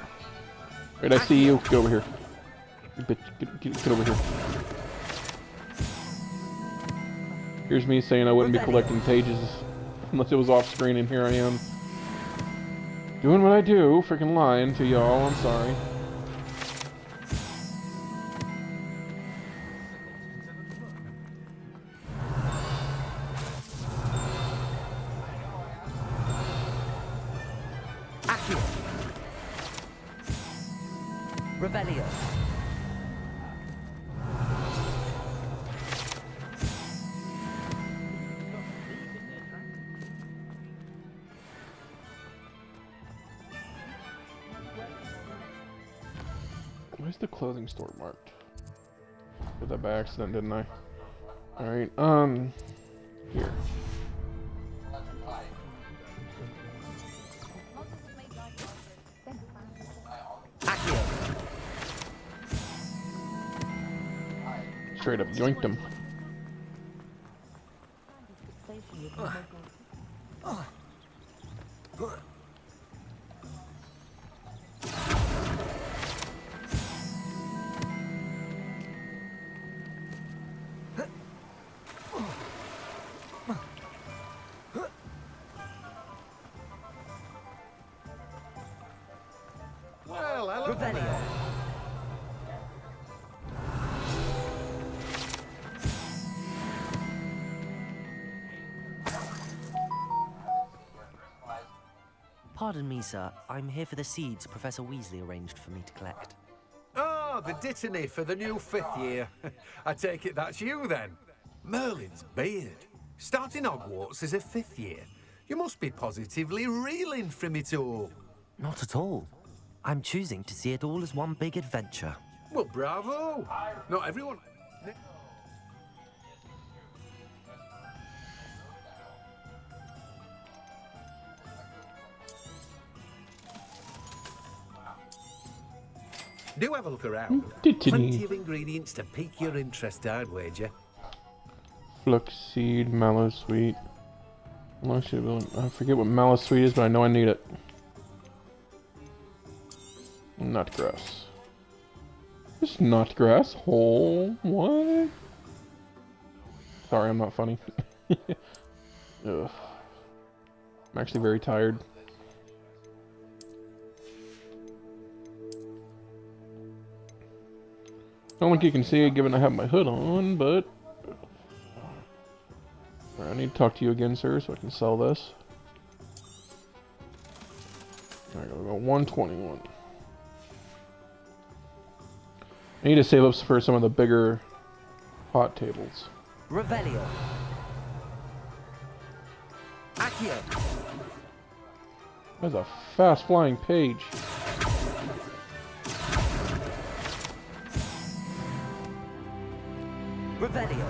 Wait, I see you. Get over here. You bitch, get over here. Here's me saying I wouldn't be collecting pages unless it was off screen, and here I am. Doing what I do, freaking lying to y'all, I'm sorry. Revelio. is the clothing store marked? Did that by accident, didn't I? Alright, here. Straight up yoinked him. Well, hello. Revelio. Pardon me, sir. I'm here for the seeds Professor Weasley arranged for me to collect. Oh, the dittany for the new 5th year. I take it that's you, then. Merlin's beard. Starting Hogwarts as a 5th year. You must be positively reeling from it all. Not at all. I'm choosing to see it all as one big adventure. Well, bravo. Not everyone... Do have a look around. Plenty of ingredients to pique your interest, I'd wager. Fluxseed, mallow sweet. I forget what mallow sweet is, but I know I need it. Nutgrass. It's nutgrass. Whole what? Sorry, I'm not funny. Ugh. I'm actually very tired. I don't think you can see it given I have my hood on, but... I need to talk to you again, sir, so I can sell this. Alright, we got 121. I need to save up for some of the bigger hot tables. Revelio. Accio. That's a fast flying page. Revelio.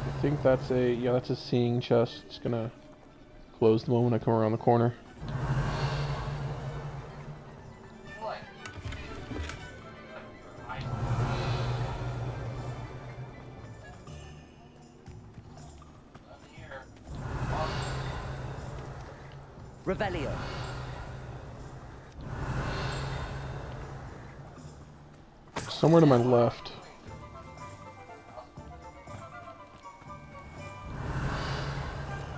I think that's that's a seeing chest. It's gonna close the moment I come around the corner. Revelio. Somewhere to my left.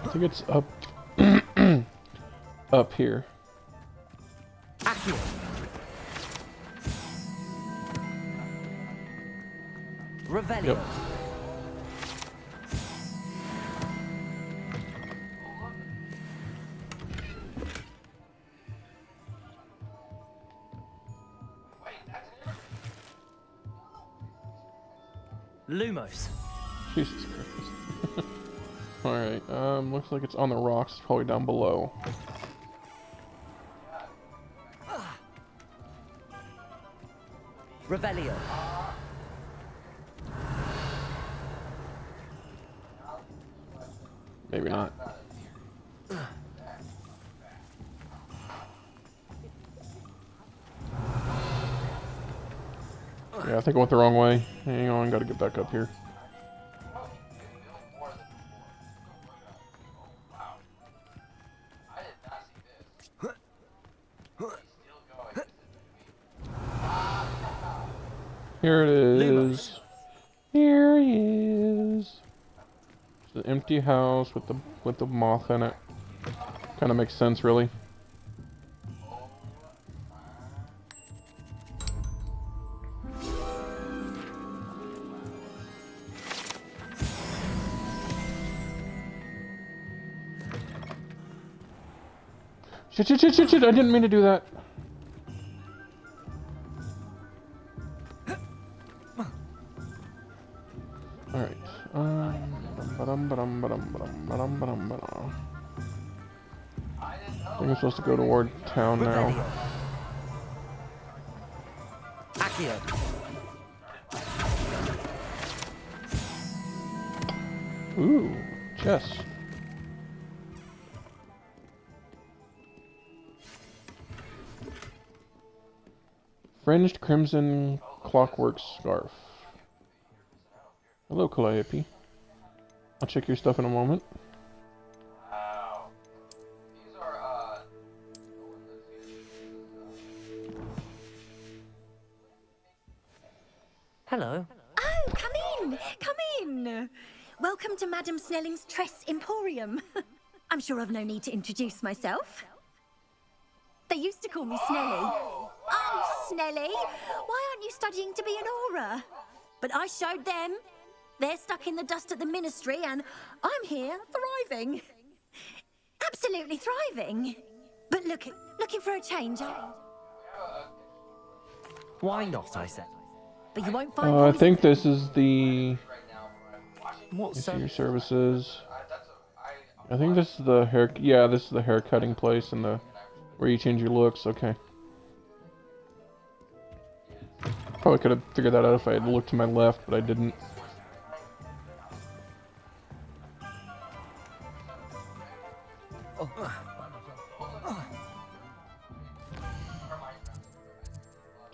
I think it's up up here. Accio. Revelio. Yep. Lumos. Jesus Christ. Alright, looks like it's on the rocks. It's probably down below. Revelio. Maybe not. Yeah, I think I went the wrong way. Hang on, gotta get back up here. Here it is. Here he is. It's an empty house with the moth in it. Kind of makes sense, really. Shit, I didn't mean to do that. Alright, I think I'm supposed to go toward town now. Accio. Ooh, chess. Fringed crimson clockwork scarf. Hello, Calliope. I'll check your stuff in a moment. Hello. Oh, come in! Come in! Welcome to Madame Snelling's Tress Emporium. I'm sure I've no need to introduce myself. They used to call me Snelly. Oh, Snelly! Why aren't you studying to be an aura? But I showed them. They're stuck in the dust at the ministry, and I'm here, thriving. Absolutely thriving. But looking for a change, eh? Why not, I said. But you won't find I think this is the... What's your services. I think this is the hair... Yeah, this is the hair cutting place and the... Where you change your looks, okay. Probably could have figured that out if I had looked to my left, but I didn't.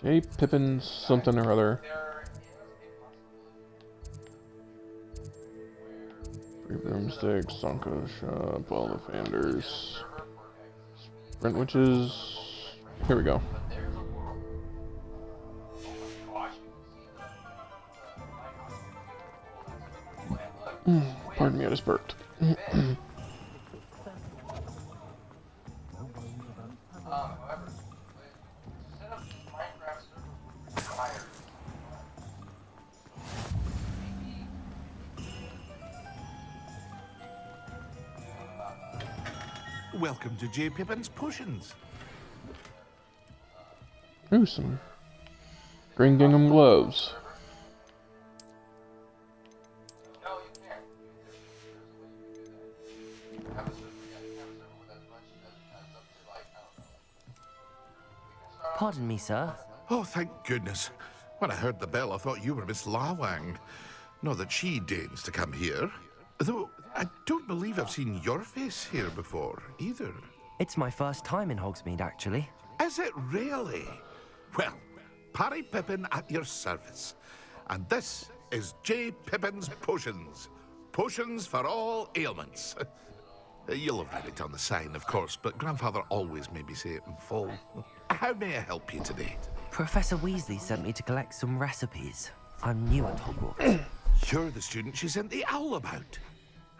J. Pippin's something or other. Three broomsticks, Sonko shop, all the fanders. Sprint witches. Here we go. Pardon me, I just burped. Welcome to J. Pippin's Potions. Ooh, some green gingham gloves. Pardon me, sir. Oh, thank goodness. When I heard the bell, I thought you were Miss Lawang. Not that she deigns to come here. Though, I don't believe I've seen your face here before, either. It's my first time in Hogsmeade, actually. Is it really? Well, Parry Pippin at your service. And this is J. Pippin's Potions. Potions for all ailments. You'll have read it on the sign, of course, but Grandfather always made me say it in full. How may I help you today? Professor Weasley sent me to collect some recipes. I'm new at Hogwarts. You're the student she sent the owl about.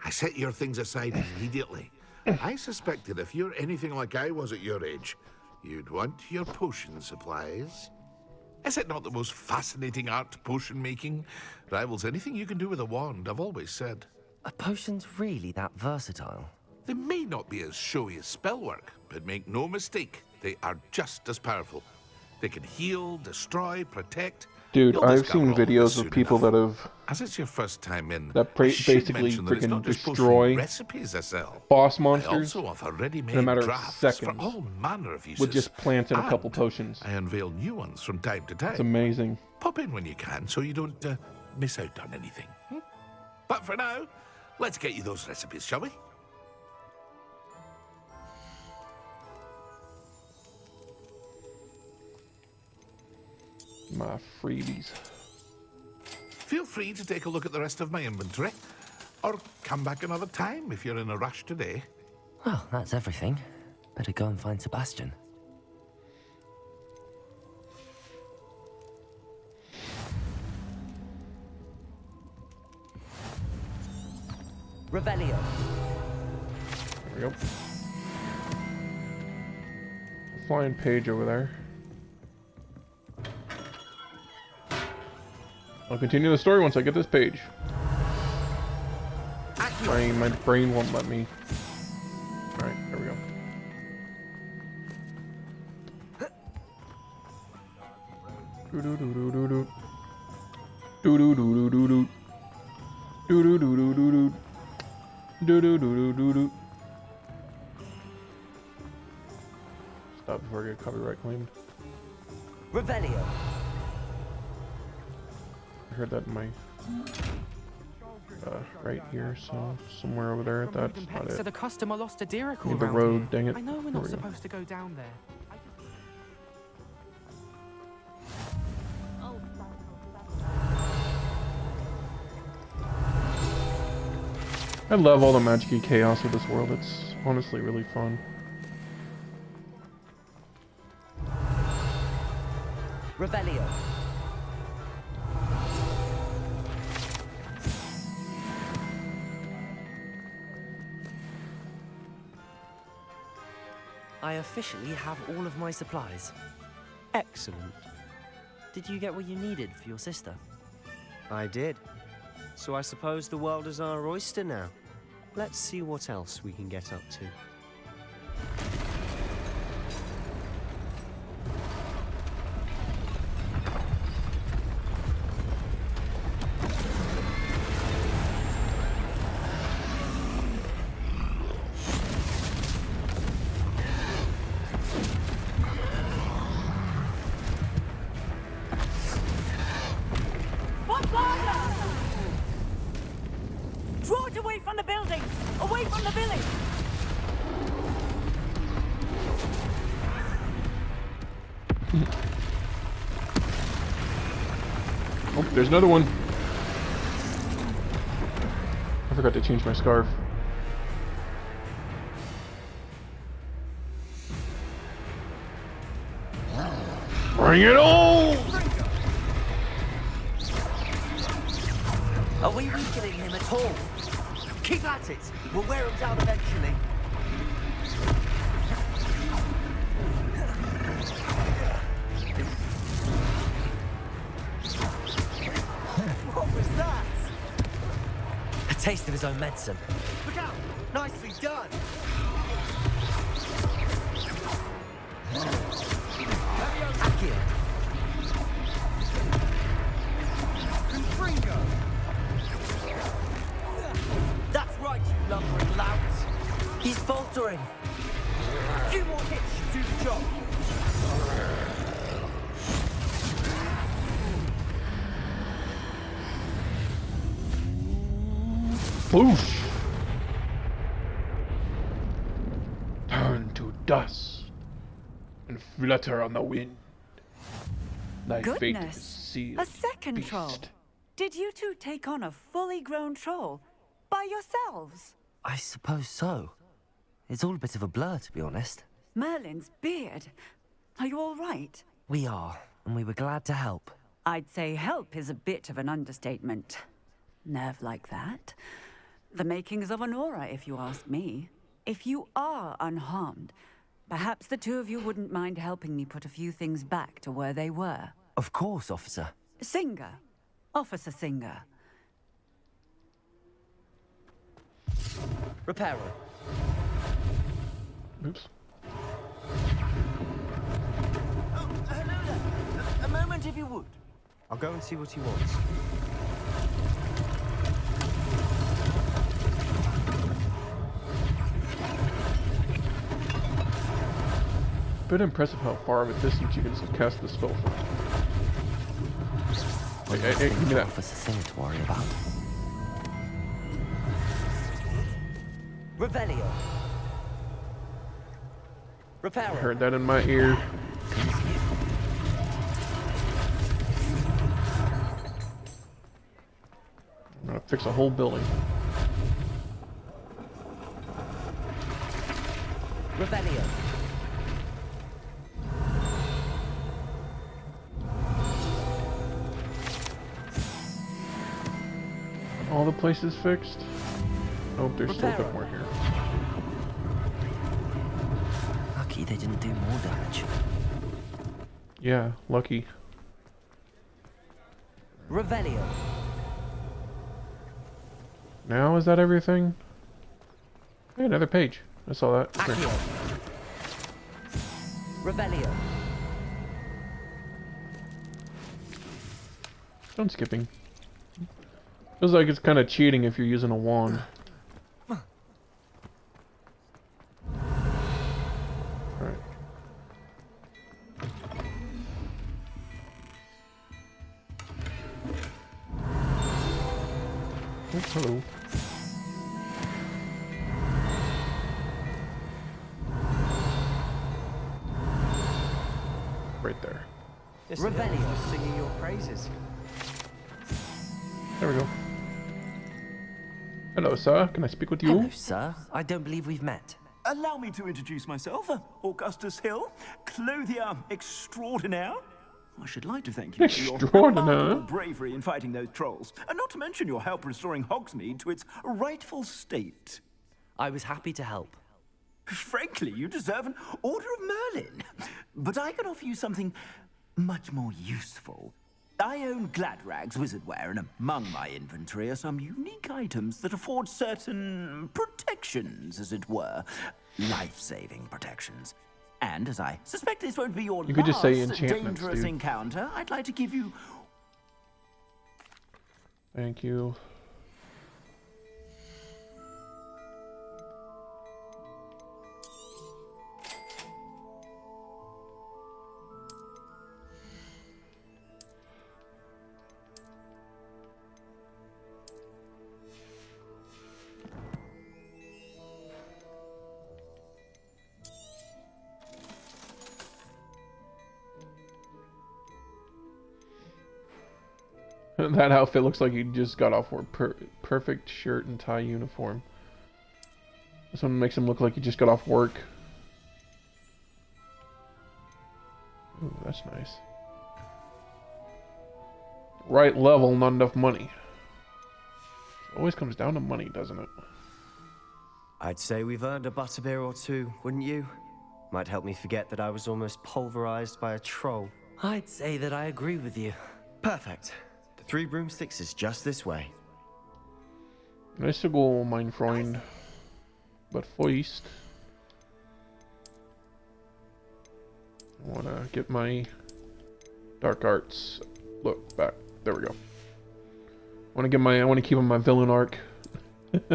I set your things aside immediately. I suspected if you're anything like I was at your age, you'd want your potion supplies. Is it not the most fascinating art, potion making? Rivals anything you can do with a wand, I've always said. Are potions really that versatile? They may not be as showy as spellwork, but make no mistake, they are just as powerful. They can heal, destroy, protect. Dude, You'll I've discover seen all this videos soon of people enough. that have... As it's your first time in, that I should basically mention that it's freaking not just potion destroy recipes I sell. boss I monsters also offer ready-made in a matter of drafts seconds for all manner of uses. with just plants and a couple And potions. I unveil new ones from time to time. It's amazing. Pop in when you can so you don't miss out on anything. But for now, let's get you those recipes, shall we? My freebies. Feel free to take a look at the rest of my inventory, or come back another time if you're in a rush today. Well, that's everything. Better go and find Sebastian. Revelio. There we go. Flying page over there. I'll continue the story once I get this page. My brain won't let me. Alright, there we go. Do do do do do do. Do do do do do do. Do do do do do do. Do do do do do do. Stop before I get copyright claimed. Revelio. I heard that in my right here, so somewhere over there. That's not So it. the customer lost a deer call Need the around road, here. dang it. I know we're There not we go. supposed to go down there. I love all the magic chaos of this world. It's honestly really fun. Revelio. I officially have all of my supplies. Excellent. Did you get what you needed for your sister? I did. So I suppose the world is our oyster now. Let's see what else we can get up to. Draw it away from the building! Away from the village! Oh, there's another one. I forgot to change my scarf. Bring it on! Are we weakening him at all? Keep at it. We'll wear him down eventually. What was that? A taste of his own medicine. Look out! Nicely done. Accio. Confringo. That's right, you lumbering lout. He's faltering. A few more hits should do the job. Boosh! Turn to dust and flutter on the wind. Thy fate is Goodness! sealed. A second beast. troll. Did you two take on a fully grown troll? By yourselves? I suppose so. It's all a bit of a blur, to be honest. Merlin's beard. Are you all right? We are, and we were glad to help. I'd say help is a bit of an understatement. Nerve like that. The makings of an aura, if you ask me. If you are unharmed, perhaps the two of you wouldn't mind helping me put a few things back to where they were. Of course, officer. Singer. Officer Singer. Repairer. Oops. Hello there. A moment, if you would. I'll go and see what he wants. Bit impressive how far of a distance you can just cast the spell from. Hey, give me that. Officer Singer to worry about. Revelio. I Repairer. heard that in my ear. I'm gonna fix a whole building. Revelio. All the places fixed? Oh, there's still a Repairer. couple more here. Lucky they didn't do more damage. Yeah, lucky. Revelio. Now is that everything? Hey, another page. I saw that. Here. Accio. Revelio. Stone skipping. Feels like it's kind of cheating if you're using a wand. Alright. Hello. Right there. This is just singing your praises. There we go. Hello, sir. Can I speak with you? Hello, sir. I don't believe we've met. Allow me to introduce myself, Augustus Hill, clothier extraordinaire. I should like to thank you for your Extraordinaire. remarkable bravery in fighting those trolls, and not to mention your help restoring Hogsmeade to its rightful state. I was happy to help. Frankly, you deserve an Order of Merlin. But I can offer you something much more useful. I own Gladrag's wizardware, and among my inventory are some unique items that afford certain protections, as it were. Life-saving protections. And as I suspect this won't be your You could just say last enchantments, dangerous dude. encounter, I'd like to give you... Thank you. That outfit looks like you just got off work. Perfect shirt and tie uniform. This one makes him look like he just got off work. Ooh, that's nice. Right level, not enough money. It always comes down to money, doesn't it? I'd say we've earned a butterbeer or two, wouldn't you? Might help me forget that I was almost pulverized by a troll. I'd say that I agree with you. Perfect. The 3 broomsticks is just this way. Nice to go, mein Freund. But first, I want to get my dark arts. Look back. There we go. I want to keep on my villain arc. It's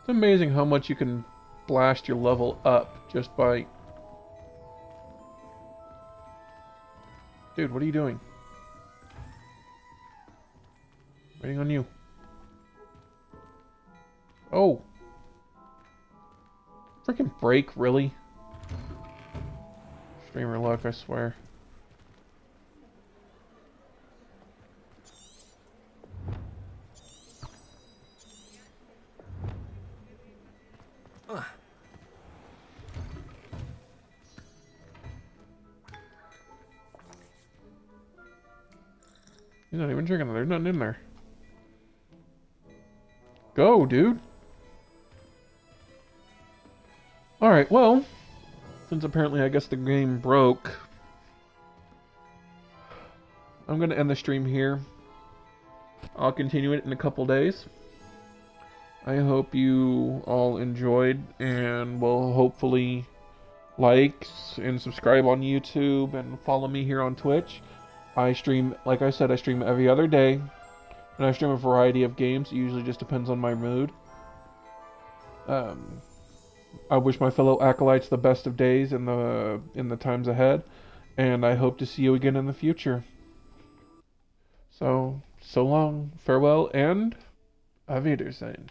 amazing how much you can blast your level up just by... Dude, what are you doing? Waiting on you. Oh. Freaking break, really? Streamer luck, I swear. He's not even drinking. There's nothing in there. Go, dude. Alright, well, since apparently I guess the game broke, I'm going to end the stream here. I'll continue it in a couple days. I hope you all enjoyed and will hopefully like and subscribe on YouTube and follow me here on Twitch. I stream, like I said, I stream every other day, and I stream a variety of games. It usually just depends on my mood. I wish my fellow acolytes the best of days in the times ahead, and I hope to see you again in the future. So long, farewell, and Auf Wiedersehen.